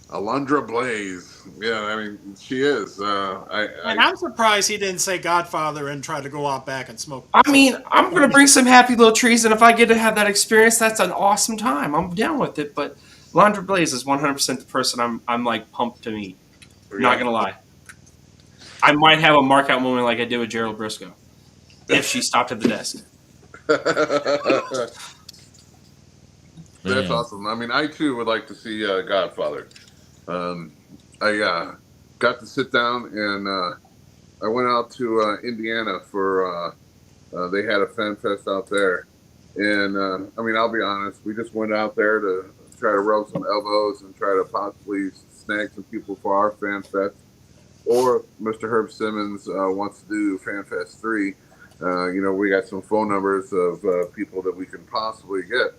Speaker 8: Alundra Blaze. Yeah, I mean, she is.
Speaker 6: And I'm surprised he didn't say Godfather and try to go out back and smoke.
Speaker 5: I mean, I'm going to bring some happy little trees, and if I get to have that experience, that's an awesome time. I'm down with it, but Alundra Blaze is 100% the person I'm like, pumped to meet. Not going to lie. I might have a mark-out moment like I did with Gerald Briscoe, if she stopped at the desk.
Speaker 8: That's awesome. I mean, I too would like to see Godfather. I got to sit down and I went out to Indiana for they had a fan fest out there, and I mean, I'll be honest, we just went out there to try to rub some elbows and try to possibly snag some people for our fan fest. Or Mr. Herb Simmons wants to do Fan Fest 3. You know, we got some phone numbers of people that we can possibly get.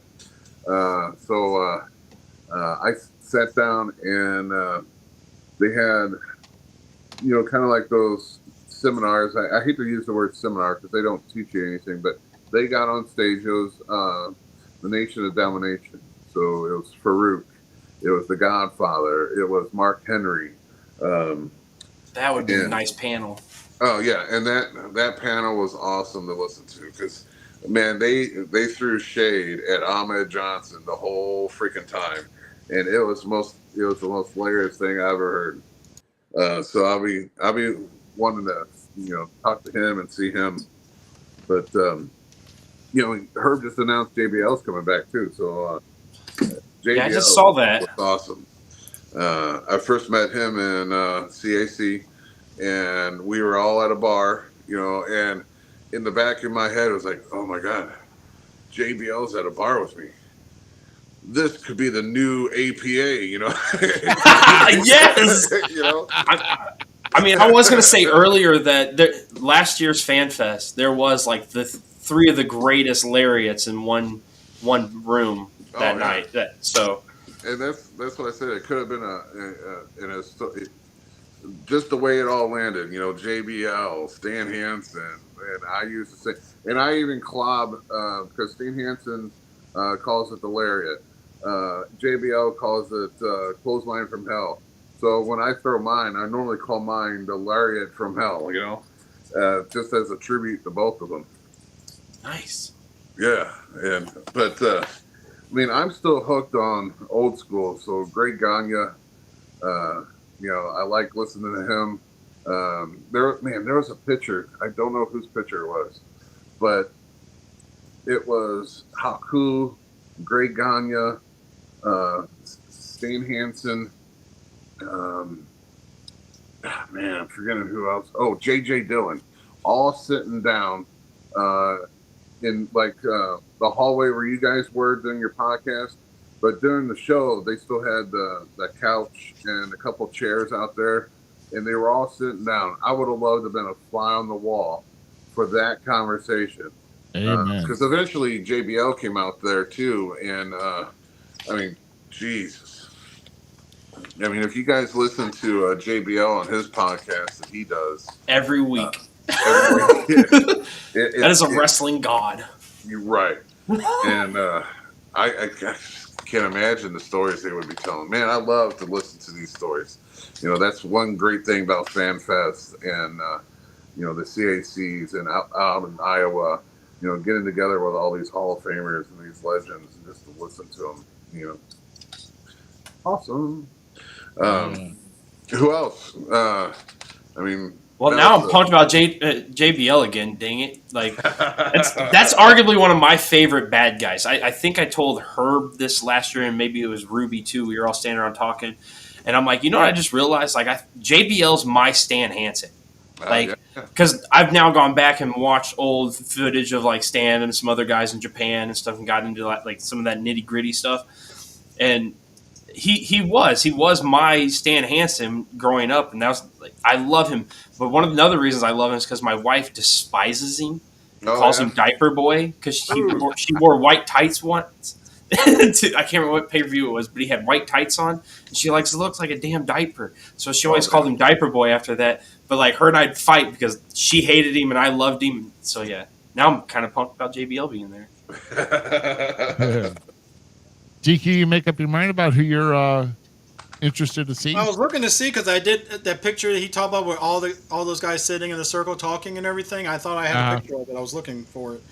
Speaker 8: So I sat down and they had, you know, kind of like those seminars. I hate to use the word seminar because they don't teach you anything, but they got on stage. It was the Nation of Domination. So it was Farouk. It was The Godfather. It was Mark Henry.
Speaker 5: That would be a nice panel.
Speaker 8: Oh yeah, and that panel was awesome to listen to because, man, they threw shade at Ahmed Johnson the whole freaking time, and it was the most hilarious thing I ever heard. So I'll be wanting to, you know, talk to him and see him, but you know, Herb just announced JBL's coming back too, so JBL,
Speaker 5: yeah, I just saw that.
Speaker 8: Was awesome. I first met him in CAC, and we were all at a bar, you know, and in the back of my head, it was like, oh my God, JBL's at a bar with me. This could be the new APA, you know?
Speaker 5: Yes!
Speaker 8: You know?
Speaker 5: I mean, I was going to say earlier that last year's Fan Fest, there was like the three of the greatest lariats in one room that night.
Speaker 8: And that's what I said. It could have been just the way it all landed. You know, JBL, Stan Hansen, and I used to say, and I even clob because Stan Hansen calls it the lariat. JBL calls it clothesline from hell. So when I throw mine, I normally call mine the lariat from hell. You know, just as a tribute to both of them.
Speaker 5: Nice.
Speaker 8: Yeah, but. I mean, I'm still hooked on old school. So Greg Gagne, you know, I like listening to him. There was a picture. I don't know whose picture it was, but it was Haku, Greg Gagne, Stan Hansen. Man, I'm forgetting who else. Oh, J.J. Dillon, all sitting down in like the hallway where you guys were doing your podcast, but during the show they still had the couch and a couple chairs out there, and they were all sitting down. I would have loved to have been a fly on the wall for that conversation. Because eventually JBL came out there too, and I mean, Jesus. I mean, if you guys listen to JBL on his podcast that he does
Speaker 5: every week.
Speaker 8: That
Speaker 5: is a wrestling god.
Speaker 8: You're right. And I can't imagine the stories they would be telling. Man, I love to listen to these stories. that's one great thing about Fan Fest and the CACs and out in Iowa. Getting together with all these Hall of Famers and these legends and just to listen to them. Awesome. Who else? I mean,
Speaker 5: Well, now I'm pumped about JBL again. Dang it! Like that's arguably one of my favorite bad guys. I think I told Herb this last year, and maybe it was Ruby too. We were all standing around talking, and I'm like, what I just realized? Like, JBL's my Stan Hansen. Like, because I've now gone back and watched old footage of like Stan and some other guys in Japan and stuff, and got into like some of that nitty gritty stuff, and. He was my Stan Hansen growing up, and that was like, I love him. But one of the other reasons I love him is because my wife despises him, calls him Diaper Boy because she wore white tights once. I can't remember what pay-per-view it was, but he had white tights on, and she looks like a damn diaper. So she always called him Diaper Boy after that. But like her and I'd fight because she hated him and I loved him. So yeah, now I'm kind of pumped about JBL being there.
Speaker 4: GQ, you make up your mind about who you're interested to see?
Speaker 6: I was looking to see because I did that picture that he talked about where all those guys sitting in a circle talking and everything. I thought I had a picture of it. I was looking for it.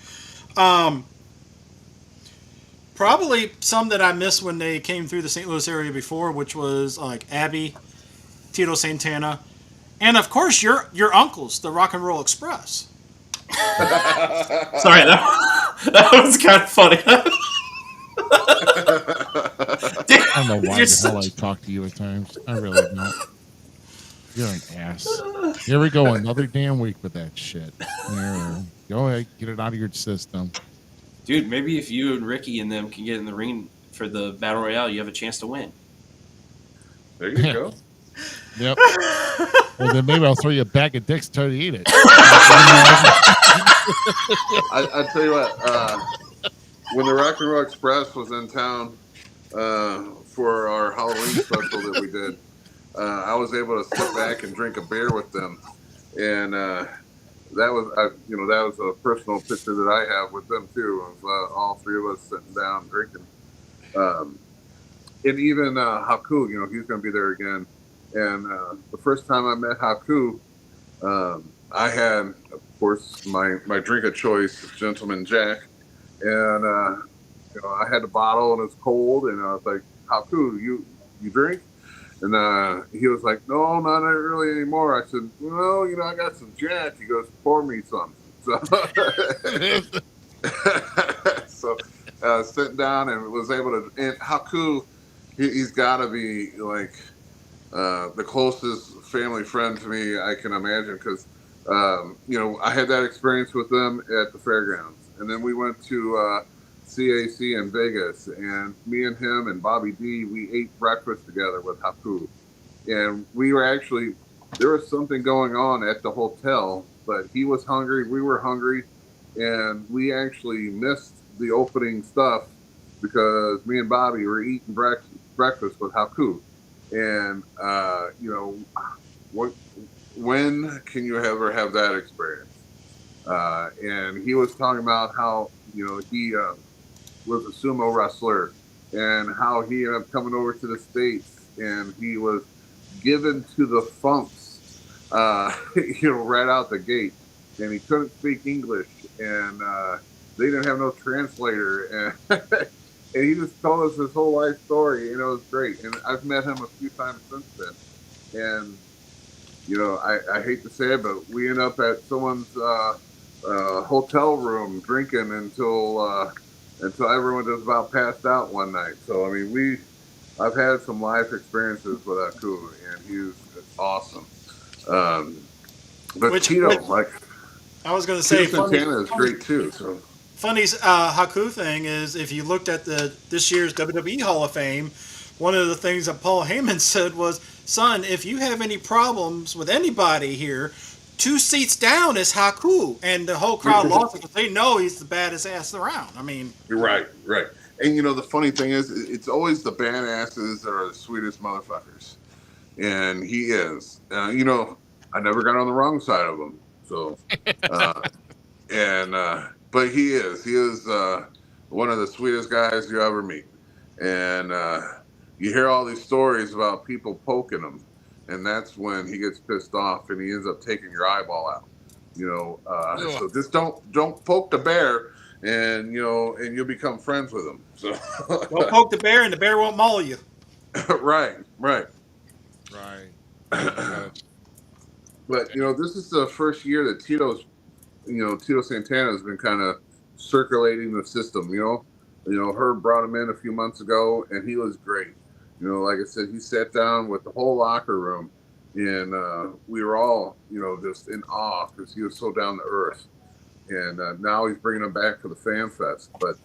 Speaker 6: Probably some that I missed when they came through the St. Louis area before, which was like Abby, Tito Santana, and of course your uncles, the Rock and Roll Express.
Speaker 5: Sorry, that was kind of funny.
Speaker 4: I don't know why the hell I talk to you at times. I really don't. You're an ass. Here we go, another damn week with that shit. Go ahead, get it out of your system.
Speaker 5: Dude, maybe if you and Ricky and them can get in the ring for the Battle Royale, you have a chance to win.
Speaker 8: There you go.
Speaker 4: Yep. Well, then maybe I'll throw you a bag of dicks to eat it.
Speaker 8: I tell you what, when the Rock and Roll Express was in town for our Halloween special that we did, I was able to sit back and drink a beer with them, and that was a personal picture that I have with them too, of all three of us sitting down drinking. And even Haku, he's going to be there again. And the first time I met Haku, I had, of course, my drink of choice, Gentleman Jack. And, I had the bottle and it's cold. And I was like, Haku, you drink? And he was like, no, not really anymore. I said, well, I got some Jack. He goes, pour me some. So, sitting down and was able to, and Haku, he's got to be like the closest family friend to me I can imagine because, I had that experience with them at the fairgrounds. And then we went to CAC in Vegas, and me and him and Bobby D, we ate breakfast together with Haku. And we were actually, there was something going on at the hotel, but he was hungry, we were hungry, and we actually missed the opening stuff because me and Bobby were eating breakfast with Haku. And, when can you ever have that experience? And he was talking about how, he was a sumo wrestler and how he ended up coming over to the States and he was given to the funks, right out the gate. And he couldn't speak English and they didn't have no translator. And, and he just told us his whole life story and it was great. And I've met him a few times since then. And, I hate to say it, but we end up at someone's hotel room drinking until everyone just about passed out one night. So I mean, I've had some life experiences with Haku, and he's awesome. But Tito,
Speaker 6: I was going to say,
Speaker 8: Santana is great too. So
Speaker 6: funny Haku thing is, if you looked at this year's WWE Hall of Fame, one of the things that Paul Heyman said was, "Son, if you have any problems with anybody here, 2 seats down is Haku," and the whole crowd lost it because they know he's the baddest ass around. I mean,
Speaker 8: you're right. And the funny thing is, it's always the badasses that are the sweetest motherfuckers, and he is. I never got on the wrong side of him. So, but he is one of the sweetest guys you ever meet, and you hear all these stories about people poking him. and that's when he gets pissed off and he ends up taking your eyeball out. So just don't poke the bear, and and you'll become friends with him. So
Speaker 6: Don't poke the bear, and the bear won't maul you.
Speaker 8: right.
Speaker 4: Right.
Speaker 8: But this is the first year that Tito Santana has been kind of circulating the system. Herb brought him in a few months ago, and he was great. Like I said, he sat down with the whole locker room, and we were all, just in awe because he was so down to earth. And now he's bringing him back for the Fan Fest. But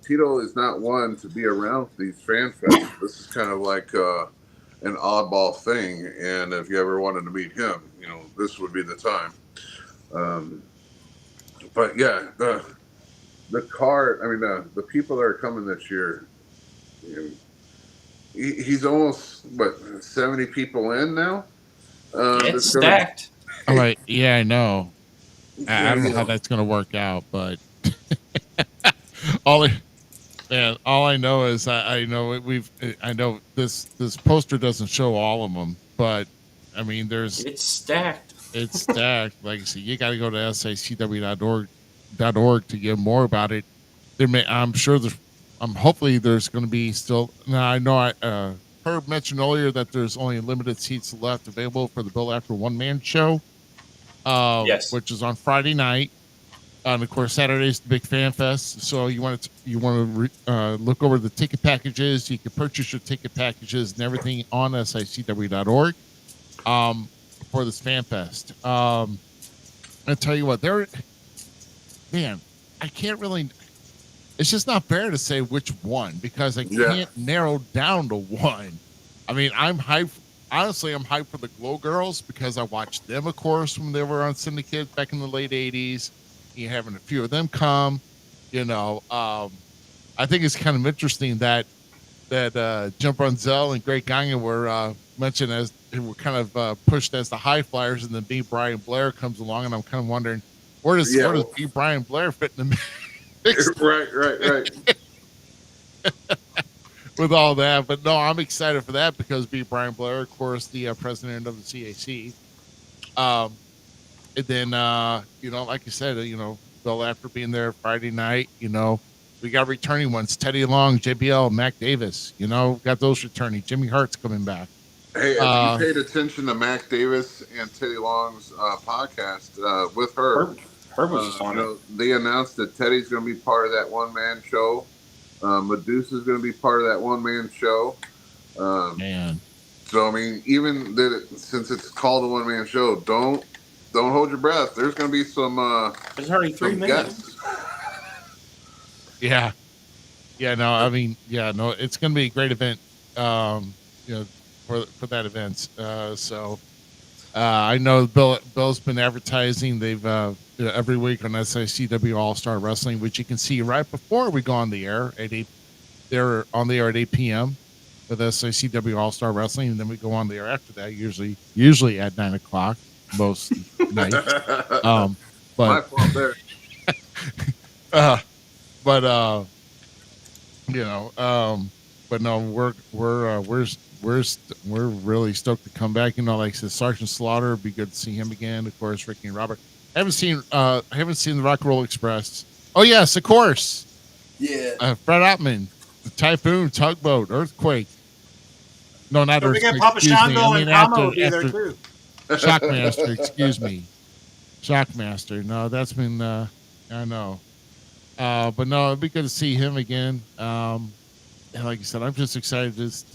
Speaker 8: Tito is not one to be around these Fan Fests. This is kind of like an oddball thing, and if you ever wanted to meet him, this would be the time. But yeah, the card. I mean, the people that are coming this year. He's almost 70 people in now.
Speaker 5: It's stacked.
Speaker 4: I'm like, yeah, I know. I don't know how that's going to work out, but all I know is I know this poster doesn't show all of them, but I mean,
Speaker 5: it's stacked.
Speaker 4: It's stacked. Like I said, you got to go to SICW.org to get more about it. Hopefully there's going to be still. Now I know Herb mentioned earlier that there's only limited seats left available for the Bill After One Man show.
Speaker 5: Yes,
Speaker 4: which is on Friday night. And of course, Saturday's the big Fan Fest. So you want to look over the ticket packages. You can purchase your ticket packages and everything on SICW.org for this Fan Fest. I'll tell you what, I can't really. It's just not fair to say which one because I can't narrow down to one. I mean, I'm hyped. Honestly, I'm hyped for the Glow Girls because I watched them, of course, when they were on Syndicate back in the late 80s. You're having a few of them come. I think it's kind of interesting that Jump Runzel and Great Gagne were mentioned as were kind of pushed as the high flyers, and then B. Brian Blair comes along, and I'm kind of wondering where does B. Brian Blair fit in the mix?
Speaker 8: Right.
Speaker 4: With all that, but no, I'm excited for that because B. Brian Blair, of course, the president of the CAC. And then, like you said, Bill after being there Friday night, we got returning ones: Teddy Long, JBL, Mac Davis. Got those returning. Jimmy Hart's coming back.
Speaker 8: Hey, have you paid attention to Mac Davis and Teddy Long's podcast with Herb?
Speaker 5: Herb was on it.
Speaker 8: They announced that Teddy's going to be part of that one-man show. Medusa's going to be part of that one-man show.
Speaker 4: Man.
Speaker 8: So, I mean, even since it's called a one-man show, don't hold your breath. There's going to be some
Speaker 5: there's already 3 minutes.
Speaker 4: Yeah. Yeah, no, I mean, it's going to be a great event, for that event. I know Bill's been advertising. They've every week on SICW All-Star Wrestling, which you can see right before we go on the air at 8. They're on the air at 8 p.m. with SICW All-Star Wrestling, and then we go on the air after that, usually at 9 o'clock most nights.
Speaker 8: My fault there.
Speaker 4: But no, we're really stoked to come back. Like I said, Sergeant Slaughter, it'd be good to see him again. Of course, Ricky and Robert. I haven't seen the Rock and Roll Express. Oh yes, of course.
Speaker 5: Yeah.
Speaker 4: Fred Ottman, the Typhoon, Tugboat, Earthquake. No, not
Speaker 6: Don't
Speaker 4: Earthquake.
Speaker 6: forget Papa Shango and Kama will be there too.
Speaker 4: Shockmaster, excuse me. Shockmaster. No, that's been I know. But no, it'd be good to see him again. And like I said, I'm just excited just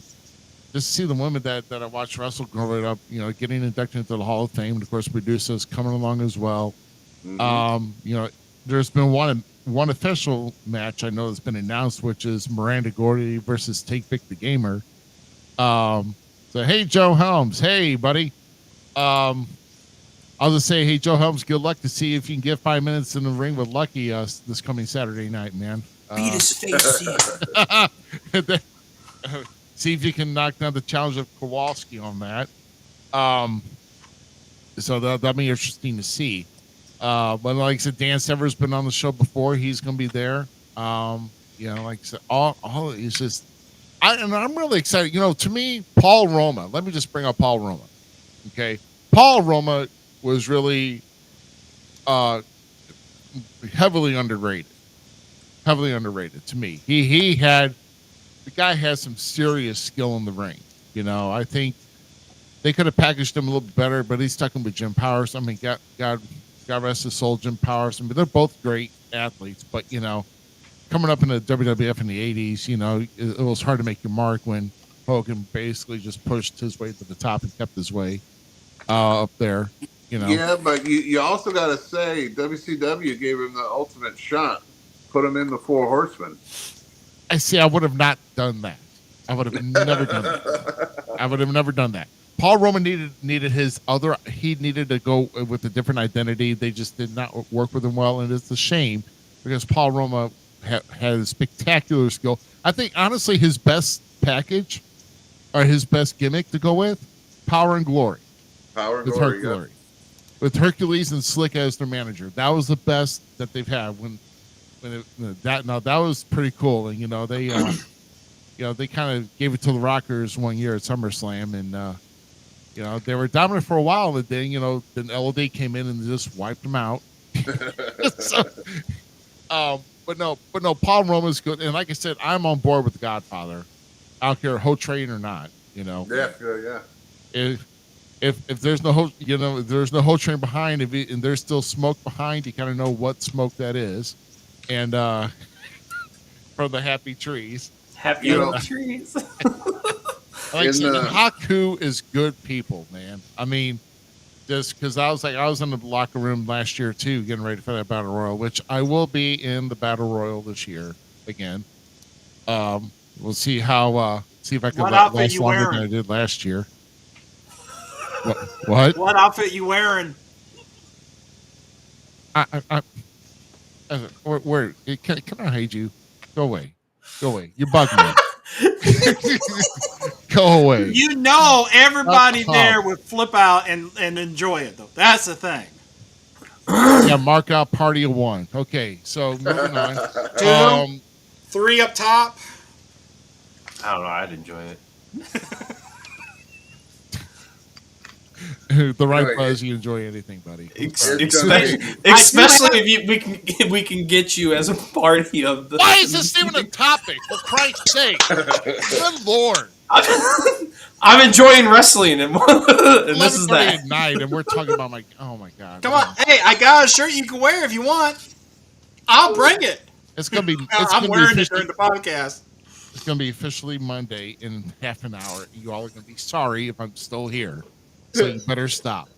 Speaker 4: to see the women that I watched wrestle growing up, getting inducted into the Hall of Fame. And of course, Medusa's coming along as well. Mm-hmm. There's been one official match I know that's been announced, which is Miranda Gordy versus Take Vic the Gamer. So hey, Joe Helms, hey buddy. I'll just say, hey, Joe Helms, good luck to see if you can get 5 minutes in the ring with Lucky this coming Saturday night, man.
Speaker 5: Beat his face in.
Speaker 4: See if you can knock down the challenge of Kowalski on that. So that'll be interesting to see. But like I said, Dan Sever's been on the show before. He's going to be there. Like I said, all it's just, I'm really excited. To me, Paul Roma. Let me just bring up Paul Roma. Okay, Paul Roma was really heavily underrated. Heavily underrated to me. The guy has some serious skill in the ring. I think they could have packaged him a little bit better, but he's stuck in with Jim Powers. I mean, God rest his soul, Jim Powers. I mean, they're both great athletes, but coming up in the WWF in the 80s, it was hard to make your mark when Hogan basically just pushed his way to the top and kept his way up there.
Speaker 8: Yeah, but you also got to say WCW gave him the ultimate shot, put him in the Four Horsemen.
Speaker 4: I would have not done that. I would have never done that. I would have never done that. Paul Roma needed his other. He needed to go with a different identity. They just did not work with him well, and it's a shame because Paul Roma has spectacular skill. I think honestly his best package or his best gimmick to go with, Power and Glory.
Speaker 8: Power and
Speaker 4: with
Speaker 8: Glory,
Speaker 4: Hercules. Yeah. With Hercules and Slick as their manager. That was the best that they've had that was pretty cool. And they they kind of gave it to the Rockers one year at SummerSlam, and they were dominant for a while, and then LOD came in and just wiped them out. So, but no, Paul Roma's good, and like I said, I'm on board with the Godfather. I don't care Ho Train or not.
Speaker 8: Yeah.
Speaker 4: If there's no if there's no Ho Train behind, and there's still smoke behind, you kind of know what smoke that is, and from the Happy Trees.
Speaker 5: Happy trees.
Speaker 4: Like I said, Haku is good people, man. I mean, just because I was in the locker room last year too, getting ready for that Battle Royal, which I will be in the Battle Royal this year again. We'll see how see if I can last longer than I did last year. What?
Speaker 6: What outfit you wearing?
Speaker 4: Where can I hide you? Go away. You bug me. Go away.
Speaker 6: Everybody there would flip out and enjoy it, though. That's the thing.
Speaker 4: Yeah, mark out party of one. Okay, so moving on.
Speaker 6: 2, 3 up top.
Speaker 5: I don't know. I'd enjoy it.
Speaker 4: The right buzz, you enjoy anything, buddy.
Speaker 5: Especially if we can get you as a party of the.
Speaker 4: Why is this even a topic? For Christ's sake! Good Lord!
Speaker 5: I'm enjoying wrestling, and this is that.
Speaker 4: At night, and we're talking about oh my god!
Speaker 6: Come on, hey, I got a shirt you can wear if you want. I'll bring it.
Speaker 4: It's gonna be.
Speaker 6: I'm wearing it during the podcast.
Speaker 4: It's gonna be officially Monday in half an hour. You all are gonna be sorry if I'm still here. So you better stop.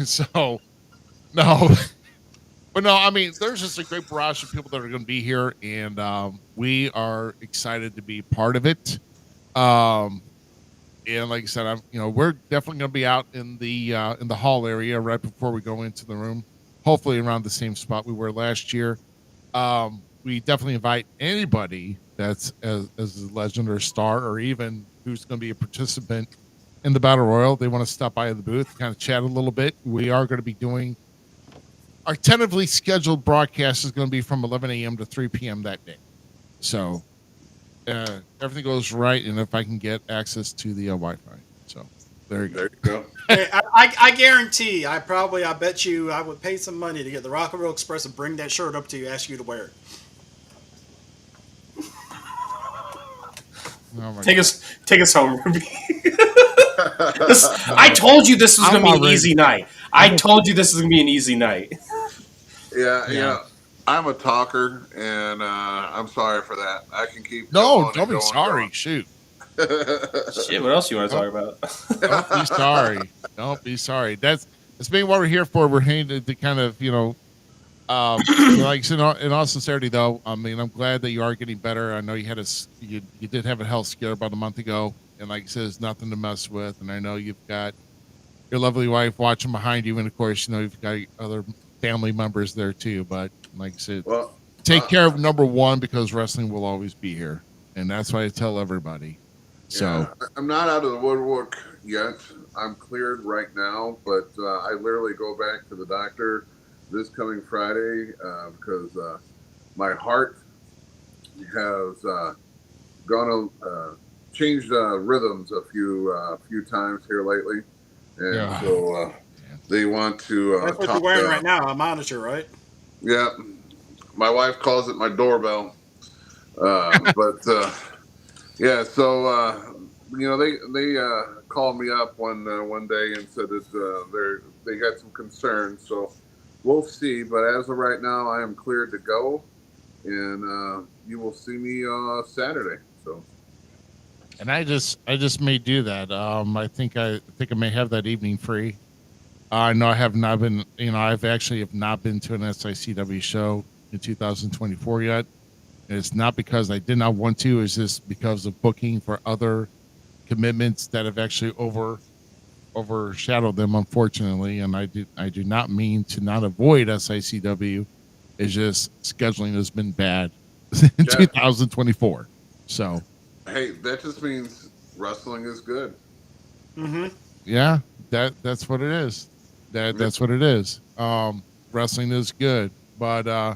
Speaker 4: So, no. But no, I mean, there's just a great barrage of people that are going to be here, and we are excited to be part of it. And like I said, we're definitely going to be out in the hall area right before we go into the room. Hopefully, around the same spot we were last year. We definitely invite anybody that's as a legend or a star, or even who's going to be a participant in the Battle Royal. They want to stop by the booth, kind of chat a little bit. We are going to be doing our tentatively scheduled broadcast is going to be from 11 a.m. to 3 p.m. that day. So everything goes right, and if I can get access to the Wi-Fi. So there you go.
Speaker 6: Hey, I guarantee, I bet you I would pay some money to get the Rock and Roll Express and bring that shirt up to you, ask you to wear it.
Speaker 4: Oh
Speaker 5: take us home, Ruby. I told you this was going to be an easy night. I told you this is going to be an easy night.
Speaker 8: Yeah. I'm a talker, and I'm sorry for that. I can keep.
Speaker 4: No, don't be sorry. Shoot.
Speaker 5: Shit, what else you want to talk about?
Speaker 4: Don't be sorry. Don't be sorry. That's being what we're here for. We're here to kind of, like I said, in all sincerity, though, I mean, I'm glad that you are getting better. I know you did have a health scare about a month ago, and like I said, it's nothing to mess with. And I know you've got your lovely wife watching behind you, and of course, you've got other family members there too. But like I said, take care of number one, because wrestling will always be here, and that's why I tell everybody. So
Speaker 8: I'm not out of the woodwork yet. I'm cleared right now, but I literally go back to the doctor this coming Friday because my heart has gone changed rhythms a few times here lately, and so they want to.
Speaker 6: That's what you're wearing right now, a monitor, right?
Speaker 8: Yeah, my wife calls it my doorbell, but yeah. So they called me up one day and said that they got some concerns. So we'll see. But as of right now, I am cleared to go, and you will see me Saturday. So.
Speaker 4: And I just may do that. I think I may have that evening free. I know I have not been. I've actually have not been to an SICW show in 2024 yet. And it's not because I did not want to. It's just because of booking for other commitments that have actually overshadowed them, unfortunately. And I do not mean to not avoid SICW. It's just scheduling has been bad in 2024. So.
Speaker 8: Hey, that just means wrestling is good.
Speaker 6: Mm-hmm.
Speaker 4: Yeah, that's what it is. That's what it is. Wrestling is good, but I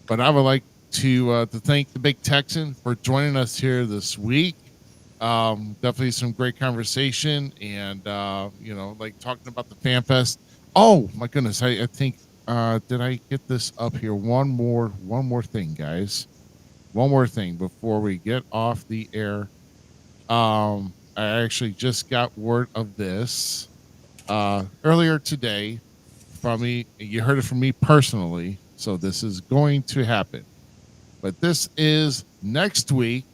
Speaker 4: would like to thank the Big Texan for joining us here this week. Definitely some great conversation, and like talking about the Fan Fest. Oh my goodness, I think did I get this up here? One more thing, guys. One more thing before we get off the air. I actually just got word of this earlier today from me. You heard it from me personally, so this is going to happen. But this is next week.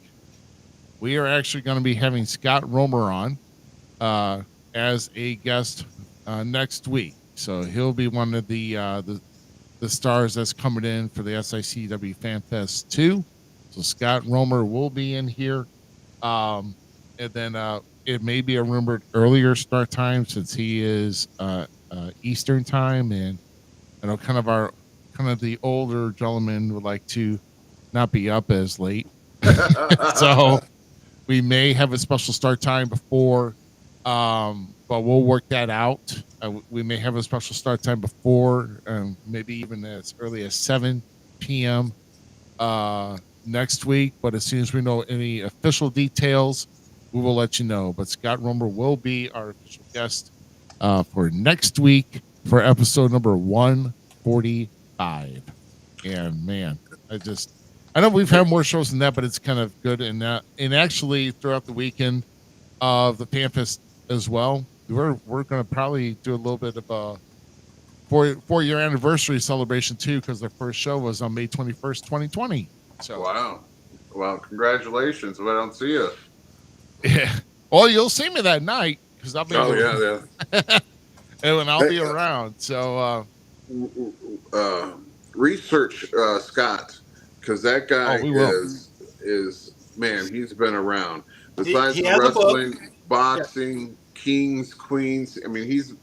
Speaker 4: We are actually going to be having Scott Romer on as a guest next week. So he'll be one of the stars that's coming in for the SICW Fan Fest 2. So Scott Romer will be in here. And then it may be a rumored earlier start time since he is Eastern time, and I know kind of the older gentleman would like to not be up as late. So we may have a special start time before, but we'll work that out. We may have a special start time before, maybe even as early as 7 p.m. Next week. But as soon as we know any official details, we will let you know. But Scott Romer will be our official guest for next week for episode number 145. And man, I know we've had more shows than that, but it's kind of good. And actually throughout the weekend of the Fan Fest as well, we're going to probably do a little bit of a 4-year anniversary celebration too, because their first show was on May 21st, 2020. So
Speaker 8: wow, congratulations! If I don't see you.
Speaker 4: Yeah. Well, you'll see me that night because I'll be.
Speaker 8: Yeah.
Speaker 4: And I'll be around. So
Speaker 8: research Scott, because that guy is man. He's been around. Besides
Speaker 6: he
Speaker 8: wrestling, boxing, kings, queens. I mean, he's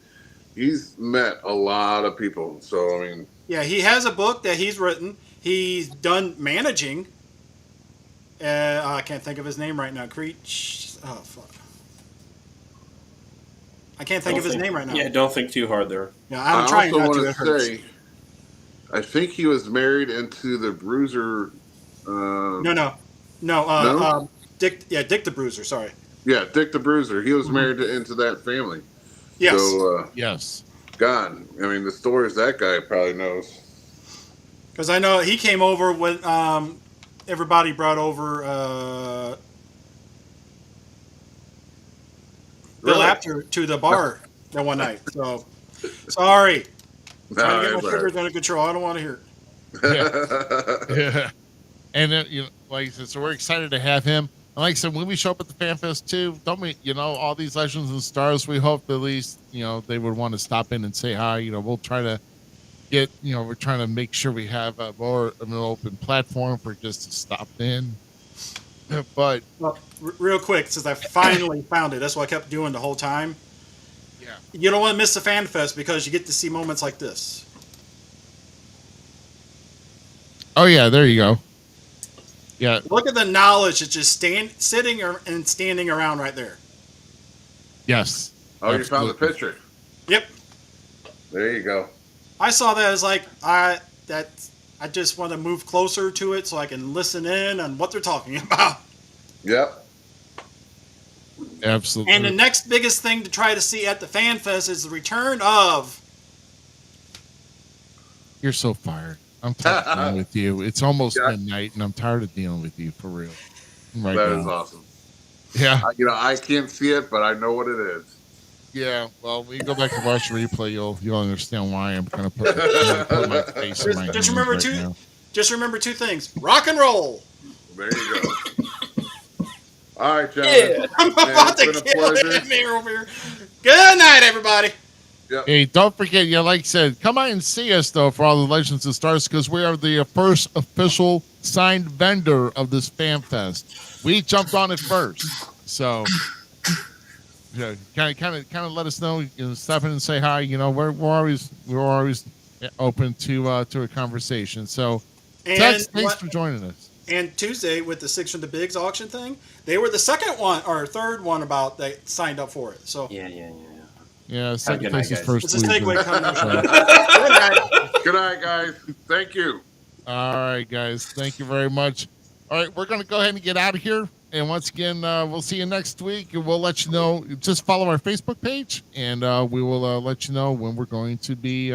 Speaker 8: met a lot of people. So I mean,
Speaker 6: yeah, he has a book that he's written. He's done managing. I can't think of his name right now. Creech. Oh, fuck. I can't think of his name right now.
Speaker 5: Yeah, don't think too hard there.
Speaker 6: Yeah, I'm trying not to.
Speaker 8: It hurts. I think he was married into the Bruiser.
Speaker 6: No. Dick the Bruiser. Sorry.
Speaker 8: Yeah, Dick the Bruiser. He was married into that family.
Speaker 6: Yes.
Speaker 8: So,
Speaker 4: yes.
Speaker 8: God, I mean, the stories that guy probably knows.
Speaker 6: Because I know he came over when everybody brought over Bill Apter to the bar that one night. So, sorry. Trying to get my fingers under control. I don't want to hear it.
Speaker 4: Yeah. And like I said, so we're excited to have him. And like I said, when we show up at the Fan Fest too, don't we? All these legends and stars. We hope at least they would want to stop in and say hi. We'll try to get. We're trying to make sure we have more of an open platform for just to stop in. But
Speaker 6: real quick, since I finally found it, that's what I kept doing the whole time.
Speaker 4: Yeah.
Speaker 6: You don't want to miss the Fan Fest because you get to see moments like this.
Speaker 4: Oh yeah, there you go. Yeah.
Speaker 6: Look at the knowledge that's just sitting and standing around right there.
Speaker 4: Yes.
Speaker 8: Oh, absolutely. You found the picture.
Speaker 6: Yep.
Speaker 8: There you go.
Speaker 6: I saw that as like I just want to move closer to it so I can listen in on what they're talking about.
Speaker 8: Yep.
Speaker 4: Absolutely.
Speaker 6: And the next biggest thing to try to see at the Fan Fest is the return of.
Speaker 4: You're so fired. I'm tired of dealing with you. It's almost midnight, and I'm tired of dealing with you for real. Right
Speaker 8: That
Speaker 4: now.
Speaker 8: is awesome.
Speaker 4: Yeah.
Speaker 8: I can't see it, but I know what it is.
Speaker 4: Yeah. Well, when you go back to watch the replay, you'll understand why I'm going to put my face in my hands
Speaker 6: Just remember
Speaker 4: right now.
Speaker 6: Just remember two things: rock and roll.
Speaker 8: There you go. All right, gentlemen.
Speaker 6: Yeah. I'm about to kill him over here. Good night, everybody.
Speaker 8: Yep.
Speaker 4: Hey, don't forget, like I said, come out and see us, though, for all the Legends and Stars, because we are the first official signed vendor of this Fan Fest. We jumped on it first. So, kind of let us know, stop in and say hi. We're always open to a conversation. So, Tex, thanks for joining us.
Speaker 6: And Tuesday with the Six from the Bigs auction thing, they were the second one or third one about that signed up for it. So
Speaker 4: Yeah, second place is first.
Speaker 6: It's a segue coming.
Speaker 8: Good night, guys. Thank you.
Speaker 4: All right, guys. Thank you very much. All right, we're going to go ahead and get out of here. And once again, we'll see you next week. And we'll let you know. Just follow our Facebook page, and we will let you know when we're going to be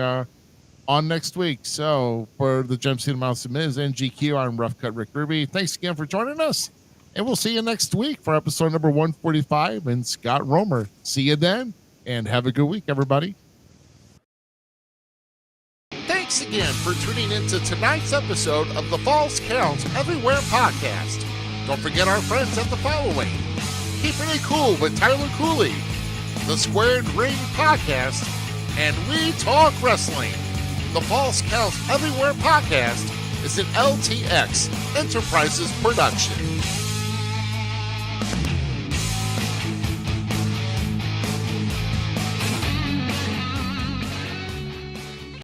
Speaker 4: on next week. So for the Gem City Mouse Zmiz and GQ, I'm Rough Cut Rick Ruby. Thanks again for joining us. And we'll see you next week for episode number 145 and Scott Romer. See you then. And have a good week, everybody. Thanks again for tuning into tonight's episode of the Falls Counts Everywhere podcast. Don't forget our friends at the following: Keeping It Cool with Tyler Cooley, the Squared Ring podcast, and We Talk Wrestling. The Falls Counts Everywhere podcast is an LTX Enterprises production.